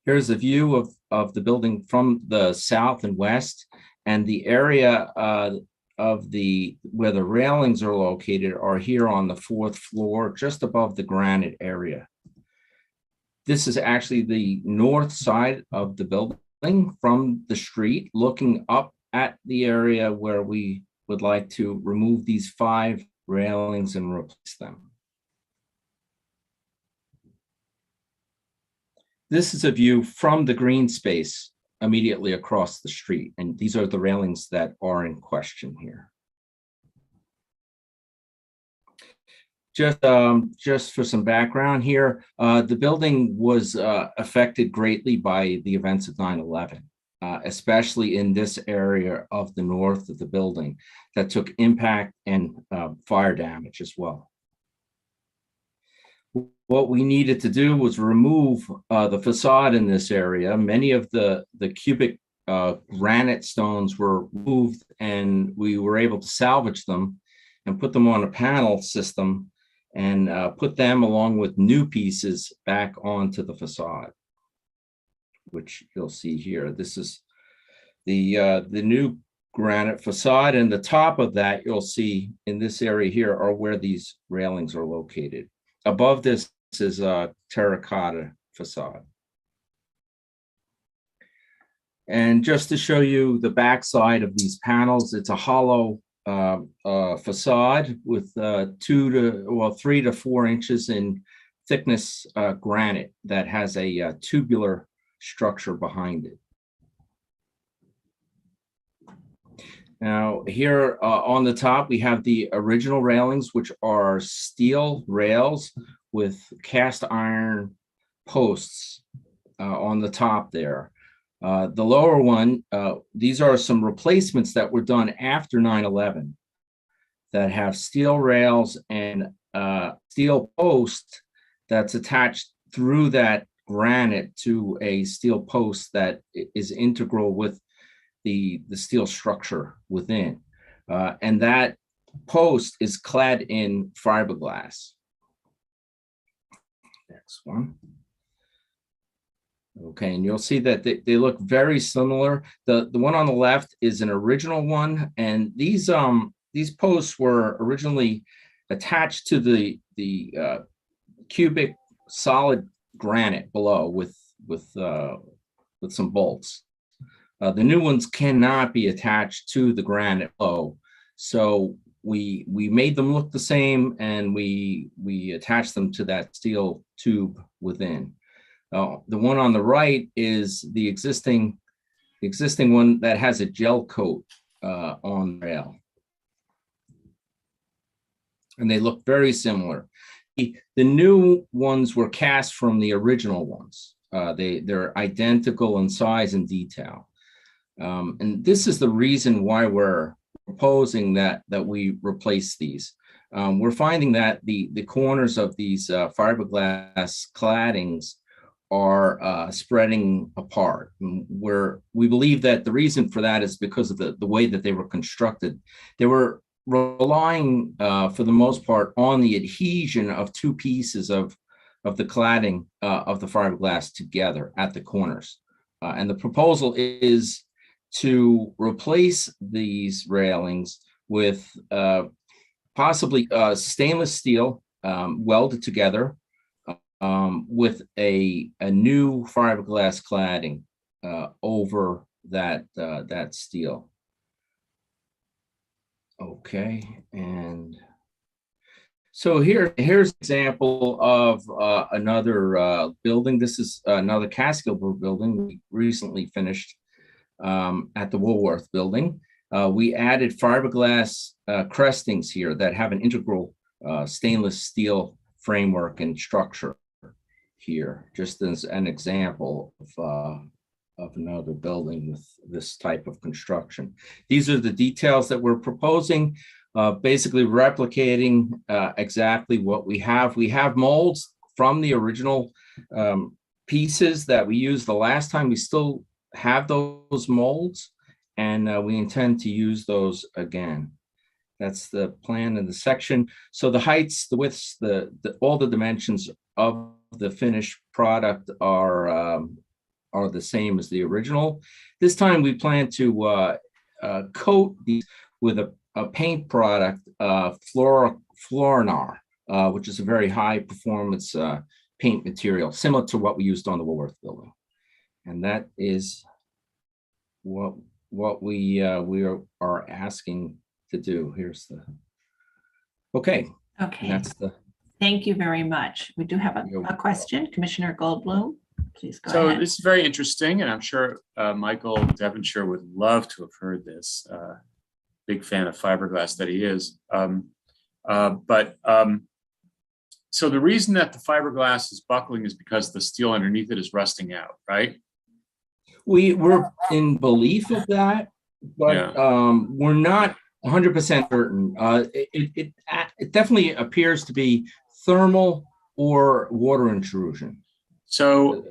Here's a view of the building from the south and west. And the area of where the railings are located are here on the 4th floor, just above the granite area. This is actually the north side of the building from the street, looking up at the area where we would like to remove these 5 railings and replace them. This is a view from the green space immediately across the street. And these are the railings that are in question here. Just for some background here, the building was affected greatly by the events of 9/11, especially in this area of the north of the building that took impact and fire damage as well. What we needed to do was remove the facade in this area. Many of the cubic granite stones were moved, and we were able to salvage them and put them on a panel system and put them along with new pieces back onto the facade, which you'll see here. This is the new granite facade, and the top of that you'll see in this area here are where these railings are located. Above this is a terracotta facade. And just to show you the backside of these panels, it's a hollow facade with 3 to 4 inches in thickness granite that has a tubular structure behind it. Now here on the top, we have the original railings, which are steel rails with cast iron posts on the top there. The lower one, these are some replacements that were done after 9/11 that have steel rails and steel post that's attached through that granite to a steel post that is integral with the steel structure within. And that post is clad in fiberglass. Next one. Okay, and you'll see that they look very similar. The one on the left is an original one, and these posts were originally attached to the cubic solid granite below with some bolts. The new ones cannot be attached to the granite below, so we made them look the same, and we attached them to that steel tube within. The one on the right is the existing one that has a gel coat on the rail, and they look very similar. The new ones were cast from the original ones. They're identical in size and detail, and this is the reason why we're proposing that we replace these. We're finding that the corners of these fiberglass claddings are spreading apart. We believe that the reason for that is because of the way that they were constructed. They were relying for the most part on the adhesion of two pieces of the cladding of the fiberglass together at the corners. And the proposal is to replace these railings with possibly stainless steel welded together with a new fiberglass cladding over that steel. Okay, and so here's an example of another building. This is another Catskill building we recently finished at the Woolworth building. We added fiberglass crestings here that have an integral stainless steel framework and structure here, just as an example of another building with this type of construction. These are the details that we're proposing, basically replicating exactly what we have. We have molds from the original pieces that we used the last time. We still have those molds, and we intend to use those again. That's the plan in the section. So the heights, the widths, all the dimensions of the finished product are the same as the original. This time we plan to coat these with a paint product, Florinor, which is a very high performance paint material, similar to what we used on the Woolworth building. And that is what we are asking to do. Here's the, okay. Okay. That's the. Thank you very much. We do have a question, Commissioner Goldblum. Please go So ahead. this is very interesting, and I'm sure Michael Devonshire would love to have heard this. Big fan of fiberglass that he is. So the reason that the fiberglass is buckling is because the steel underneath it is rusting out, right? We're in belief of that, but Yeah. we're not 100% certain. It definitely appears to be thermal or water intrusion. So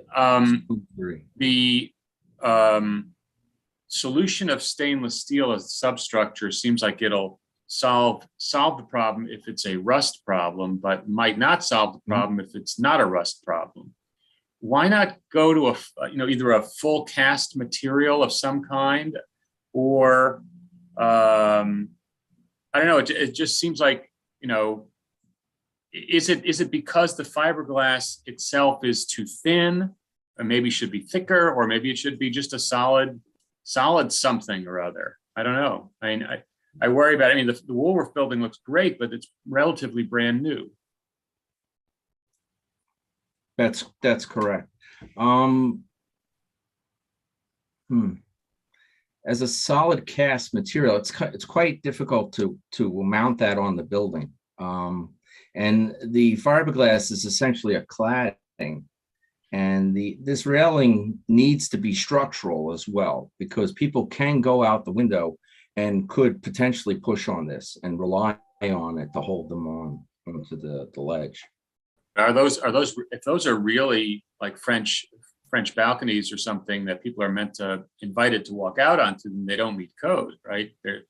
the solution of stainless steel as a substructure seems like it'll solve the problem if it's a rust problem, but might not solve the problem if it's not a rust problem. Why not go to either a full cast material of some kind, or I don't know. It just seems like, is it because the fiberglass itself is too thin, or maybe should be thicker, or maybe it should be just a solid something or other? I don't know. I mean, I worry about it. I mean, the Woolworth building looks great, but it's relatively brand new. That's correct. As a solid cast material, it's quite difficult to mount that on the building. And the fiberglass is essentially a cladding, and this railing needs to be structural as well, because people can go out the window and could potentially push on this and rely on it to hold them onto the ledge. Are those if those are really like French balconies or something that people are invited to walk out onto, then they don't meet code, right? They're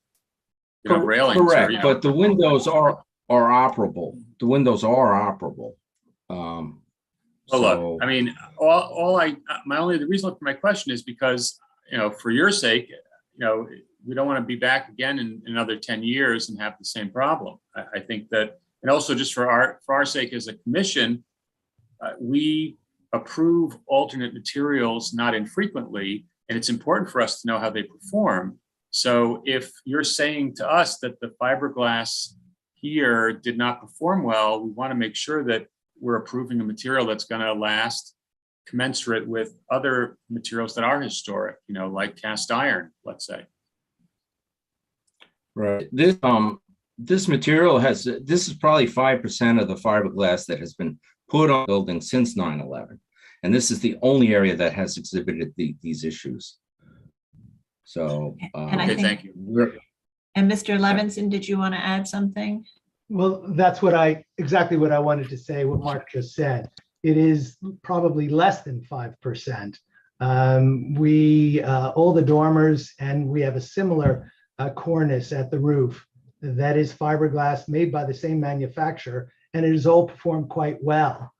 railings. Correct, but the windows are operable. The windows are operable. Look, I mean, the reason for my question is because, for your sake, we don't want to be back again in another 10 years and have the same problem. I think that, and also just for our sake as a commission, we approve alternate materials not infrequently, and it's important for us to know how they perform. So if you're saying to us that the fiberglass here did not perform well, we want to make sure that we're approving a material that's going to last commensurate with other materials that are historic, like cast iron, let's say. Right. This material this is probably 5% of the fiberglass that has been put on the building since 9/11. And this is the only area that has exhibited these issues. So, thank you. And Mr. Levinson, did you want to add something? Well, that's exactly what I wanted to say, what Mark just said. It is probably less than 5%. All the dormers, and we have a similar cornice at the roof that is fiberglass made by the same manufacturer, and it has all performed quite well.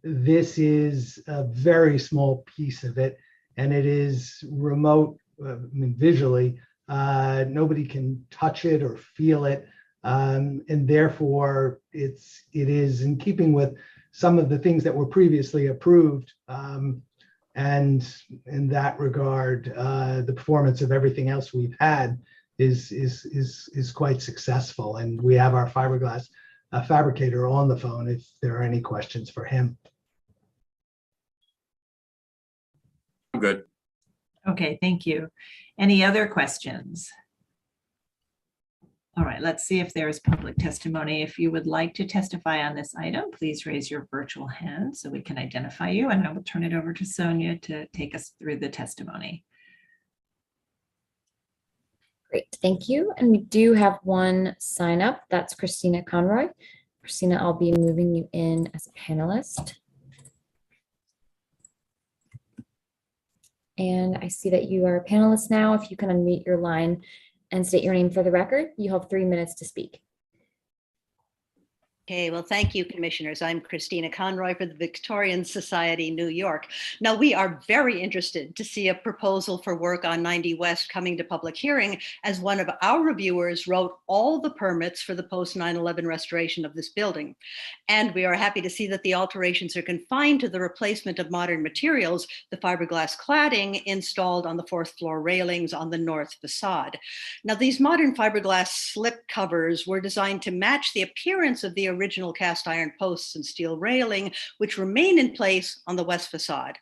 This is a very small piece of it, and it is remote, visually. Nobody can touch it or feel it, and therefore it is in keeping with some of the things that were previously approved. And in that regard, the performance of everything else we've had is quite successful. And we have our fiberglass fabricator on the phone if there are any questions for him. I'm good. Okay, thank you. Any other questions? All right, let's see if there is public testimony. If you would like to testify on this item, please raise your virtual hand so we can identify you, and I will turn it over to Sonia to take us through the testimony. Great, thank you. And we do have one sign up. That's Christina Conroy. Christina, I'll be moving you in as a panelist. And I see that you are a panelist now. If you can unmute your line and state your name for the record, you have 3 minutes to speak. Okay, well, thank you, commissioners. I'm Christina Conroy for the Victorian Society, New York. Now, we are very interested to see a proposal for work on 90 West coming to public hearing, as one of our reviewers wrote all the permits for the post 9/11 restoration of this building. And we are happy to see that the alterations are confined to the replacement of modern materials, the fiberglass cladding installed on the 4th floor railings on the north facade. Now, these modern fiberglass slip covers were designed to match the appearance of the original cast iron posts and steel railing, which remain in place on the west facade.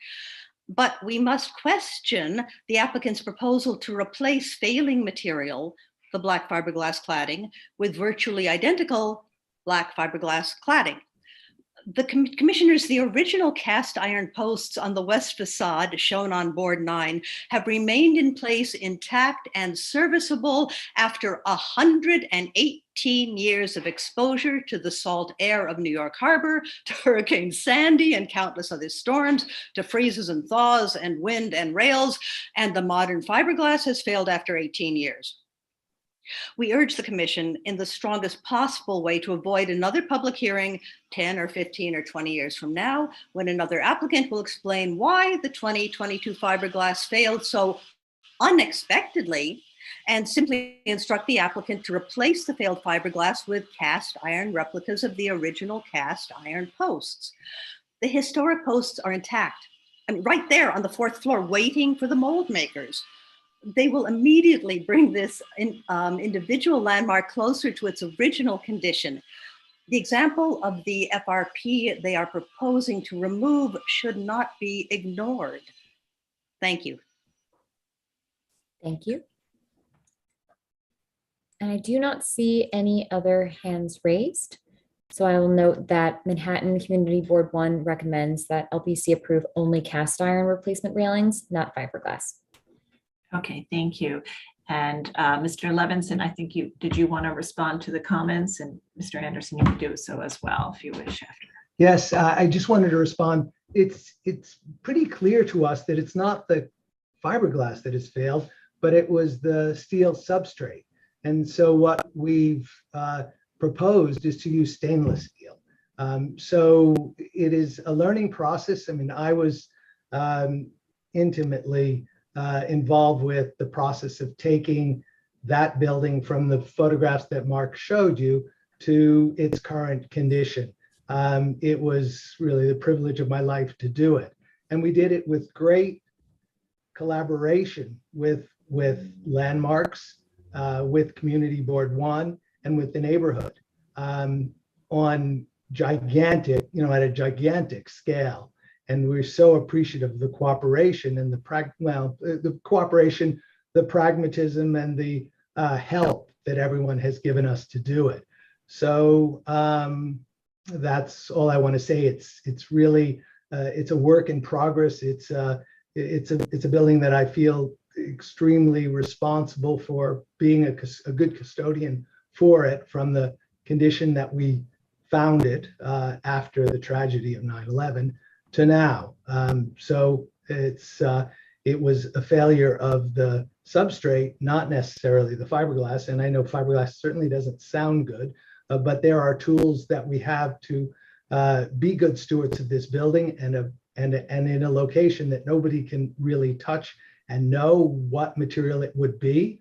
But we must question the applicant's proposal to replace failing material, the black fiberglass cladding, with virtually identical black fiberglass cladding. The commissioners, the original cast iron posts on the west facade shown on board 9 have remained in place intact and serviceable after 118 years of exposure to the salt air of New York Harbor, to Hurricane Sandy and countless other storms, to freezes and thaws and wind and rails, and the modern fiberglass has failed after 18 years. We urge the commission in the strongest possible way to avoid another public hearing 10 or 15 or 20 years from now, when another applicant will explain why the 2022 fiberglass failed so unexpectedly, and simply instruct the applicant to replace the failed fiberglass with cast iron replicas of the original cast iron posts. The historic posts are intact, and right there on the 4th floor, waiting for the mold makers. They will immediately bring this individual landmark closer to its original condition. The example of the FRP they are proposing to remove should not be ignored. Thank you. Thank you. And I do not see any other hands raised. So I will note that Manhattan Community Board 1 recommends that LPC approve only cast iron replacement railings, not fiberglass. Okay, thank you. And Mr. Levinson, I think did you want to respond to the comments? And Mr. Anderson, you can do so as well if you wish after. Yes, I just wanted to respond. It's pretty clear to us that it's not the fiberglass that has failed, but it was the steel substrate. And so what we've proposed is to use stainless steel. So it is a learning process. I mean, I was intimately involved with the process of taking that building from the photographs that Mark showed you to its current condition. It was really the privilege of my life to do it. And we did it with great collaboration with Landmarks, with Community Board 1, and with the neighborhood on gigantic, at a gigantic scale. And we're so appreciative of the cooperation and the cooperation, the pragmatism, and the help that everyone has given us to do it. So that's all I want to say. It's really it's a work in progress. It's a building that I feel extremely responsible for being a good custodian for it, from the condition that we found it after the tragedy of 9/11 to now. So it was a failure of the substrate, not necessarily the fiberglass. And I know fiberglass certainly doesn't sound good, but there are tools that we have to be good stewards of this building, and in a location that nobody can really touch and know what material it would be.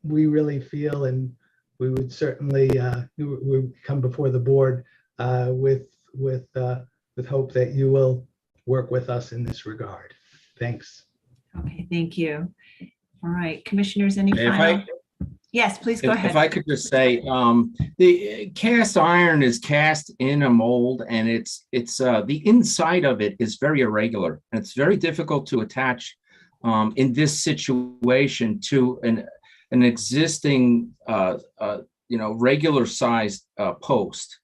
We really feel, and we would certainly we would come before the board with hope that you will work with us in this regard. Thanks. Okay, thank you. All right, commissioners, any final? Yes, please go ahead. If I could just say, the cast iron is cast in a mold, and it's the inside of it is very irregular, and it's very difficult to attach in this situation to an existing regular sized post.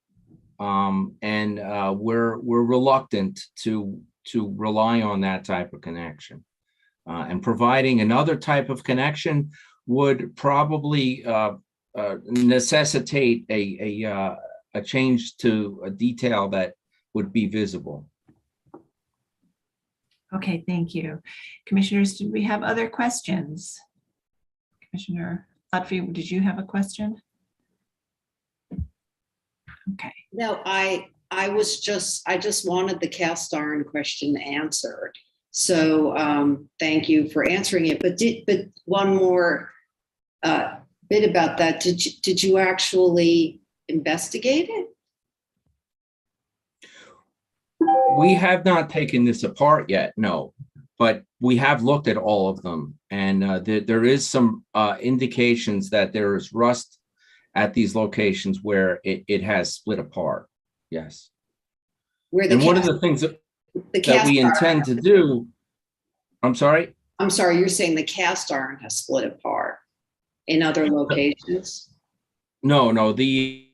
And we're reluctant to rely on that type of connection, and providing another type of connection would probably necessitate a change to a detail that would be visible. Okay, thank you. Commissioners, did we have other questions? Commissioner Lutfi, did you have a question? Okay. No, I just wanted the cast iron question answered. So thank you for answering it. But one more bit about that. Did you actually investigate it? We have not taken this apart yet, no, but we have looked at all of them, and there is some indications that there is rust at these locations where it has split apart. Yes. Where the And one of cast, the things that the cast we iron intend to do, I'm sorry? I'm sorry, you're saying the cast iron has split apart in other locations? No, the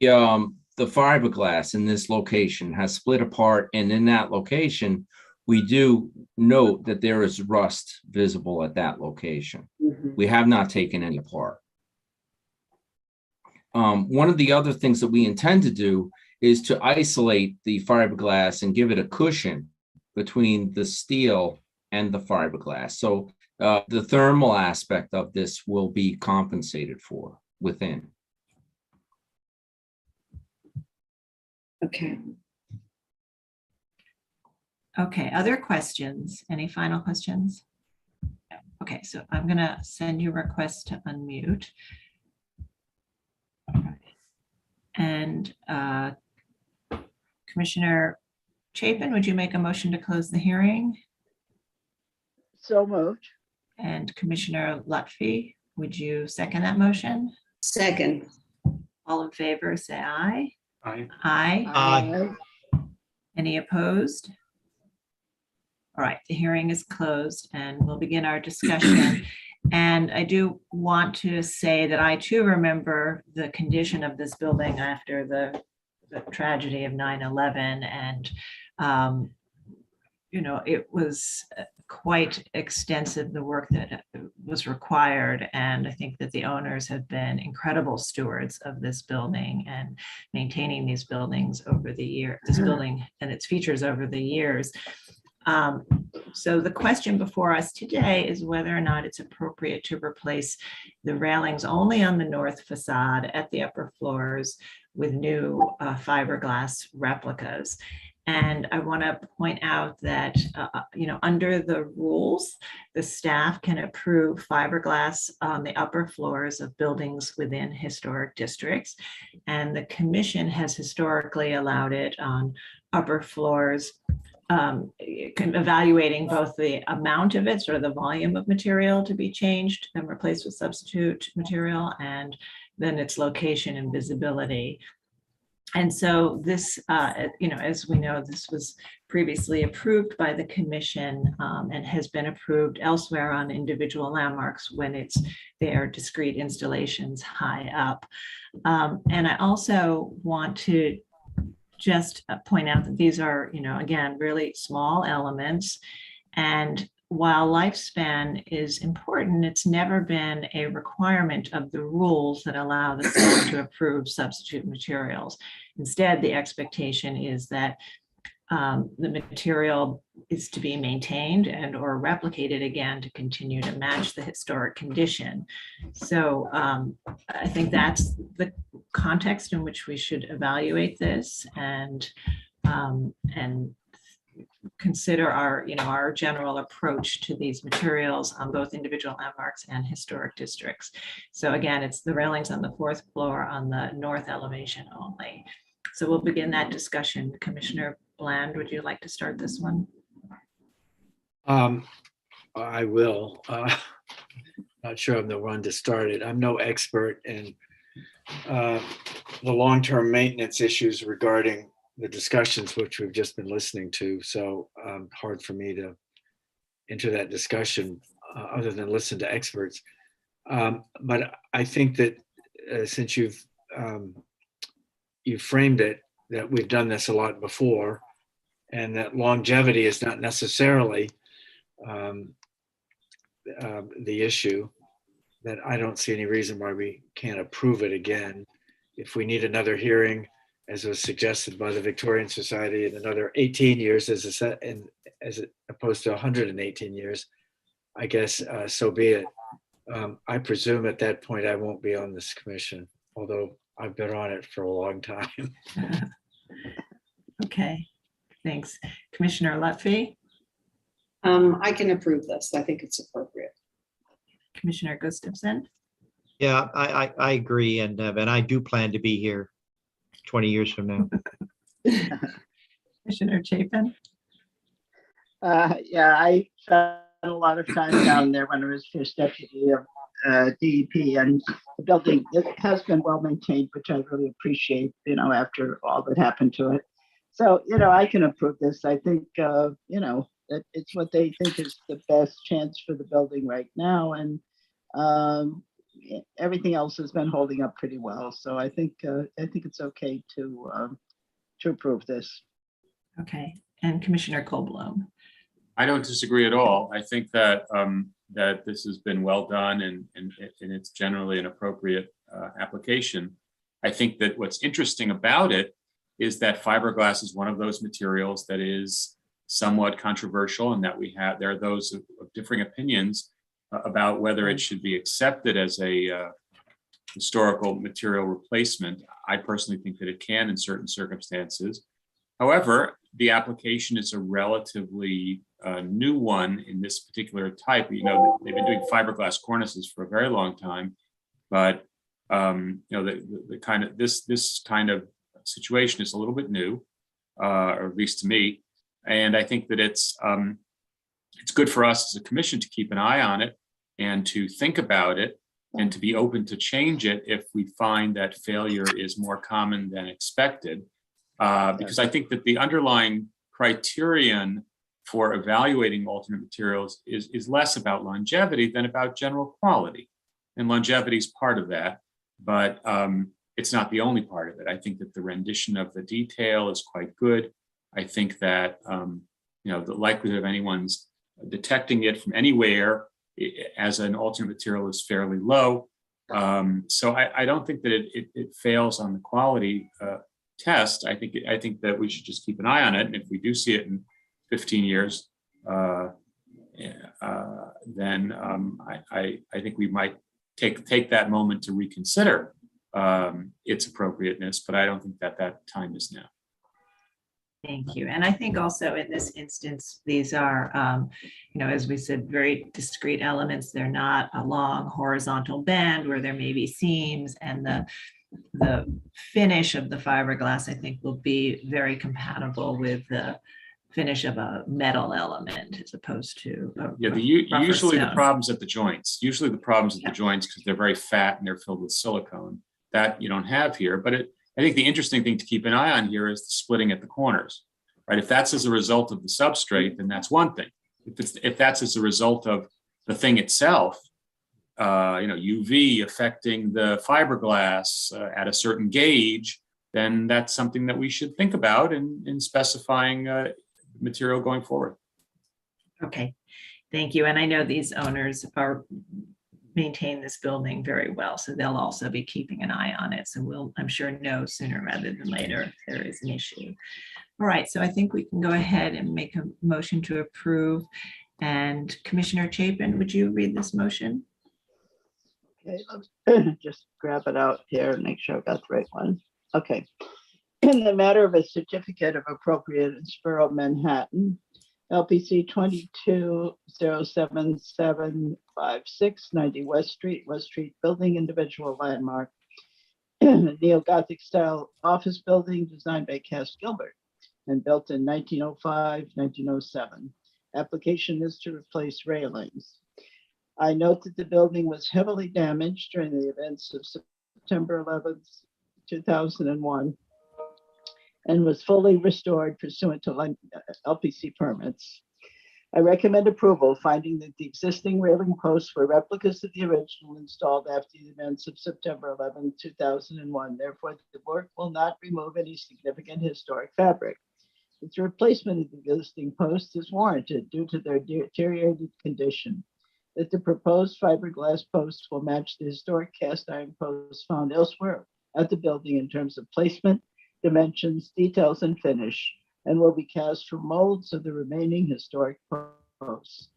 fiberglass in this location has split apart, and in that location, we do note that there is rust visible at that location. Mhm. We have not taken any apart. One of the other things that we intend to do is to isolate the fiberglass and give it a cushion between the steel and the fiberglass. So the thermal aspect of this will be compensated for within. Okay. Okay, other questions? Any final questions? No. Okay, so I'm gonna send you a request to unmute. And Commissioner Chapin, would you make a motion to close the hearing? So moved. And Commissioner Lutfi, would you second that motion? Second. All in favor, say aye. Aye. Aye. Any opposed? All right, the hearing is closed and we'll begin our discussion. And I do want to say that I too remember the condition of this building after the tragedy of 9/11. And, you know, it was quite extensive, the work that was required. And I think that the owners have been incredible stewards of this building and maintaining these buildings over the year, this building and its features over the years. So the question before us today is whether or not it's appropriate to replace the railings only on the north facade at the upper floors with new fiberglass replicas. And I want to point out that, you know, under the rules, the staff can approve fiberglass on the upper floors of buildings within historic districts. And the commission has historically allowed it on upper floors, evaluating both the amount of it, sort of the volume of material to be changed and replaced with substitute material, and then its location and visibility. And so this, you know, as we know, this was previously approved by the commission and has been approved elsewhere on individual landmarks when they are discrete installations high up. And I also want to just point out that these are, you know, again, really small elements. And while lifespan is important, it's never been a requirement of the rules that allow the state to approve substitute materials. Instead, the expectation is that the material is to be maintained and or replicated again to continue to match the historic condition. So I think that's the context in which we should evaluate this and consider our, you know, our general approach to these materials on both individual landmarks and historic districts. So again, it's the railings on the fourth floor on the north elevation only. So we'll begin that discussion. Commissioner Bland, would you like to start this one? I will. Not sure I'm the one to start it. I'm no expert in the long-term maintenance issues regarding the discussions which we've just been listening to. So hard for me to enter that discussion other than listen to experts. But I think that since you've framed it, that we've done this a lot before, and that longevity is not necessarily the issue, that I don't see any reason why we can't approve it again. If we need another hearing, as was suggested by the Victorian Society, in another 18 years as opposed to 118 years, I guess so be it. I presume at that point I won't be on this commission, although I've been on it for a long time. Okay, thanks. Commissioner Lutfi? I can approve this. I think it's appropriate. Commissioner Gustafson? Yeah, I agree. And I do plan to be here 20 years from now. Commissioner Chapin? Yeah, I spent a lot of time down there when I was first deputy of DEP, and the building, it has been well maintained, which I really appreciate, after all that happened to it. So, I can approve this. I think, it's what they think is the best chance for the building right now. And everything else has been holding up pretty well. So I think it's okay to approve this. Okay, and Commissioner Colblum. I don't disagree at all. I think that that this has been well done and it's generally an appropriate application. I think that what's interesting about it is that fiberglass is one of those materials that is somewhat controversial, and that there are those of differing opinions about whether it should be accepted as a historical material replacement. I personally think that it can in certain circumstances. However, the application is a relatively new one in this particular type. They've been doing fiberglass cornices for a very long time, but the kind of this kind of situation is a little bit new, or at least to me. And I think that it's good for us as a commission to keep an eye on it and to think about it and to be open to change it if we find that failure is more common than expected. Because I think that the underlying criterion for evaluating alternate materials is less about longevity than about general quality. And longevity is part of that, but it's not the only part of it. I think that the rendition of the detail is quite good. I think that the likelihood of anyone's detecting it from anywhere as an alternate material is fairly low. So I don't think that it fails on the quality test. I think that we should just keep an eye on it, and if we do see it in 15 years, then I think we might take that moment to reconsider its appropriateness, but I don't think that time is now. Thank you. And I think also in this instance, these are, as we said, very discrete elements. They're not a long horizontal band where there may be seams, and the finish of the fiberglass, I think, will be very compatible with the finish of a metal element as opposed to usually the problems at the joints. Usually the problems at the joints because they're very fat and they're filled with silicone. That you don't have here, but I think the interesting thing to keep an eye on here is the splitting at the corners, right? If that's as a result of the substrate, then that's one thing. If that's as a result of the thing itself, UV affecting the fiberglass at a certain gauge, then that's something that we should think about in specifying material going forward. Okay, thank you. And I know these owners maintain this building very well, so they'll also be keeping an eye on it. So we'll, I'm sure, know sooner rather than later if there is an issue. All right, so I think we can go ahead and make a motion to approve. And Commissioner Chapin, would you read this motion? Okay, let's just grab it out here and make sure I've got the right one. Okay. In the matter of a certificate of appropriate in Spuro, Manhattan, LPC 2207756 90 West Street building, individual landmark, neo-Gothic style office building designed by Cass Gilbert and built in 1905-1907. Application is to replace railings. I note that the building was heavily damaged during the events of September 11th, 2001, and was fully restored pursuant to LPC permits. I recommend approval, finding that the existing railing posts were replicas of the original installed after the events of September 11, 2001. Therefore, the work will not remove any significant historic fabric. Its replacement of the existing posts is warranted due to their deteriorated condition. That the proposed fiberglass posts will match the historic cast iron posts found elsewhere at the building in terms of placement, dimensions, details, and finish, and will be cast from molds of the remaining historic posts.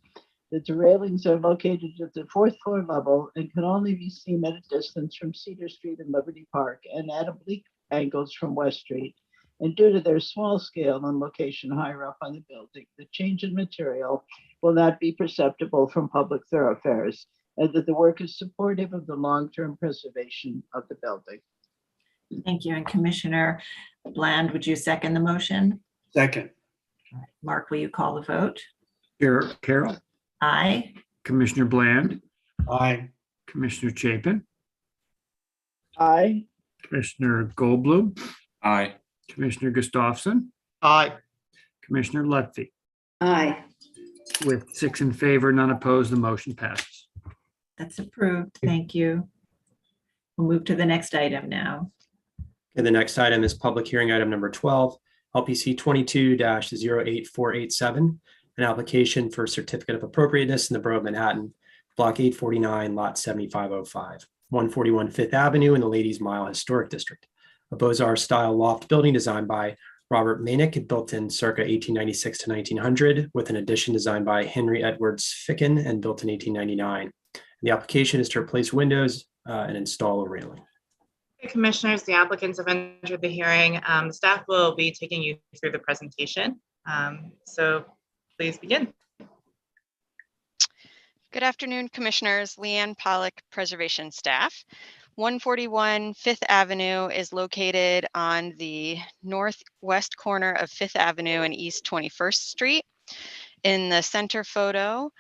The railings are located at the 4th floor level and can only be seen at a distance from Cedar Street and Liberty Park and at oblique angles from West Street. And due to their small scale and location higher up on the building, the change in material will not be perceptible from public thoroughfares, and that the work is supportive of the long-term preservation of the building. Thank you. And Commissioner Bland, would you second the motion? Second. All right. Mark, will you call the vote? Carol, Aye. Commissioner Bland, Aye. Commissioner Chapin, Aye. Commissioner Goldblum, Aye. Commissioner Gustafson, Aye. Commissioner Lutfi. Aye. With 6 in favor, none opposed, the motion passes. That's approved. Thank you. We'll move to the next item now. And the next item is public hearing item number 12, LPC 22-08487, an application for certificate of appropriateness in the Borough of Manhattan, Block 849, Lot 7505, 141 Fifth Avenue in the Ladies Mile Historic District. A Beaux-Arts-style loft building designed by Robert Manick, built in circa 1896 to 1900, with an addition designed by Henry Edwards Ficken and built in 1899. The application is to replace windows and install a railing. Commissioners, the applicants have entered the hearing. Staff will be taking you through the presentation. So please begin. Good afternoon, Commissioners. Leanne Pollock, Preservation Staff. 141 Fifth Avenue is located on the northwest corner of Fifth Avenue and East 21st Street. In the center photo,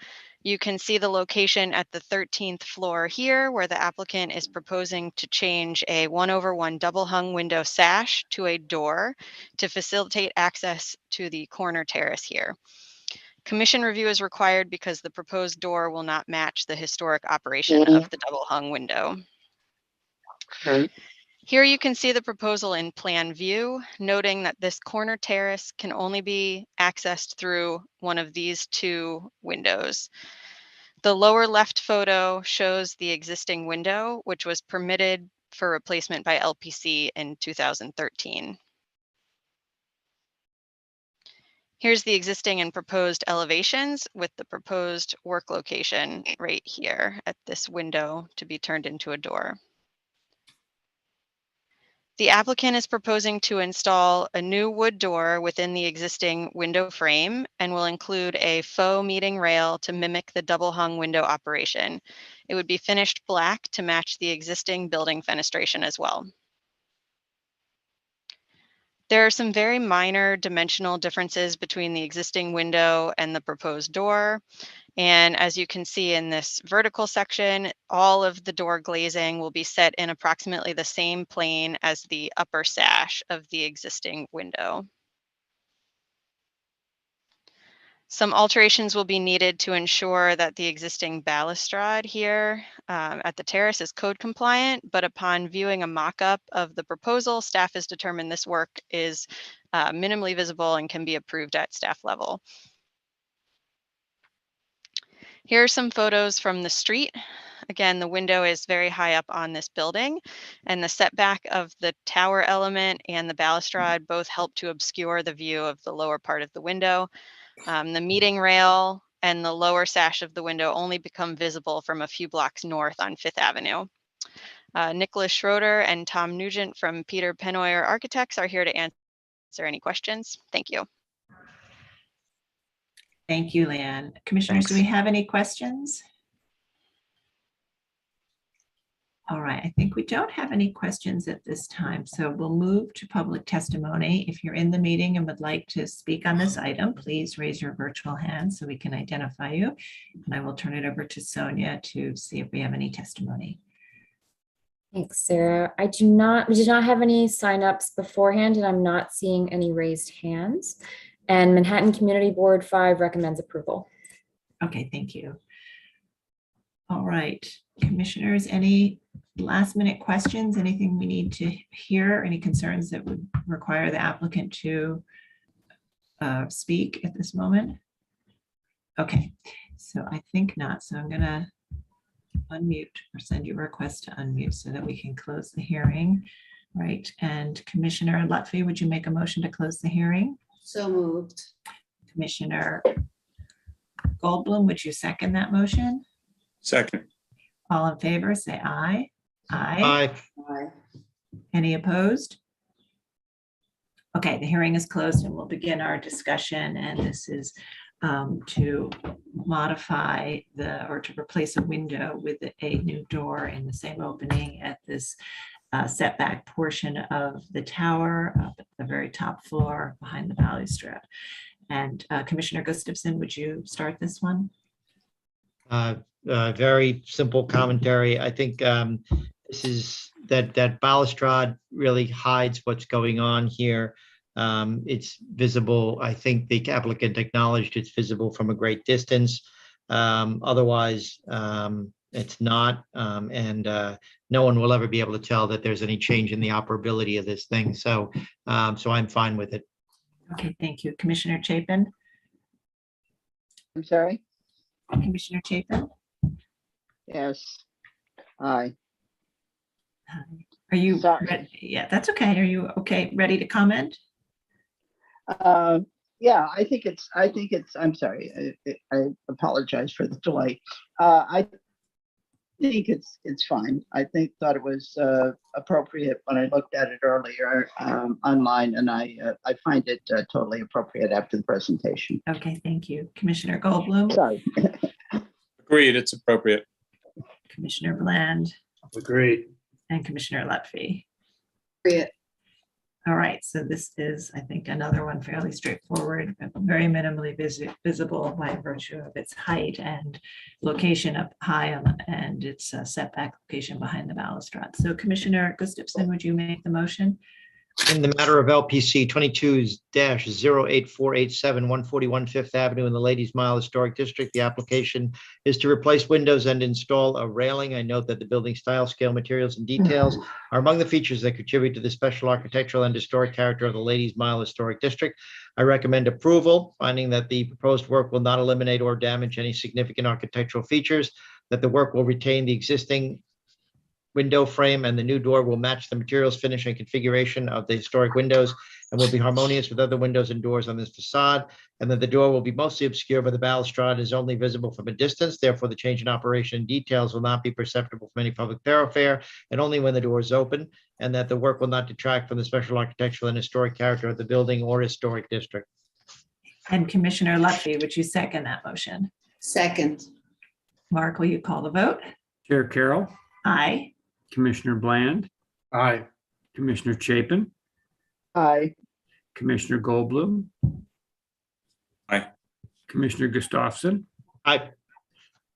you can see the location at the 13th floor here, where the applicant is proposing to change a 1/1 double hung window sash to a door to facilitate access to the corner terrace here. Commission review is required because the proposed door will not match the historic operation of the double hung window. Here you can see the proposal in plan view, noting that this corner terrace can only be accessed through one of these two windows. The lower left photo shows the existing window, which was permitted for replacement by LPC in 2013. Here's the existing and proposed elevations with the proposed work location right here at this window to be turned into a door. The applicant is proposing to install a new wood door within the existing window frame and will include a faux meeting rail to mimic the double hung window operation. It would be finished black to match the existing building fenestration as well. There are some very minor dimensional differences between the existing window and the proposed door. And as you can see in this vertical section, all of the door glazing will be set in approximately the same plane as the upper sash of the existing window. Some alterations will be needed to ensure that the existing balustrade here at the terrace is code compliant, but upon viewing a mock-up of the proposal, staff has determined this work is minimally visible and can be approved at staff level. Here are some photos from the street. Again, the window is very high up on this building, and the setback of the tower element and the balustrade both help to obscure the view of the lower part of the window. The meeting rail and the lower sash of the window only become visible from a few blocks north on Fifth Avenue. Nicholas Schroeder and Tom Nugent from Peter Pennoyer Architects are here to answer any questions. Thank you. Thank you, Leanne. Commissioners, do we have any questions? All right, I think we don't have any questions at this time, so we'll move to public testimony. If you're in the meeting and would like to speak on this item, please raise your virtual hand so we can identify you. And I will turn it over to Sonia to see if we have any testimony. Thanks, Sarah. We did not have any signups beforehand, and I'm not seeing any raised hands. And Manhattan Community Board 5 recommends approval. Okay, thank you. All right, commissioners, any last minute questions? Anything we need to hear? Any concerns that would require the applicant to speak at this moment? Okay, so I think not. So I'm gonna unmute or send you a request to unmute so that we can close the hearing. Right, and Commissioner Lutfi, would you make a motion to close the hearing? So moved. Commissioner Goldblum, would you second that motion? Second. All in favor, say aye. Aye. Aye. Any opposed? Okay, the hearing is closed and we'll begin our discussion. And this is to modify or to replace a window with a new door in the same opening at this setback portion of the tower up at the very top floor behind the balustrade. And Commissioner Gustafson, would you start this one? very simple commentary. I think this is that balustrade really hides what's going on here. It's visible. I think the applicant acknowledged it's visible from a great distance. Otherwise, it's not, and no one will ever be able to tell that there's any change in the operability of this thing. So, so I'm fine with it. Okay, thank you. Commissioner Chapin? I'm sorry? Commissioner Chapin? Yes. Aye. Are you, Sorry. yeah, that's okay. Are you okay, ready to comment? Yeah, I think it's, I'm sorry, I apologize for the delay. I think it's fine. Thought it was appropriate when I looked at it earlier online, and I find it totally appropriate after the presentation. Okay, thank you. Commissioner Goldblum? Sorry. Agreed, it's appropriate. Commissioner Bland? Agreed. And Commissioner Lutfi? Agreed. All right, so this is, I think, another one fairly straightforward, very minimally visible by virtue of its height and location up high and its setback location behind the balustrade. So Commissioner Gustafson, would you make the motion? In the matter of LPC 22-08487, 141 Fifth Avenue in the Ladies Mile Historic District, the application is to replace windows and install a railing. I note that the building style, scale, materials, and details are among the features that contribute to the special architectural and historic character of the Ladies Mile Historic District. I recommend approval, finding that the proposed work will not eliminate or damage any significant architectural features, that the work will retain the existing window frame, and the new door will match the materials, finish, and configuration of the historic windows and will be harmonious with other windows and doors on this facade, and that the door will be mostly obscured by the balustrade is only visible from a distance. Therefore, the change in operation details will not be perceptible from any public thoroughfare and only when the door is open, and that the work will not detract from the special architectural and historic character of the building or historic district. And Commissioner Lutfi, would you second that motion? Second. Mark, will you call the vote? Chair Carroll, Aye. Commissioner Bland, Aye. Commissioner Chapin, Aye. Commissioner Goldblum. Aye. Commissioner Gustafson, Aye.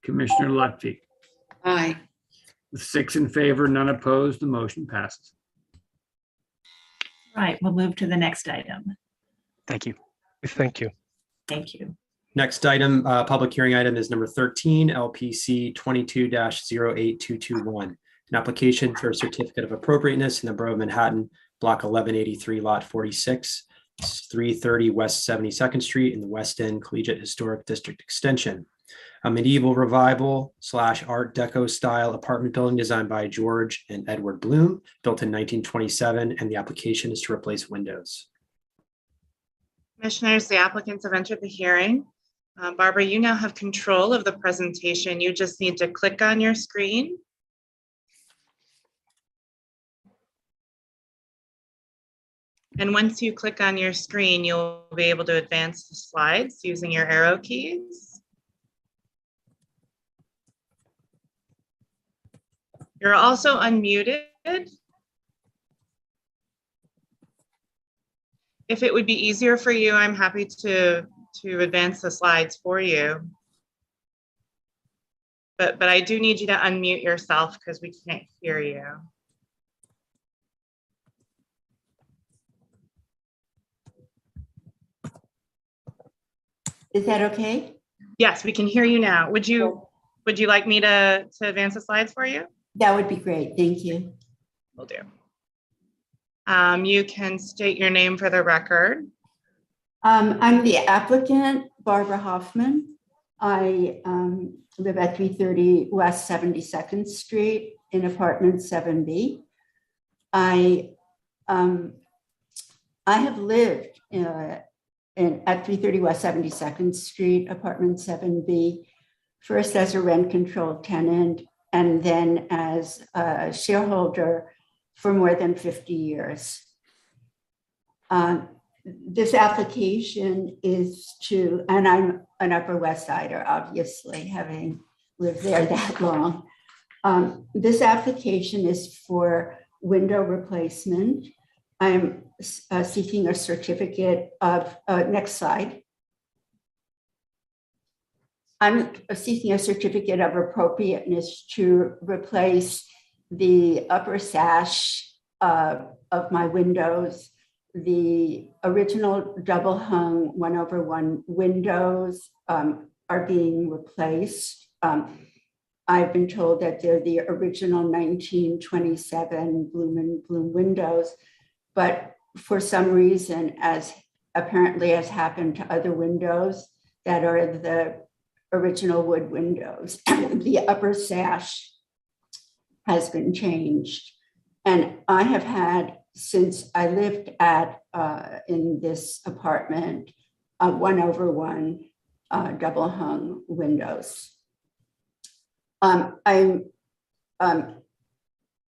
Commissioner Lutfi. Aye. With 6 in favor, none opposed, the motion passes. Right, we'll move to the next item. Thank you. Thank you. Thank you. Next item, public hearing item is number 13, LPC 22-08221. An application for a certificate of appropriateness in the Borough of Manhattan, Block 1183, Lot 46, 330 West 72nd Street in the West End Collegiate Historic District Extension. A medieval revival / Art Deco style apartment building designed by George and Edward Bloom, built in 1927, and the application is to replace windows. Commissioners, the applicants have entered the hearing. Barbara, you now have control of the presentation. You just need to click on your screen. And once you click on your screen, you'll be able to advance the slides using your arrow keys. You're also unmuted. If it would be easier for you, I'm happy to advance the slides for you. But I do need you to unmute yourself because we can't hear you. Is that okay? Yes, we can hear you now. Would you like me to advance the slides for you? That would be great. Thank you. Will do. You can state your name for the record. I'm the applicant, Barbara Hoffman. I live at 330 West 72nd Street in apartment 7B. I have lived at 330 West 72nd Street, apartment 7B, first as a rent controlled tenant and then as a shareholder for more than 50 years. This application is to, and I'm an Upper West Sider, obviously, having lived there that long. This application is for window replacement. I'm seeking a certificate of, next slide. I'm seeking a certificate of appropriateness to replace the upper sash of my windows. The original double hung 1/1 windows are being replaced. I've been told that they're the original 1927 Bloom windows, but for some reason, as apparently has happened to other windows that are the original wood windows, the upper sash has been changed. And I have had, since I lived in this apartment, 1/1 double hung windows. I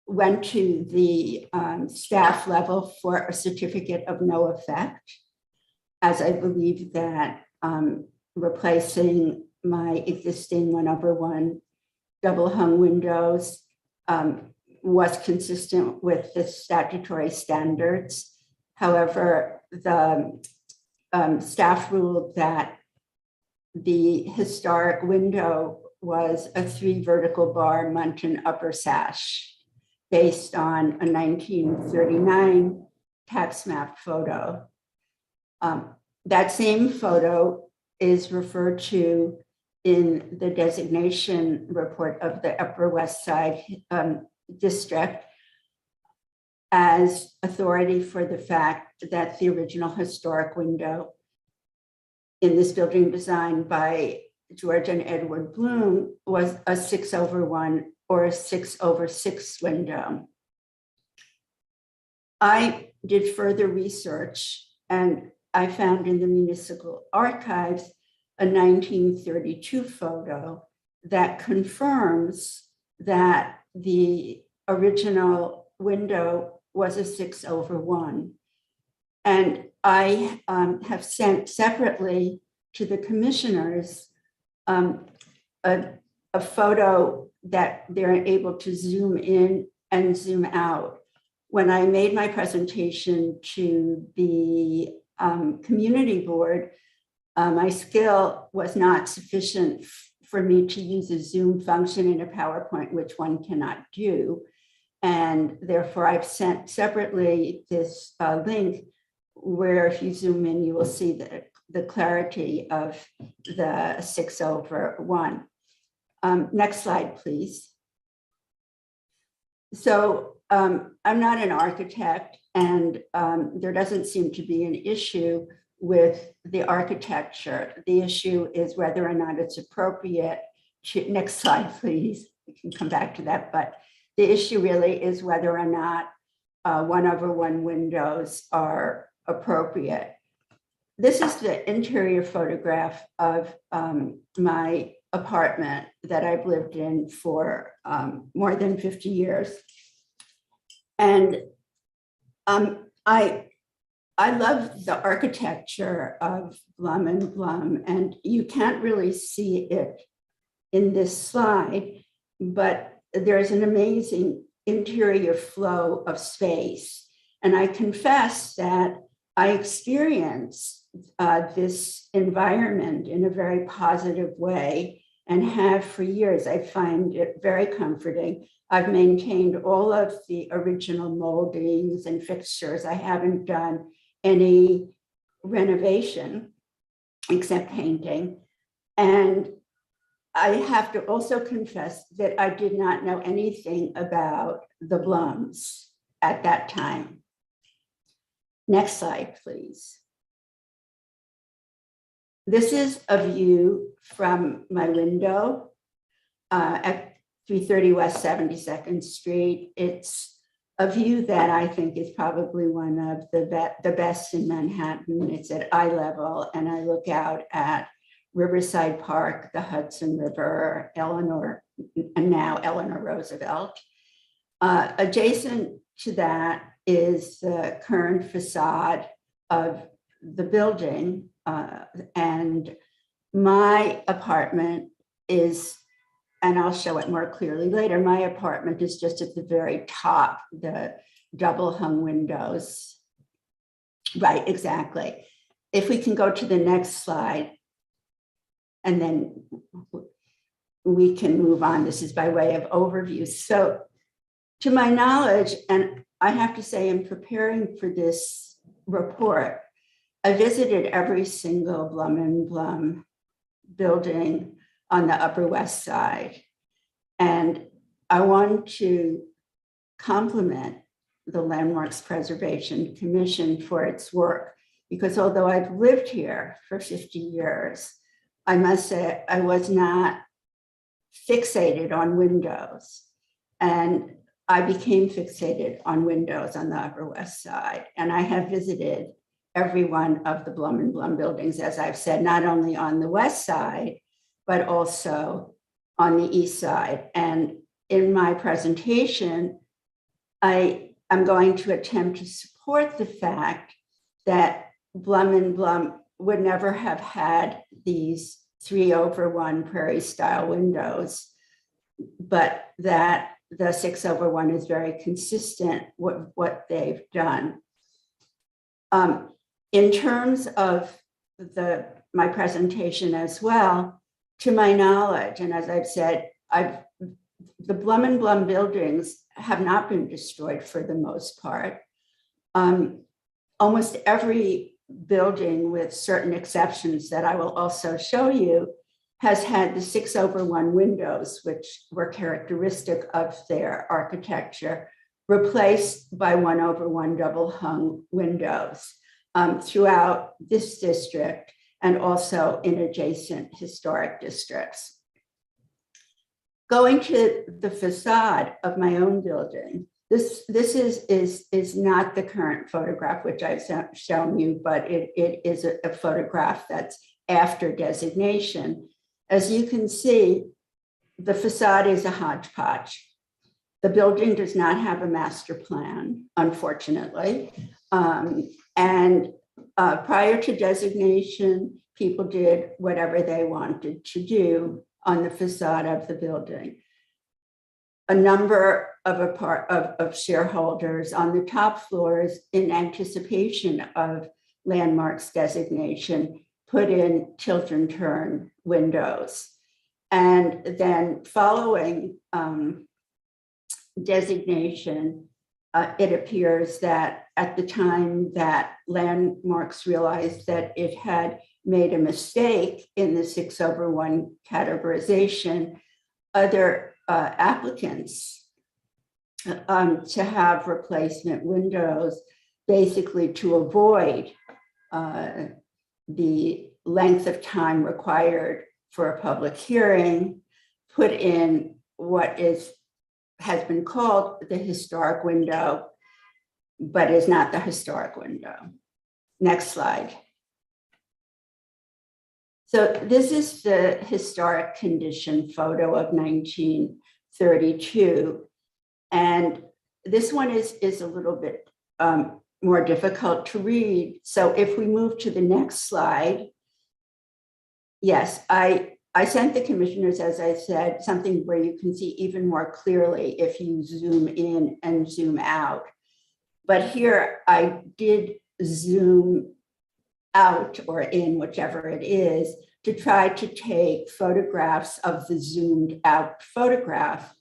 went to the staff level for a certificate of no effect, as I believe that replacing my existing 1/1 double hung windows was consistent with the statutory standards. However, the staff ruled that the historic window was a 3 vertical bar Muntin upper sash based on a 1939 tax map photo. That same photo is referred to in the designation report of the Upper West Side District as authority for the fact that the original historic window in this building designed by George and Edward Bloom was a 6/1 or a 6/6 window. I did further research and I found in the municipal archives a 1932 photo that confirms that the original window was a 6/1. And I have sent separately to the commissioners a photo that they're able to zoom in and zoom out. When I made my presentation to the community board, my skill was not sufficient for me to use a zoom function in a PowerPoint, which one cannot do. And therefore I've sent separately this link where if you zoom in, you will see the clarity of the 6/1. Next slide, please. So I'm not an architect and there doesn't seem to be an issue with the architecture. The issue is whether or not it's appropriate to, next slide, please. We can come back to that, but the issue really is whether or not 1/1 windows are appropriate. This is the interior photograph of my apartment that I've lived in for more than 50 years. And I love the architecture of Blum and Blum, and you can't really see it in this slide, but there's an amazing interior flow of space. And I confess that I experience this environment in a very positive way and have for years. I find it very comforting. I've maintained all of the original moldings and fixtures. I haven't done any renovation except painting. And I have to also confess that I did not know anything about the Blums at that time. Next slide, please. This is a view from my window at 330 West 72nd Street. It's a view that I think is probably one of the best in Manhattan. It's at eye level, and I look out at Riverside Park, the Hudson River, and now Eleanor Roosevelt. Adjacent to that is the current facade of the building, and my apartment is, and I'll show it more clearly later, my apartment is just at the very top, the double hung windows. Right, exactly. If we can go to the next slide. and then we can move on. This is by way of overview. So to my knowledge, and I have to say in preparing for this report, I visited every single Blum and Blum building on the Upper West Side. And I want to compliment the Landmarks Preservation Commission for its work, because although I've lived here for 50 years, I must say I was not fixated on windows. And I became fixated on windows on the Upper West Side. And I have visited every one of the Blum and Blum buildings, as I've said, not only on the West Side, but also on the East Side. And in my presentation, I am going to attempt to support the fact that Blum and Blum would never have had these 3/1 prairie style windows, but that the 6/1 is very consistent with what they've done. In terms of my presentation as well, to my knowledge, and as I've said, the Blum and Blum buildings have not been destroyed for the most part. Almost every building, with certain exceptions that I will also show you, has had the 6/1 windows, which were characteristic of their architecture, replaced by 1/1 double hung windows throughout this district and also in adjacent historic districts. Going to the facade of my own building, this is not the current photograph which I've shown you, but it is a photograph that's after designation. As you can see, the facade is a hodgepodge. The building does not have a master plan, unfortunately. And prior to designation, people did whatever they wanted to do on the facade of the building. A number of shareholders on the top floors, in anticipation of Landmarks designation, put in tilt and turn windows. And then following designation, it appears that at the time that Landmarks realized that it had made a mistake in the 6/1 categorization, other applicants to have replacement windows, basically to avoid the length of time required for a public hearing, put in what has been called the historic window, but is not the historic window. Next slide. So this is the historic condition photo of 1932. And this one is a little bit more difficult to read. So if we move to the next slide, yes, I sent the commissioners, as I said, something where you can see even more clearly if you zoom in and zoom out. But here I did zoom out or in, whichever it is, to try to take photographs of the zoomed out photograph,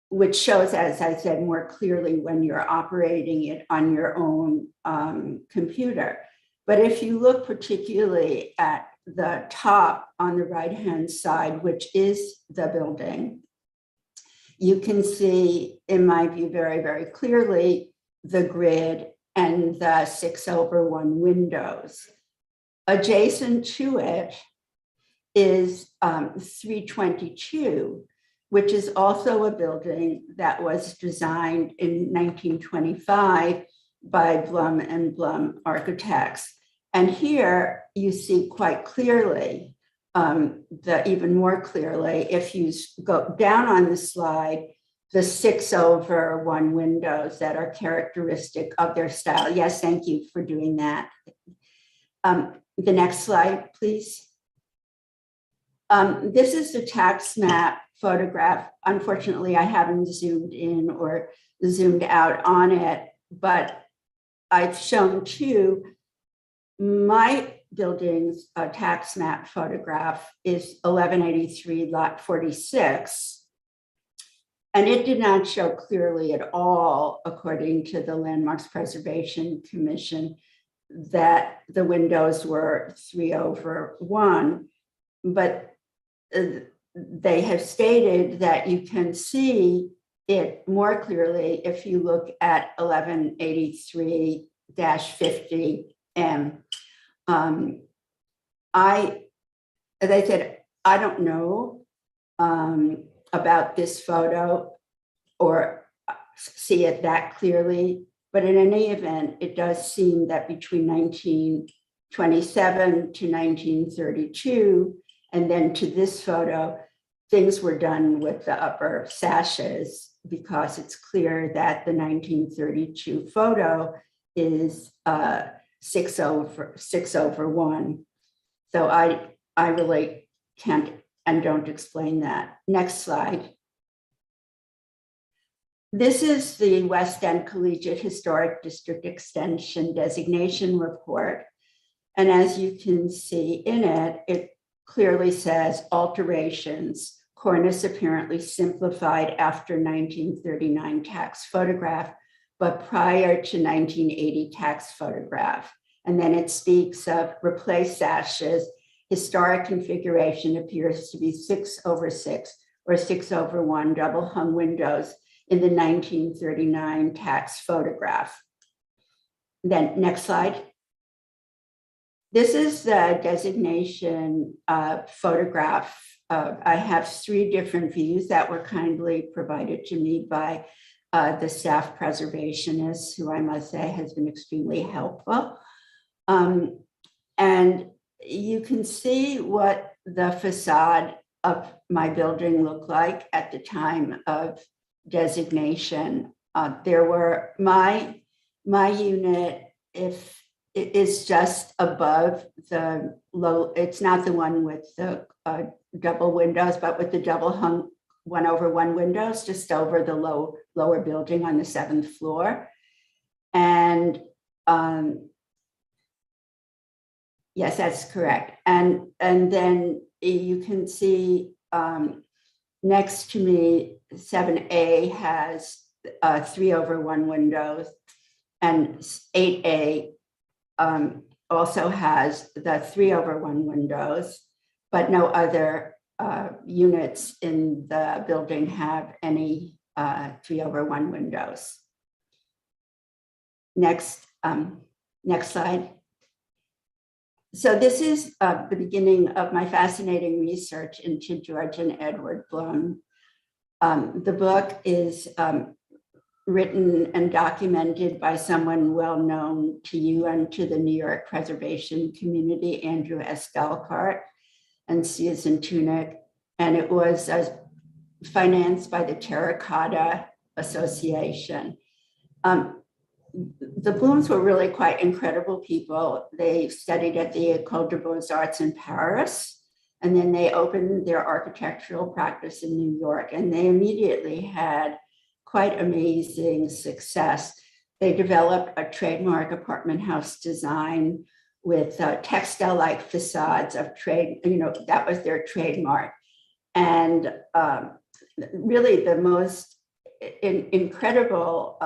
which shows, as I said, more clearly when you're operating it on your own computer. But if you look particularly at the top on the right-hand side, which is the building, you can see, in my view, very, very clearly the grid and the 6/1 windows. Adjacent to it is 322, which is also a building that was designed in 1925 by Blum and Blum architects. And here you see quite clearly, even more clearly, if you go down on the slide, the 6/1 windows that are characteristic of their style. Yes, thank you for doing that. The next slide, please. This is the tax map photograph. Unfortunately, I haven't zoomed in or zoomed out on it, but I've shown too, my building's tax map photograph is 1183 lot 46. And it did not show clearly at all, according to the Landmarks Preservation Commission, that the windows were 3/1. But they have stated that you can see it more clearly if you look at 1183-50M. As I said, I don't know about this photo or see it that clearly, but in any event, it does seem that between 1927 to 1932, and then to this photo, things were done with the upper sashes, because it's clear that the 1932 photo is 6/1. So I really can't and don't explain that. Next slide. This is the West End Collegiate Historic District Extension Designation Report. And as you can see in it, it clearly says alterations, cornice apparently simplified after 1939 tax photograph, but prior to 1980 tax photograph. And then it speaks of replaced sashes. Historic configuration appears to be 6/6 or 6/1 double hung windows in the 1939 tax photograph. Then next slide. This is the designation photograph. I have 3 different views that were kindly provided to me by the staff preservationist, who I must say has been extremely helpful. And you can see what the facade of my building looked like at the time of designation. There were my unit, if it is just above the low, it's not the one with the double windows, but with the double hung 1/1 windows, just over the lower building on the 7th floor. And yes, that's correct. And then you can see next to me, 7A has 3/1 windows, and 8A also has the 3/1 windows, but no other units in the building have any 3/1 windows. Next slide. So this is the beginning of my fascinating research into George and Edward Blum. The book is written and documented by someone well known to you and to the New York preservation community, Andrew S. Galkart and Susan Tunick, and it was financed by the Terracotta Association. The Blums were really quite incredible people. They studied at the École des Beaux-Arts in Paris, and then they opened their architectural practice in New York, and they immediately had quite amazing success. They developed a trademark apartment house design with textile-like facades of trade, that was their trademark. And really the most incredible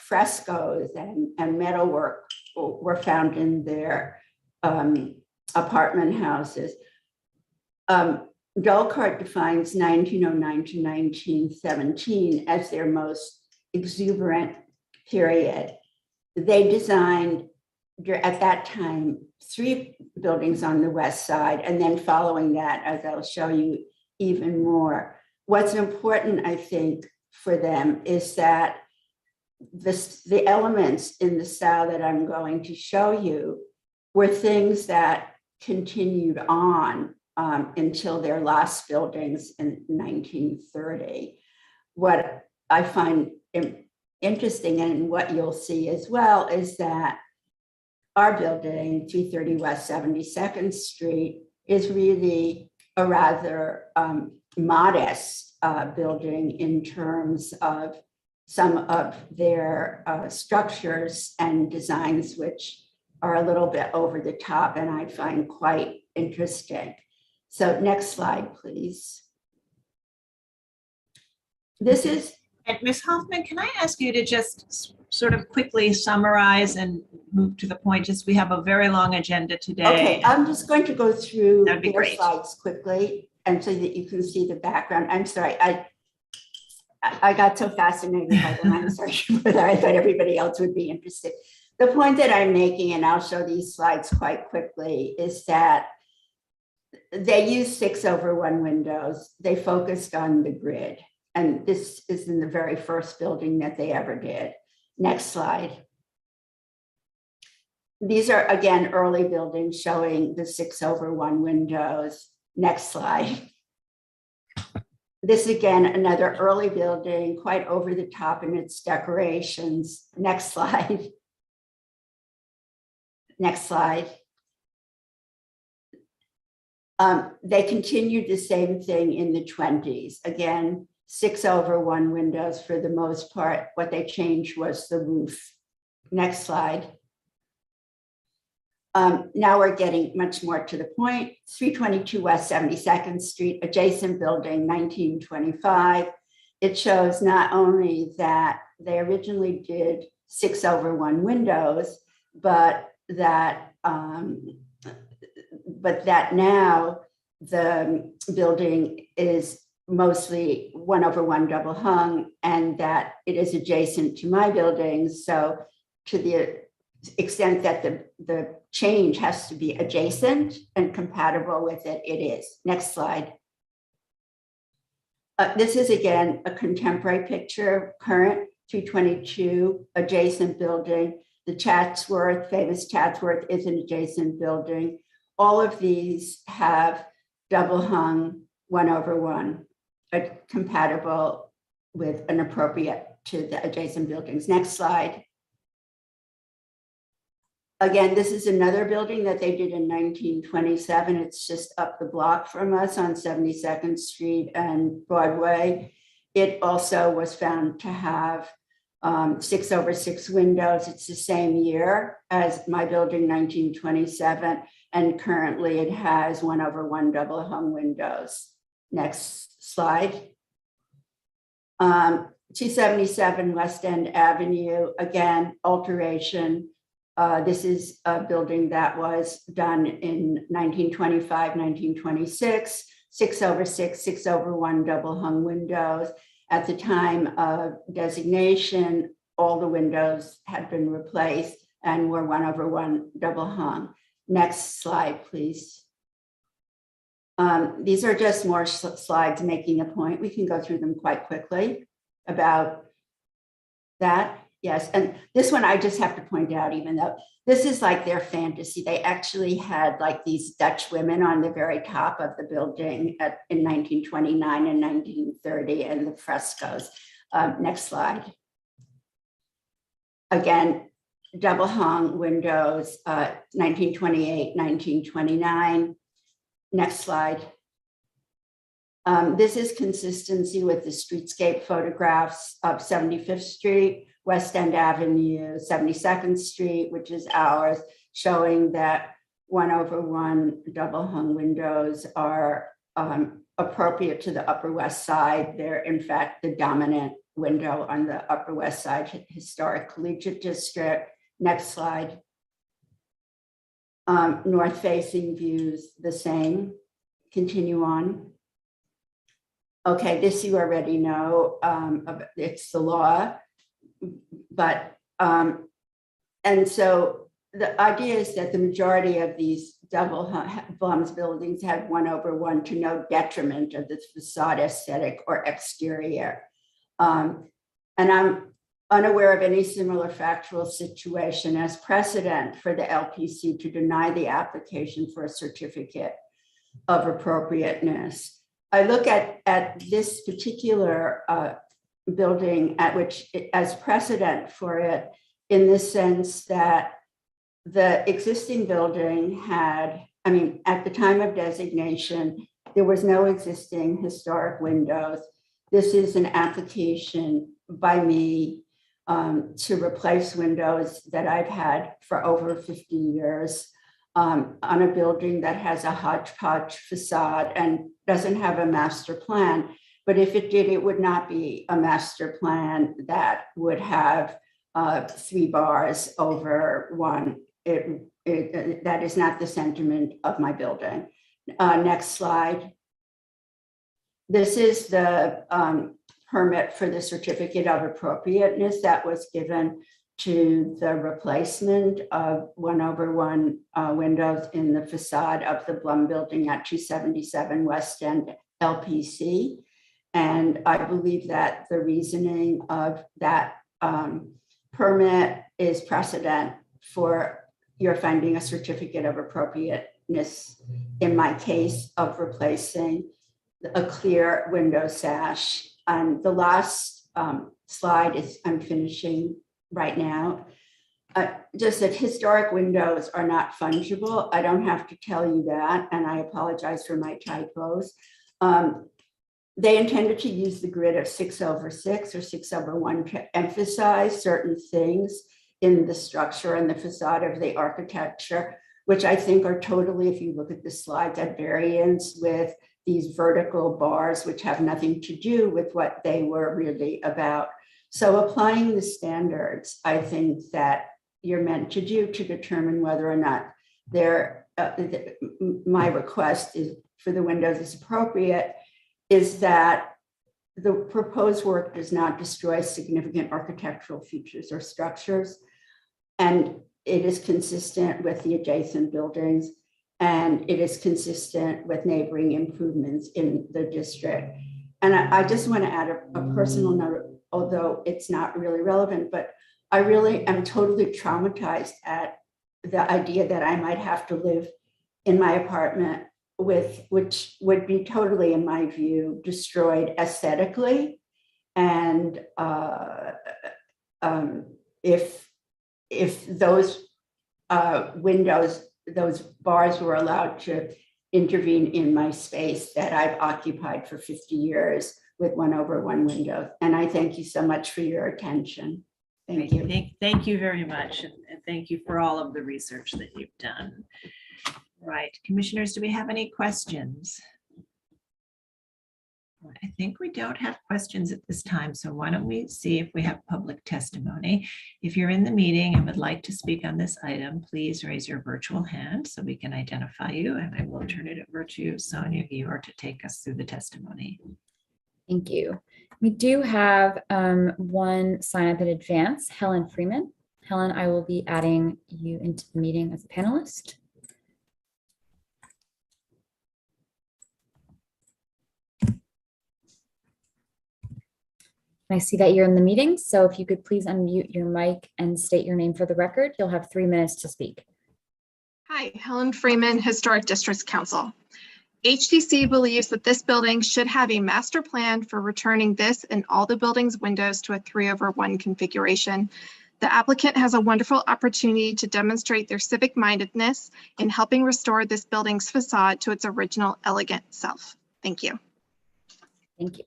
frescoes and metalwork were found in their apartment houses. Galkart defines 1909 to 1917 as their most exuberant period. They designed at that time 3 buildings on the west side, and then following that, as I'll show you, even more. What's important, I think, for them is that the elements in the style that I'm going to show you were things that continued on until their last buildings in 1930. What I find interesting, and what you'll see as well, is that our building, 330 West 72nd Street, is really a rather modest building in terms of some of their structures and designs, which are a little bit over the top and I find quite interesting. So next slide, please. This is. And Ms. Hoffman, can I ask you to just sort of quickly summarize and move to the point? Just we have a very long agenda today. Okay, I'm just going to go through That'd be their great. slides quickly and so that you can see the background. I'm sorry, I got so fascinated by them. I'm sorry, but I thought everybody else would be interested. The point that I'm making, and I'll show these slides quite quickly, is that they use 6/1 windows. They focused on the grid. And this is in the very first building that they ever did. Next slide. These are, again, early buildings showing the 6/1 windows. Next slide. This, again, another early building, quite over the top in its decorations. Next slide. Next slide. They continued the same thing in the 20s. Again, 6/1 windows for the most part. What they changed was the roof. Next slide. Now we're getting much more to the point. 322 West 72nd Street, adjacent building, 1925. It shows not only that they originally did 6/1 windows, but that now the building is mostly 1/1 double hung, and that it is adjacent to my building. So to the extent that the change has to be adjacent and compatible with it, it is. Next slide. This is, again, a contemporary picture, current 322 adjacent building. The Chatsworth, famous Chatsworth, is an adjacent building. All of these have double hung 1/1, compatible with and appropriate to the adjacent buildings. Next slide. Again, this is another building that they did in 1927. It's just up the block from us on 72nd Street and Broadway. It also was found to have 6/6 windows. It's the same year as my building, 1927, and currently it has 1/1 double hung windows. Next slide. 277 West End Avenue, again, alteration. This is a building that was done in 1925, 1926, 6/6, 6/1 double hung windows. At the time of designation, all the windows had been replaced and were 1/1 double hung. Next slide, please. These are just more slides making a point. We can go through them quite quickly about that. Yes, and this one I just have to point out, even though this is like their fantasy. They actually had like these Dutch women on the very top of the building in 1929 and 1930, and the frescoes. Next slide. Again, double hung windows, 1928, 1929. Next slide. This is consistency with the streetscape photographs of 75th Street, West End Avenue, 72nd Street, which is ours, showing that 1/1 double hung windows are appropriate to the Upper West Side. They're in fact the dominant window on the Upper West Side Historic Collegiate District. Next slide. North facing views, the same. Continue on. Okay, this you already know, it's the law. But, and so the idea is that the majority of these double hung buildings had 1/1 to no detriment of the facade aesthetic or exterior. And I'm unaware of any similar factual situation as precedent for the LPC to deny the application for a certificate of appropriateness. I look at this particular building as precedent for it, in the sense that the existing building had, at the time of designation, there was no existing historic windows. This is an application by me to replace windows that I've had for over 50 years on a building that has a hodgepodge facade and doesn't have a master plan. But if it did, it would not be a master plan that would have 3 bars over one. That is not the sentiment of my building. Next slide. This is the permit for the certificate of appropriateness that was given to the replacement of 1/1 windows in the facade of the Blum building at 277 West End LPC. And I believe that the reasoning of that permit is precedent for your finding a certificate of appropriateness in my case of replacing a clear window sash. And the last slide is I'm finishing right now. Just that historic windows are not fungible. I don't have to tell you that, and I apologize for my typos. They intended to use the grid of 6/6 or 6/1 to emphasize certain things in the structure and the facade of the architecture, which I think are totally, if you look at the slides, at variance with these vertical bars, which have nothing to do with what they were really about. So applying the standards, I think that you're meant to do to determine whether or not my request is for the windows is appropriate, is that the proposed work does not destroy significant architectural features or structures, and it is consistent with the adjacent buildings, and it is consistent with neighboring improvements in the district. And I just want to add a personal note, although it's not really relevant, but I really am totally traumatized at the idea that I might have to live in my apartment which would be totally, in my view, destroyed aesthetically. And if those windows, those bars were allowed to intervene in my space that I've occupied for 50 years with 1/1 windows. And I thank you so much for your attention. Thank you. Thank you very much. And thank you for all of the research that you've done. Right, commissioners, do we have any questions? I think we don't have questions at this time, so why don't we see if we have public testimony. If you're in the meeting and would like to speak on this item, please raise your virtual hand so we can identify you, and I will turn it over to Sonia Gior to take us through the testimony. Thank you. We do have one sign up in advance, Helen Freeman. Helen, I will be adding you into the meeting as a panelist. I see that you're in the meeting, so if you could please unmute your mic and state your name for the record, you'll have 3 minutes to speak. Hi, Helen Freeman, Historic Districts Council. HDC believes that this building should have a master plan for returning this and all the building's windows to a 3/1 configuration. The applicant has a wonderful opportunity to demonstrate their civic mindedness in helping restore this building's facade to its original elegant self. Thank you. Thank you.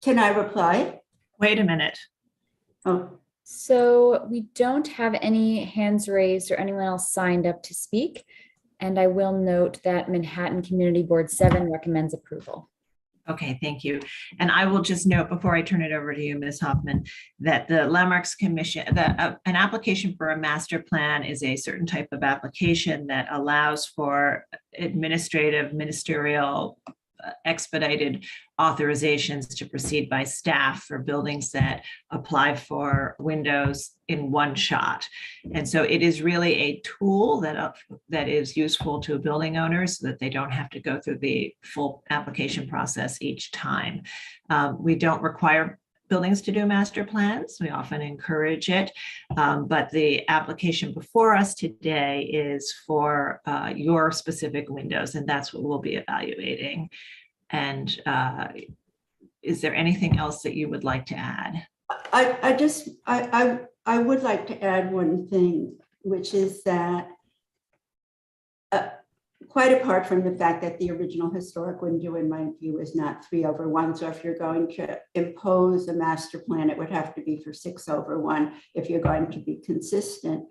Can I reply? Wait a minute. Oh. So we don't have any hands raised or anyone else signed up to speak. And I will note that Manhattan Community Board 7 recommends approval. Okay, thank you. And I will just note before I turn it over to you, Ms. Hoffman, that the Landmarks Commission, an application for a master plan is a certain type of application that allows for administrative, ministerial, expedited authorizations to proceed by staff for buildings that apply for windows in one shot. And so it is really a tool that is useful to building owners so that they don't have to go through the full application process each time. We don't require buildings to do master plans. We often encourage it, but the application before us today is for your specific windows, and that's what we'll be evaluating. And is there anything else that you would like to add? I would like to add one thing, which is that quite apart from the fact that the original historic window, in my view, is not 3/1. So if you're going to impose a master plan, it would have to be for 6/1 if you're going to be consistent.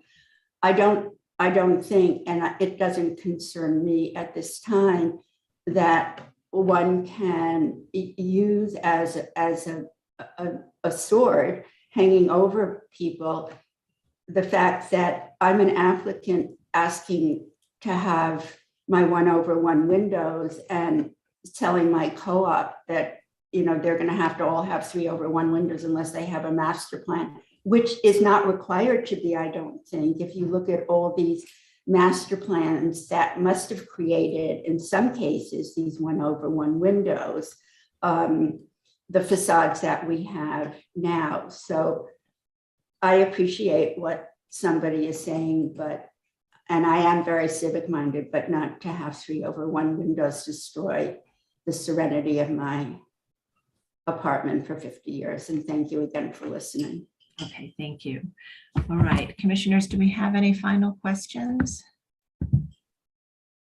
I don't think, and it doesn't concern me at this time, that one can use as a sword hanging over people the fact that I'm an applicant asking to have my 1/1 windows and telling my co-op that, you know, they're going to have to all have 3/1 windows unless they have a master plan, which is not required to be, I don't think. If you look at all these master plans that must have created, in some cases, these 1/1 windows, the facades that we have now. So I appreciate what somebody is saying, and I am very civic minded, but not to have 3/1 windows destroy the serenity of my apartment for 50 years. And thank you again for listening. Okay, thank you. All right, commissioners, do we have any final questions?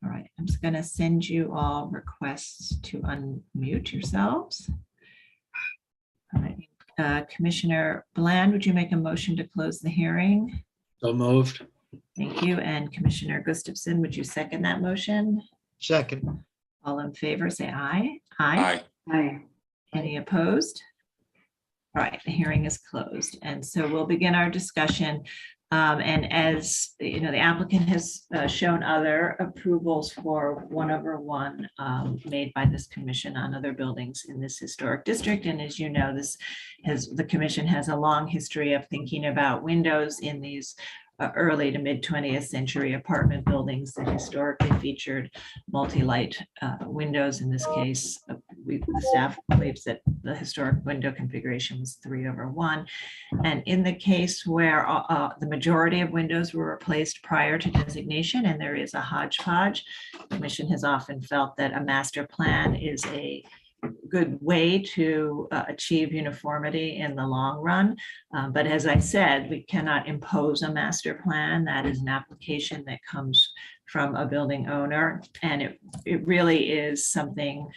All right, I'm just going to send you all requests to unmute yourselves. All right, Commissioner Bland, would you make a motion to close the hearing? So moved. Thank you. And Commissioner Gustafson, would you second that motion? Second. All in favor, say aye. Aye. Aye. Any opposed? All right, the hearing is closed. And so we'll begin our discussion. And as you know, the applicant has shown other approvals for 1/1 made by this commission on other buildings in this historic district. And as you know, the commission has a long history of thinking about windows in these early to mid 20th century apartment buildings that historically featured multi-light windows. In this case, the staff believes that the historic window configuration was 3/1. And in the case where the majority of windows were replaced prior to designation, and there is a hodgepodge, the commission has often felt that a master plan is a good way to achieve uniformity in the long run. But as I said, we cannot impose a master plan. That is an application that comes from a building owner. And it really is something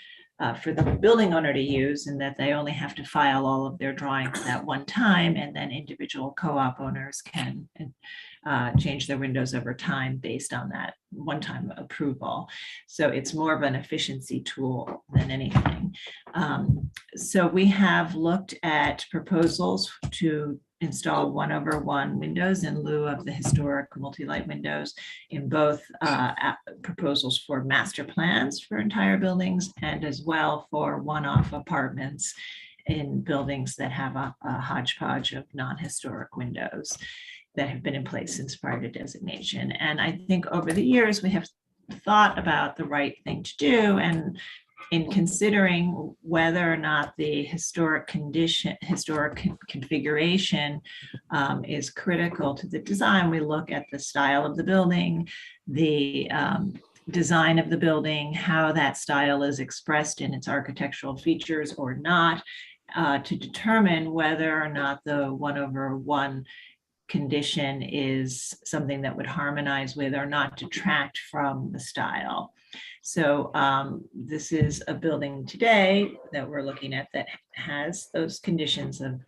for the building owner to use, in that they only have to file all of their drawings at one time, and then individual co-op owners can change their windows over time based on that one-time approval. So it's more of an efficiency tool than anything. So we have looked at proposals to install 1/1 windows in lieu of the historic multi-light windows in both proposals for master plans for entire buildings, and as well for one-off apartments in buildings that have a hodgepodge of non-historic windows that have been in place since prior to designation. And I think over the years, we have thought about the right thing to do, and in considering whether or not the historic configuration is critical to the design, we look at the style of the building, the design of the building, how that style is expressed in its architectural features or not, to determine whether or not the 1/1 condition is something that would harmonize with or not detract from the style. So this is a building today that we're looking at that has those conditions of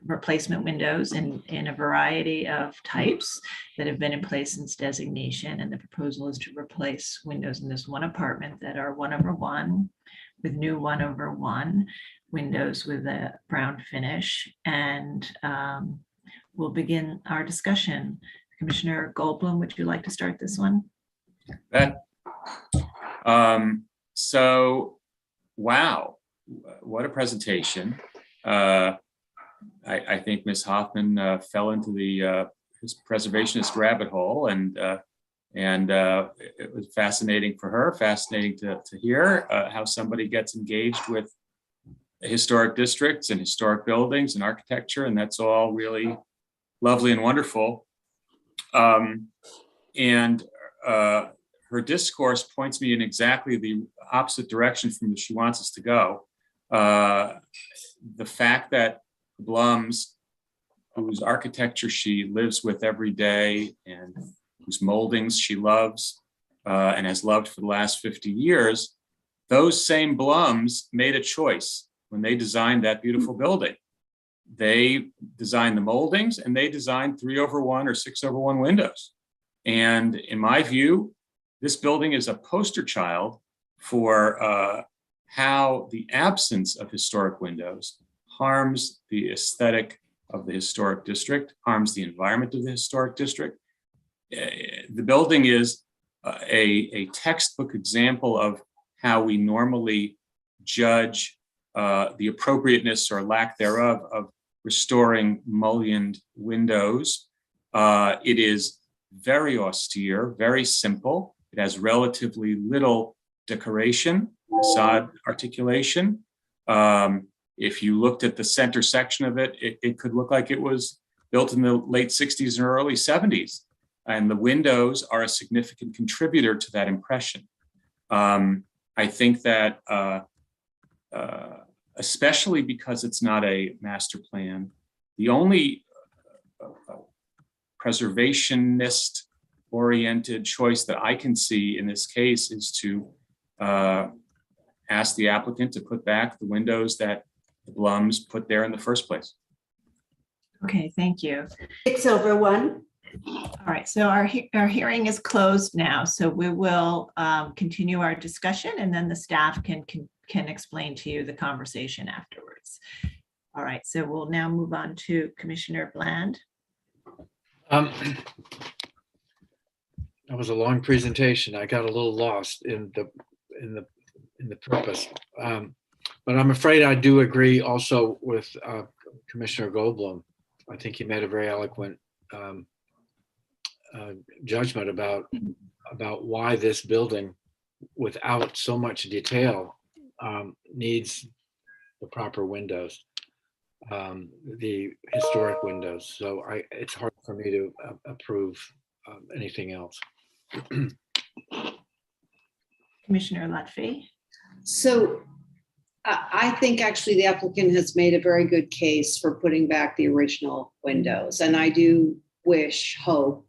replacement windows in a variety of types that have been in place since designation. And the proposal is to replace windows in this one apartment that are 1/1 with new 1/1 windows with a brown finish. And we'll begin our discussion. Commissioner Goldblum, would you like to start this one? So, wow, what a presentation. I think Ms. Hoffman fell into the preservationist rabbit hole, and it was fascinating for her, fascinating to hear how somebody gets engaged with historic districts and historic buildings and architecture, and that's all really lovely and wonderful. Her discourse points me in exactly the opposite direction from which she wants us to go. The fact that Blums, whose architecture she lives with every day and whose moldings she loves, and has loved for the last 50 years, those same Blums made a choice when they designed that beautiful building. They designed the moldings and they designed 3/1 or 6/1 windows. And in my view, this building is a poster child for how the absence of historic windows harms the aesthetic of the historic district, harms the environment of the historic district. The building is a textbook example of how we normally judge the appropriateness or lack thereof of restoring mullioned windows. It is very austere, very simple. It has relatively little decoration, facade articulation. If you looked at the center section of it, it could look like it was built in the late 60s or early 70s. And the windows are a significant contributor to that impression. I think that especially because it's not a master plan, the only preservationist oriented choice that I can see in this case is to ask the applicant to put back the windows that the Blums put there in the first place. Okay, thank you. 6/1. All right, so our hearing is closed now, so we will continue our discussion and then the staff can explain to you the conversation afterwards. All right, so we'll now move on to Commissioner Bland. That was a long presentation. I got a little lost in the purpose. But I'm afraid I do agree also with Commissioner Goldblum. I think he made a very eloquent judgment about why this building, without so much detail, needs the proper windows, the historic windows. So it's hard for me to approve anything else. Commissioner Lutfi. So I think actually the applicant has made a very good case for putting back the original windows. And I do hope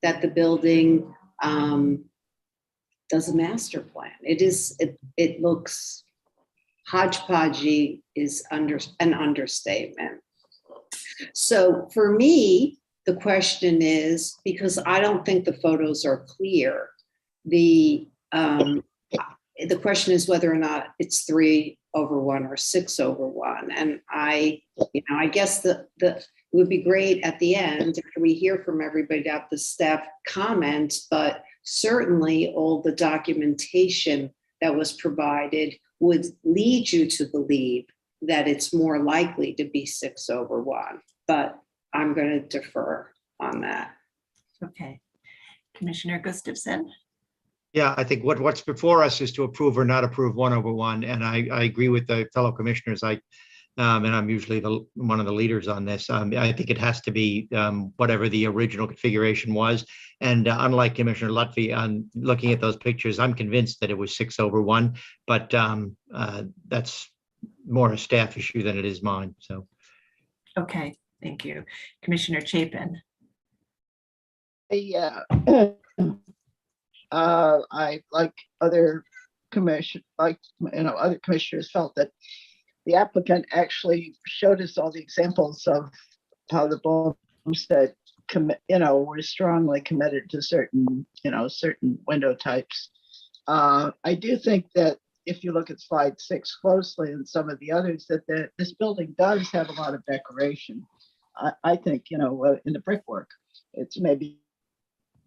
that the building does a master plan. It looks hodgepodgey is an understatement. So for me, the question is, because I don't think the photos are clear, the question is whether or not it's 3/1 or 6/1. And I guess it would be great at the end after we hear from everybody about the staff comments, but certainly all the documentation that was provided would lead you to believe that it's more likely to be 6/1. But I'm going to defer on that. Okay. Commissioner Gustafson. Yeah, I think what's before us is to approve or not approve 1/1, and I agree with the fellow commissioners. And I'm usually one of the leaders on this. I think it has to be whatever the original configuration was. And unlike Commissioner Lutfi, on looking at those pictures, I'm convinced that it was 6/1. But that's more a staff issue than it is mine. So. Okay, thank you, Commissioner Chapin. Yeah. I, like other other commissioners, felt that the applicant actually showed us all the examples of how the Blumstead, were strongly committed to certain window types. I do think that if you look at slide 6 closely and some of the others, that this building does have a lot of decoration. I think, in the brickwork, it's maybe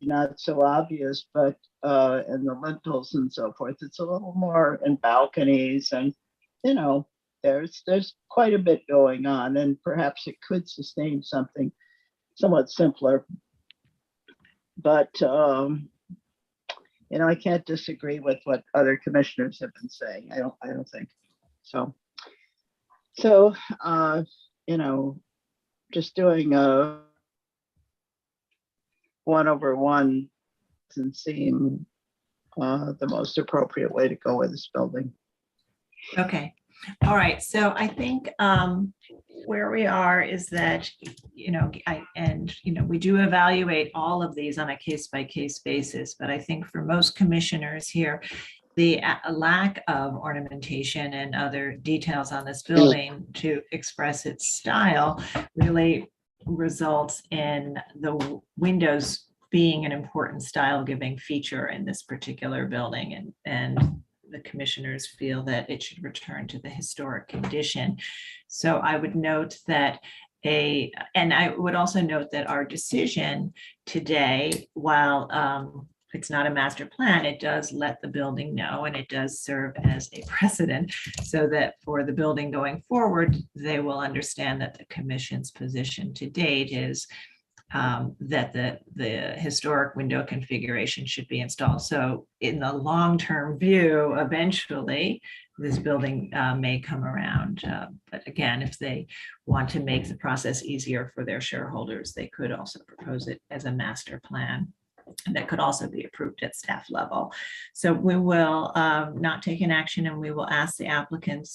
not so obvious, but and the lintels and so forth, it's a little more in balconies, and there's quite a bit going on, and perhaps it could sustain something somewhat simpler. But I can't disagree with what other commissioners have been saying. I don't think so. So just doing a 1/1 doesn't seem the most appropriate way to go with this building. Okay. All right, so I think where we are is that, we do evaluate all of these on a case-by-case basis, but I think for most commissioners here, the lack of ornamentation and other details on this building to express its style really results in the windows being an important style-giving feature in this particular building, and the commissioners feel that it should return to the historic condition. So I would note that and I would also note that our decision today, while it's not a master plan, it does let the building know, and it does serve as a precedent so that for the building going forward, they will understand that the commission's position to date is that the historic window configuration should be installed. So in the long-term view, eventually this building may come around. But again, if they want to make the process easier for their shareholders, they could also propose it as a master plan. And that could also be approved at staff level. So we will not take an action, and we will ask the applicant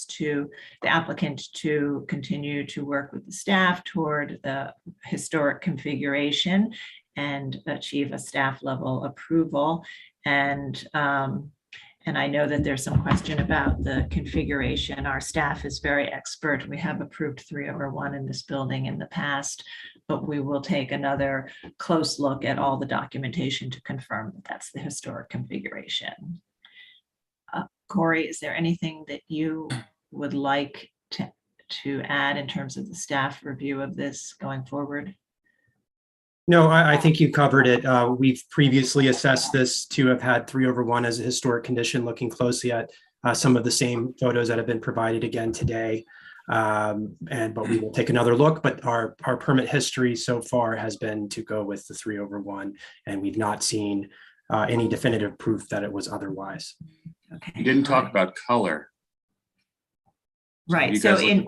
to continue to work with the staff toward the historic configuration and achieve a staff level approval. And I know that there's some question about the configuration. Our staff is very expert. We have approved 3/1 in this building in the past, but we will take another close look at all the documentation to confirm that that's the historic configuration. Corey, is there anything that you would like to add in terms of the staff review of this going forward? No, I think you covered it. We've previously assessed this to have had 3/1 as a historic condition, looking closely at some of the same photos that have been provided again today. But we will take another look, but our permit history so far has been to go with the 3/1, and we've not seen any definitive proof that it was otherwise. Okay. You didn't talk about color. Right. So in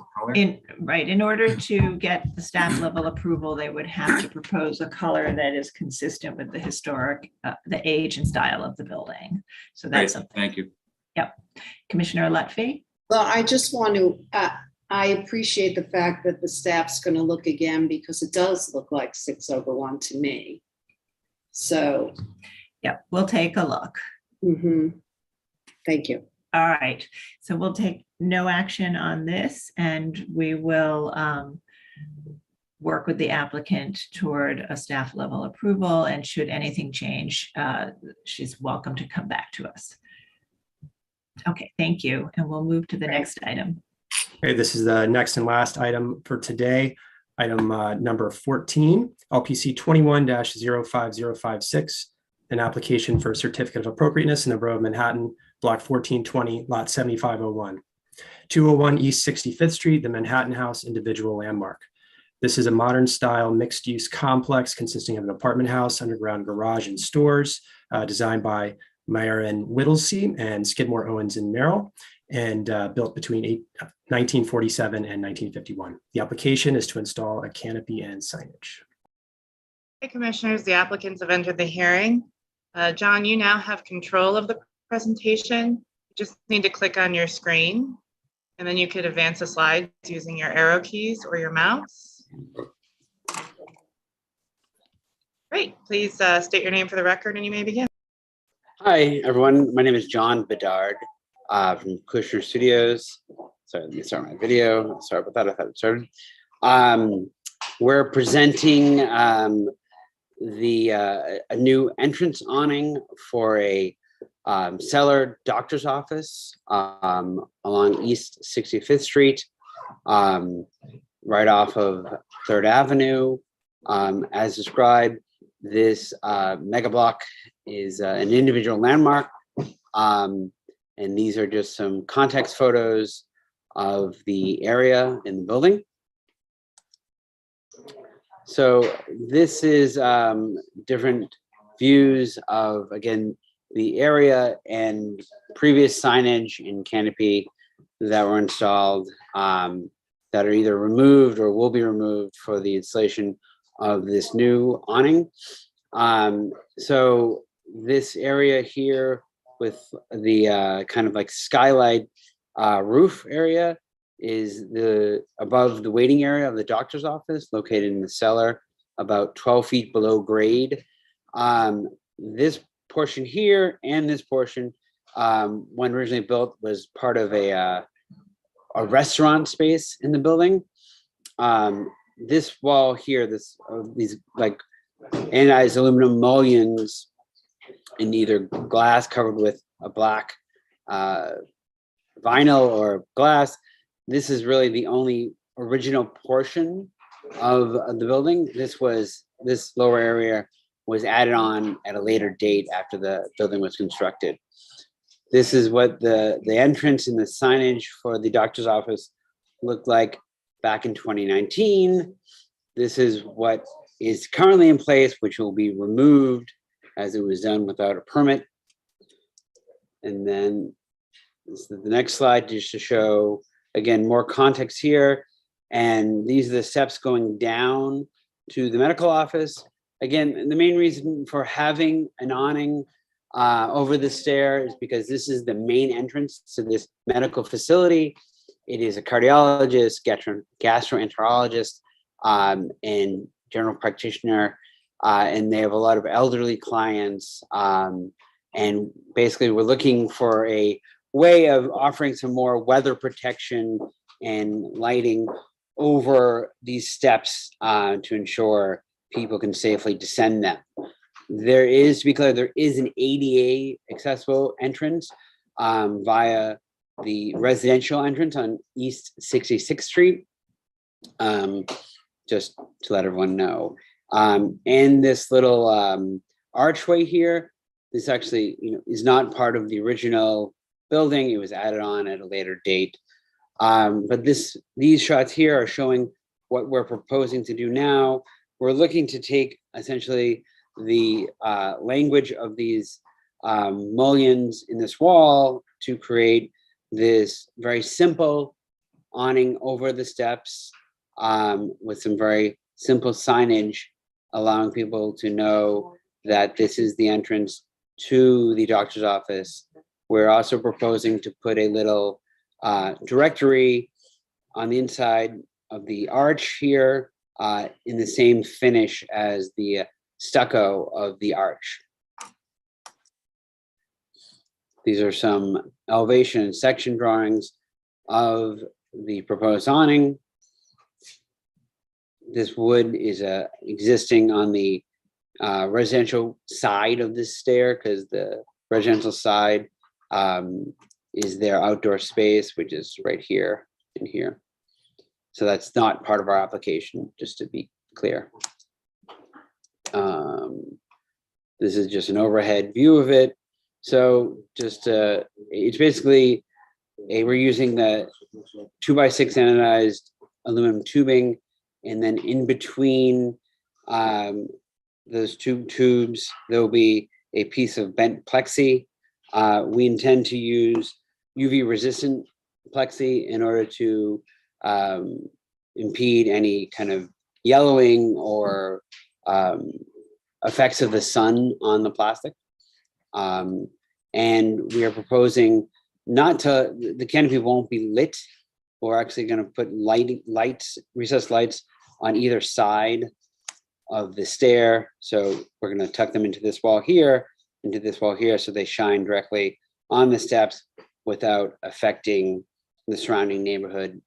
order to get the staff level approval, they would have to propose a color that is consistent with the historic, the age and style of the building. So that's something. Thank you. Yep. Commissioner Lutfi. Well, I just want to, I appreciate the fact that the staff's going to look again, because it does look like 6/1 to me. So. Yeah, we'll take a look. Thank you. All right, so we'll take no action on this, and we will work with the applicant toward a staff level approval, and should anything change, she's welcome to come back to us. Okay, thank you, and we'll move to the next item. Okay, this is the next and last item for today. Item number 14, LPC 21-05056, an application for a certificate of appropriateness in the Borough of Manhattan, Block 1420, Lot 7501, 201 East 65th Street, the Manhattan House individual landmark. This is a modern style mixed use complex consisting of an apartment house, underground garage, and stores, designed by Myron Whittlesey and Skidmore, Owens and Merrill, and built between 1947 and 1951. The application is to install a canopy and signage. Hey, commissioners, the applicants have entered the hearing. John, you now have control of the presentation. You just need to click on your screen, and then you could advance the slides using your arrow keys or your mouse. Great. Please state your name for the record, and you may begin. Hi, everyone. My name is John Bedard from Kushner Studios. Sorry, let me start my video. Sorry about that. I thought it started. We're presenting a new entrance awning for a cellar doctor's office along East 65th Street, right off of 3rd Avenue. As described, this mega block is an individual landmark, and these are just some context photos of the area in the building. So this is different views of, again, the area and previous signage and canopy that were installed that are either removed or will be removed for the installation of this new awning. So this area here with the kind of like skylight roof area is above the waiting area of the doctor's office, located in the cellar, about 12 feet below grade. This portion here and this portion, when originally built, was part of a restaurant space in the building. This wall here, these like anodized aluminum mullions in either glass covered with a black vinyl or glass. This is really the only original portion of the building. This lower area was added on at a later date after the building was constructed. This is what the entrance and the signage for the doctor's office looked like back in 2019. This is what is currently in place, which will be removed as it was done without a permit. And then this is the next slide, just to show, again, more context here. And these are the steps going down to the medical office. Again, the main reason for having an awning over the stair is because this is the main entrance to this medical facility. It is a cardiologist, gastroenterologist, and general practitioner, and they have a lot of elderly clients. And basically, we're looking for a way of offering some more weather protection and lighting over these steps to ensure people can safely descend them. There is, to be clear, there is an ADA accessible entrance via the residential entrance on East 66th Street, just to let everyone know. And this little archway here, this actually is not part of the original building. It was added on at a later date. But these shots here are showing what we're proposing to do now. We're looking to take essentially the language of these mullions in this wall to create this very simple awning over the steps with some very simple signage, allowing people to know that this is the entrance to the doctor's office. We're also proposing to put a little directory on the inside of the arch here in the same finish as the stucco of the arch. These are some elevation and section drawings of the proposed awning. This wood is existing on the residential side of this stair, because the residential side is their outdoor space, which is right here and here. So that's not part of our application, just to be clear. This is just an overhead view of it. So just it's basically we're using the 2x6 anodized aluminum tubing, and then in between those two tubes, there'll be a piece of bent plexi. We intend to use UV resistant plexi in order to impede any kind of yellowing or effects of the sun on the plastic. And we are proposing the canopy won't be lit. We're actually going to put recessed lights on either side of the stair. So we're going to tuck them into this wall here, into this wall here, so they shine directly on the steps without affecting the surrounding neighborhood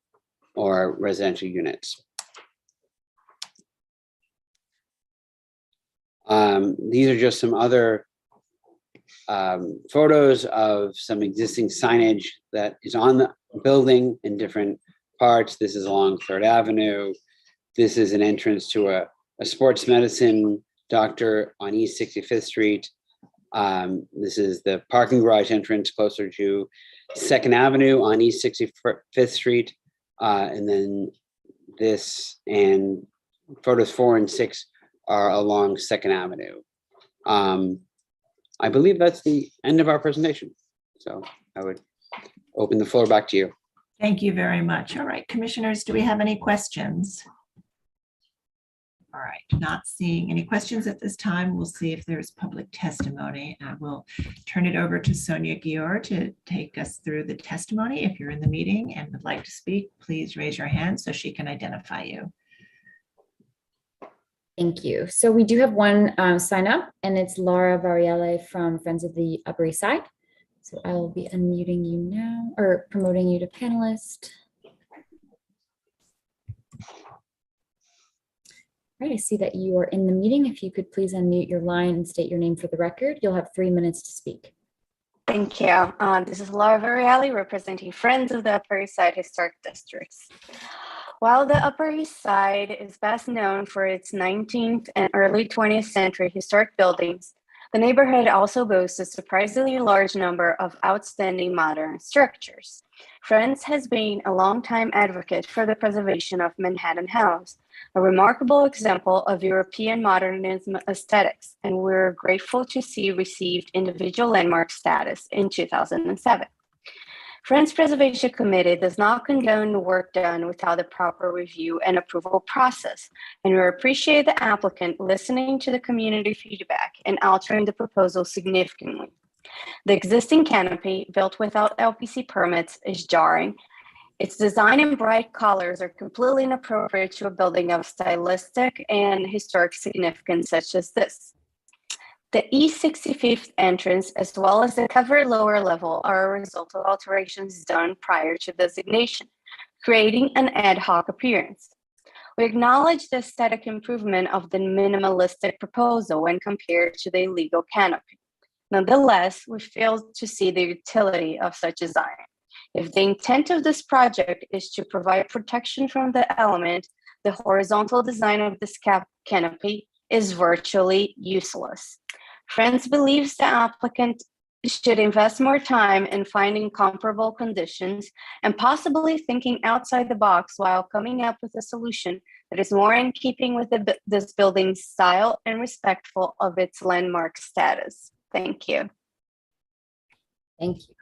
or residential units. These are just some other photos of some existing signage that is on the building in different parts. This is along 3rd Avenue. This is an entrance to a sports medicine doctor on East 65th Street. This is the parking garage entrance closer to 2nd Avenue on East 65th Street. And then this and photos 4 and 6 are along 2nd Avenue. I believe that's the end of our presentation. So I would open the floor back to you. Thank you very much. All right, commissioners, do we have any questions? All right, not seeing any questions at this time. We'll see if there's public testimony. I will turn it over to Sonia Gior to take us through the testimony. If you're in the meeting and would like to speak, please raise your hand so she can identify you. Thank you. So we do have one sign up, and it's Laura Variale from Friends of the Upper East Side. So I will be unmuting you now, or promoting you to panelist. All right, I see that you are in the meeting. If you could please unmute your line and state your name for the record, you'll have 3 minutes to speak. Thank you. This is Laura Variale representing Friends of the Upper East Side Historic Districts. While the Upper East Side is best known for its 19th and early 20th century historic buildings, the neighborhood also boasts a surprisingly large number of outstanding modern structures. Friends has been a longtime advocate for the preservation of Manhattan House, a remarkable example of European modernism aesthetics, and we're grateful to see received individual landmark status in 2007. Friends Preservation Committee does not condone the work done without the proper review and approval process, and we appreciate the applicant listening to the community feedback and altering the proposal significantly. The existing canopy, built without LPC permits, is jarring. Its design and bright colors are completely inappropriate to a building of stylistic and historic significance such as this. The East 65th entrance, as well as the covered lower level, are a result of alterations done prior to designation, creating an ad hoc appearance. We acknowledge the aesthetic improvement of the minimalistic proposal when compared to the illegal canopy. Nonetheless, we fail to see the utility of such design. If the intent of this project is to provide protection from the element, the horizontal design of this canopy is virtually useless. Friends believes the applicant should invest more time in finding comparable conditions and possibly thinking outside the box while coming up with a solution that is more in keeping with this building's style and respectful of its landmark status. Thank you. Thank you.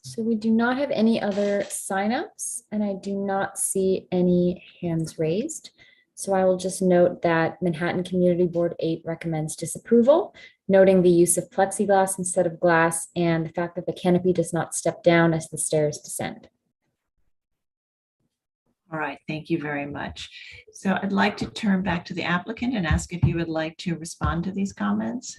So we do not have any other signups, and I do not see any hands raised. So I will just note that Manhattan Community Board 8 recommends disapproval, noting the use of plexiglass instead of glass and the fact that the canopy does not step down as the stairs descend. All right, thank you very much. So I'd like to turn back to the applicant and ask if you would like to respond to these comments.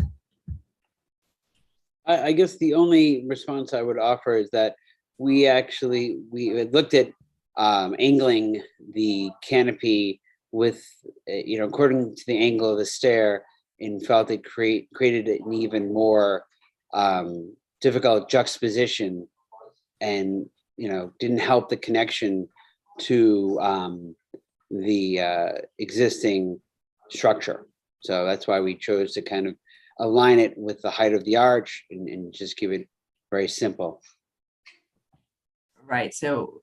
I guess the only response I would offer is that we had looked at angling the canopy with, according to the angle of the stair, and felt it created an even more difficult juxtaposition, and didn't help the connection to the existing structure. So that's why we chose to kind of align it with the height of the arch and just keep it very simple. Right, so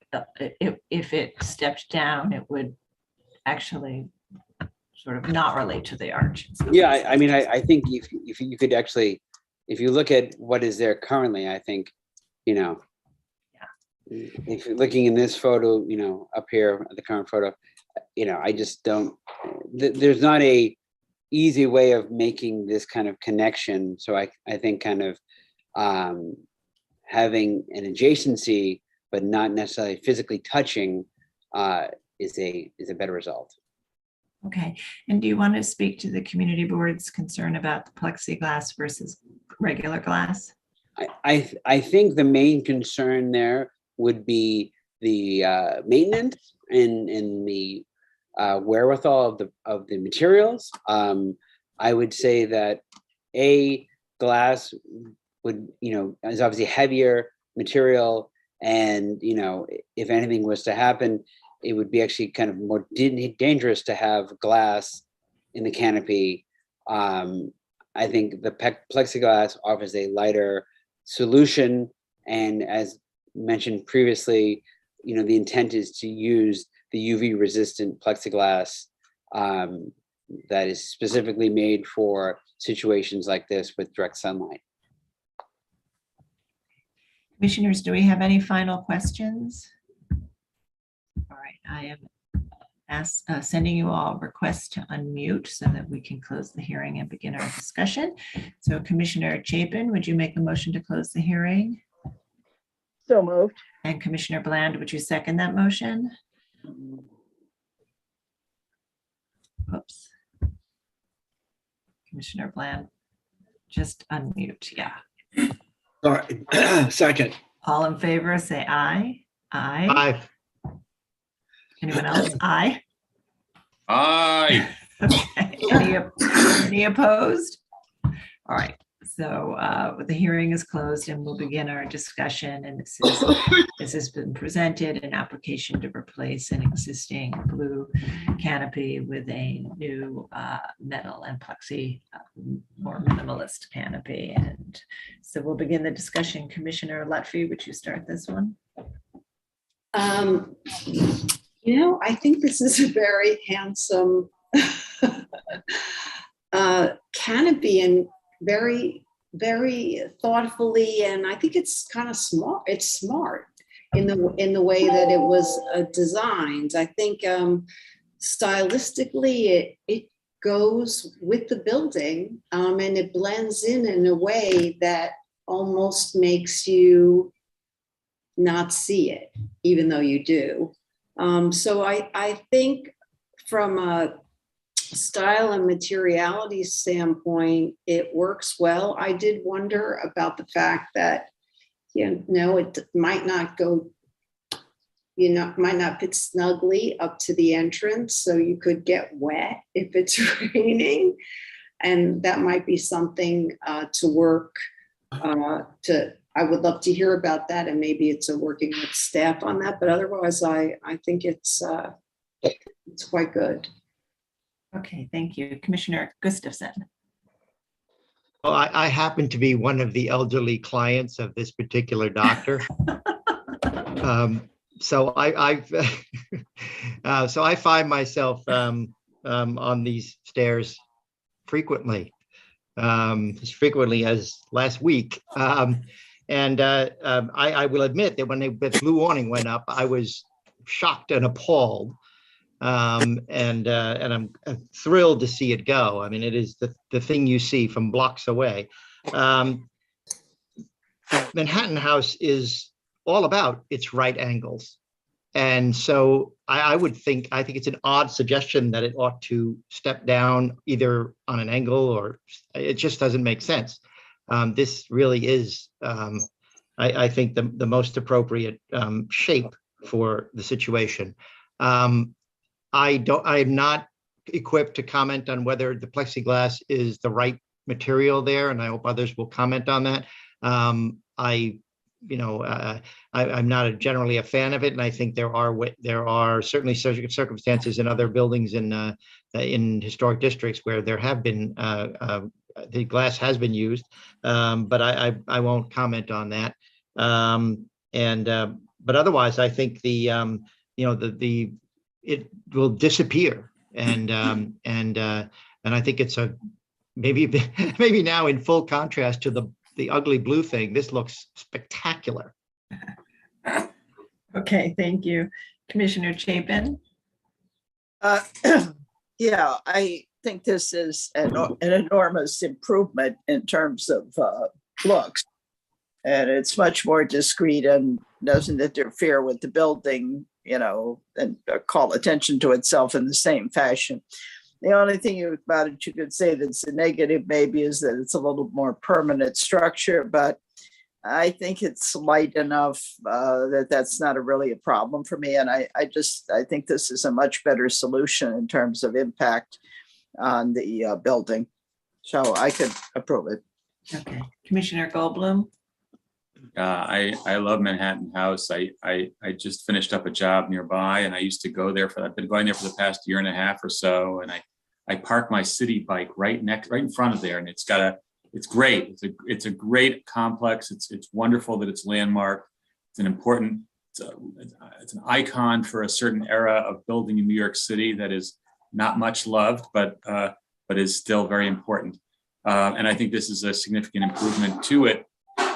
if it stepped down, it would actually sort of not relate to the arch. Yeah, I mean, I think if you could actually, if you look at what is there currently, I think, if you're looking in this photo, up here, the current photo, I just don't, there's not a easy way of making this kind of connection. So I think kind of having an adjacency, but not necessarily physically touching is a better result. Okay, and do you want to speak to the community board's concern about the plexiglass versus regular glass? I think the main concern there would be the maintenance and the wherewithal of the materials. I would say that glass would, is obviously heavier material, and if anything was to happen, it would be actually kind of more dangerous to have glass in the canopy. I think the plexiglass offers a lighter solution, and as mentioned previously, the intent is to use the UV resistant plexiglass that is specifically made for situations like this with direct sunlight. Commissioners, do we have any final questions? All right, I am sending you all a request to unmute so that we can close the hearing and begin our discussion. So Commissioner Chapin, would you make the motion to close the hearing? So moved. And Commissioner Bland, would you second that motion? Oops. Commissioner Bland, just unmute. Yeah. Sorry. Second. All in favor, say aye. Aye. Aye. Anyone else? Aye. Aye. Okay. Any opposed? All right. So the hearing is closed and we'll begin our discussion. And this has been presented, an application to replace an existing blue canopy with a new metal and plexi, more minimalist canopy. And so we'll begin the discussion. Commissioner Lutfi, would you start this one? I think this is a very handsome canopy and very, very thoughtfully, and I think it's kind of smart. It's smart in the way that it was designed. I think stylistically it goes with the building, and it blends in a way that almost makes you not see it, even though you do. So I think from a style and materiality standpoint, it works well. I did wonder about the fact that, it might not go, might not fit snugly up to the entrance. So you could get wet if it's raining. And that might be something to work I would love to hear about that, and maybe it's a working with staff on that. But otherwise, I think it's quite good. Okay, thank you. Commissioner Gustafson. Well, I happen to be one of the elderly clients of this particular doctor. So I find myself on these stairs frequently, as frequently as last week. I will admit that when the blue awning went up, I was shocked and appalled. And I'm thrilled to see it go. I mean, it is the thing you see from blocks away. Manhattan House is all about its right angles. And so I think it's an odd suggestion that it ought to step down either on an angle, or it just doesn't make sense. This really is, I think, the most appropriate shape for the situation. I am not equipped to comment on whether the plexiglass is the right material there, and I hope others will comment on that. I'm not generally a fan of it, and I think there are certainly circumstances in other buildings in historic districts where there have been the glass has been used, but I won't comment on that. But otherwise, I think it will disappear, and I think it's maybe now in full contrast to the ugly blue thing. This looks spectacular. Okay, thank you. Commissioner Chapin. Yeah, I think this is an enormous improvement in terms of looks. And it's much more discreet and doesn't interfere with the building, and call attention to itself in the same fashion. The only thing about it you could say that's a negative maybe is that it's a little more permanent structure, but I think it's light enough that's not really a problem for me. And I think this is a much better solution in terms of impact on the building. So I could approve it. Okay, Commissioner Goldblum. I love Manhattan House. I just finished up a job nearby, and I used to go there I've been going there for the past year and a half or so. And I park my city bike right in front of there, and it's great. It's a great complex. It's wonderful that it's landmark. It's it's an icon for a certain era of building in New York City that is not much loved, but is still very important. And I think this is a significant improvement to it.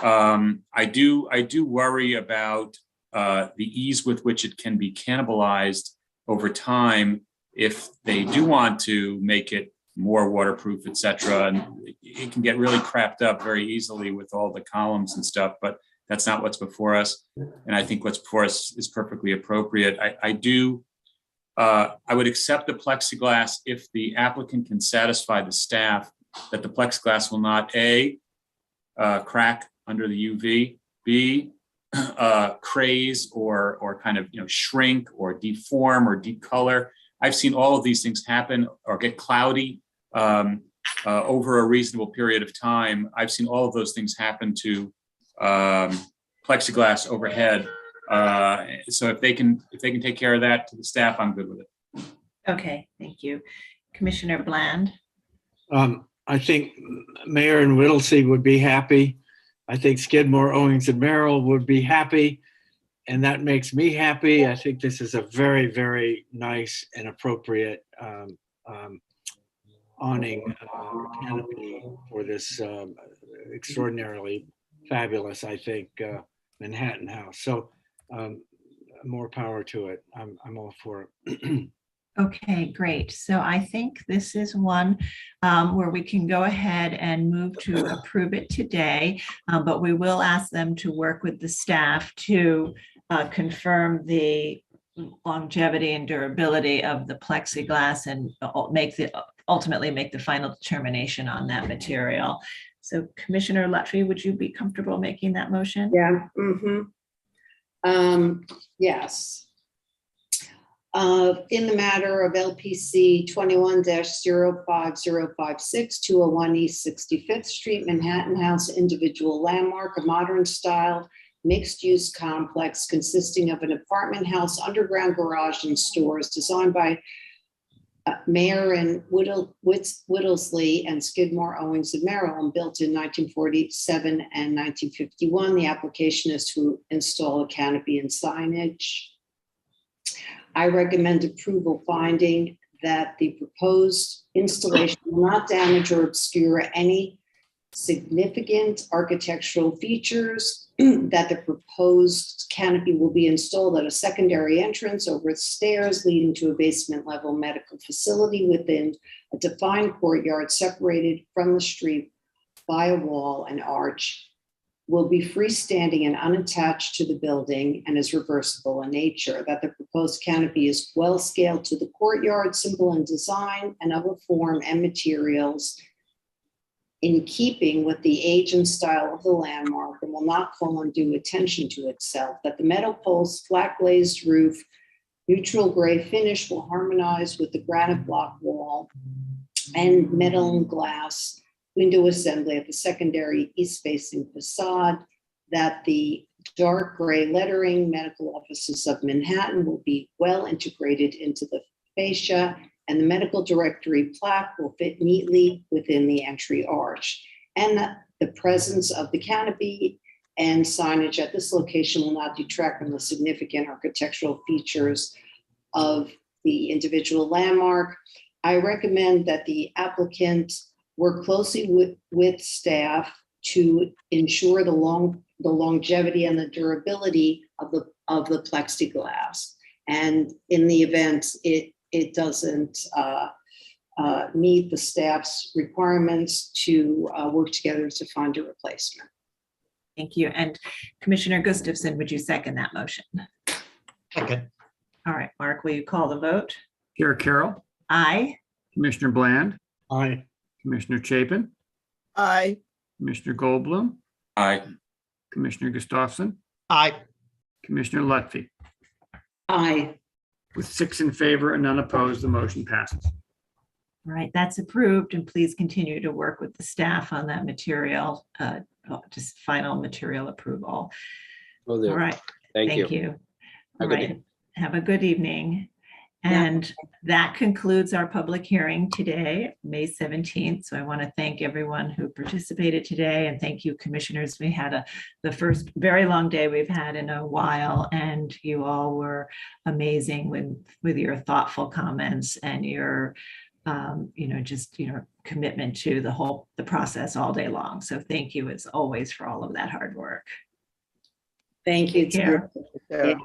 I do worry about the ease with which it can be cannibalized over time, if they do want to make it more waterproof, et cetera, and it can get really crapped up very easily with all the columns and stuff, but that's not what's before us. And I think what's before us is perfectly appropriate. I would accept the plexiglass if the applicant can satisfy the staff that the plexiglass will not A, crack under the UV, B, craze or kind of shrink or deform or decolor. I've seen all of these things happen or get cloudy over a reasonable period of time. I've seen all of those things happen to plexiglass overhead. So if they can take care of that to the staff, I'm good with it. Okay, thank you. Commissioner Bland? I think Mayor and Whittlesey would be happy. I think Skidmore, Owings and Merrill would be happy. And that makes me happy. I think this is a very, very nice and appropriate awning canopy for this extraordinarily fabulous, I think, Manhattan house. So more power to it. I'm all for it. Okay, great. So I think this is one where we can go ahead and move to approve it today, but we will ask them to work with the staff to confirm the longevity and durability of the plexiglass and ultimately make the final determination on that material. So Commissioner Lutfi, would you be comfortable making that motion? Yeah. Yes. In the matter of LPC 21-05056, 201 East 65th Street, Manhattan House, individual landmark, a modern style mixed-use complex consisting of an apartment house, underground garage, and stores designed by Mayor and Whittlesey and Skidmore, Owings and Merrill, and built in 1947 and 1951. The application is to install a canopy and signage. I recommend approval, finding that the proposed installation will not damage or obscure any significant architectural features, that the proposed canopy will be installed at a secondary entrance over stairs leading to a basement level medical facility within a defined courtyard separated from the street by a wall and arch, will be freestanding and unattached to the building and is reversible in nature, that the proposed canopy is well scaled to the courtyard, simple in design and of a form and materials in keeping with the age and style of the landmark, and will not call undue attention to itself, that the metal posts, flat glazed roof, neutral gray finish will harmonize with the granite block wall and metal and glass window assembly at the secondary east-facing facade, that the dark gray lettering medical offices of Manhattan will be well integrated into the fascia, and the medical directory plaque will fit neatly within the entry arch, and that the presence of the canopy and signage at this location will not detract from the significant architectural features of the individual landmark. I recommend that the applicant work closely with staff to ensure the longevity and the durability of the plexiglass. And in the event it doesn't meet the staff's requirements, to work together to find a replacement. Thank you. And Commissioner Gustafson, would you second that motion? Second. All right, Mark, will you call the vote? Chair Carroll, Aye. Commissioner Bland, Aye. Commissioner Chapin, Aye. Commissioner Goldblum, Aye. Commissioner Gustafson, Aye. Commissioner Lutfi. Aye. With 6 in favor and none opposed, the motion passes. All right, that's approved, and please continue to work with the staff on that material, just final material approval. Will do. All right, Thank you. you. All Have a good right, evening. have a good evening. And that concludes our public hearing today, May 17th. So I want to thank everyone who participated today, and thank you, commissioners. We had the first very long day we've had in a while, and you all were amazing with your thoughtful comments and your commitment to the process all day long. So thank you as always for all of that hard work. Thank you. Take care. Yeah, thanks.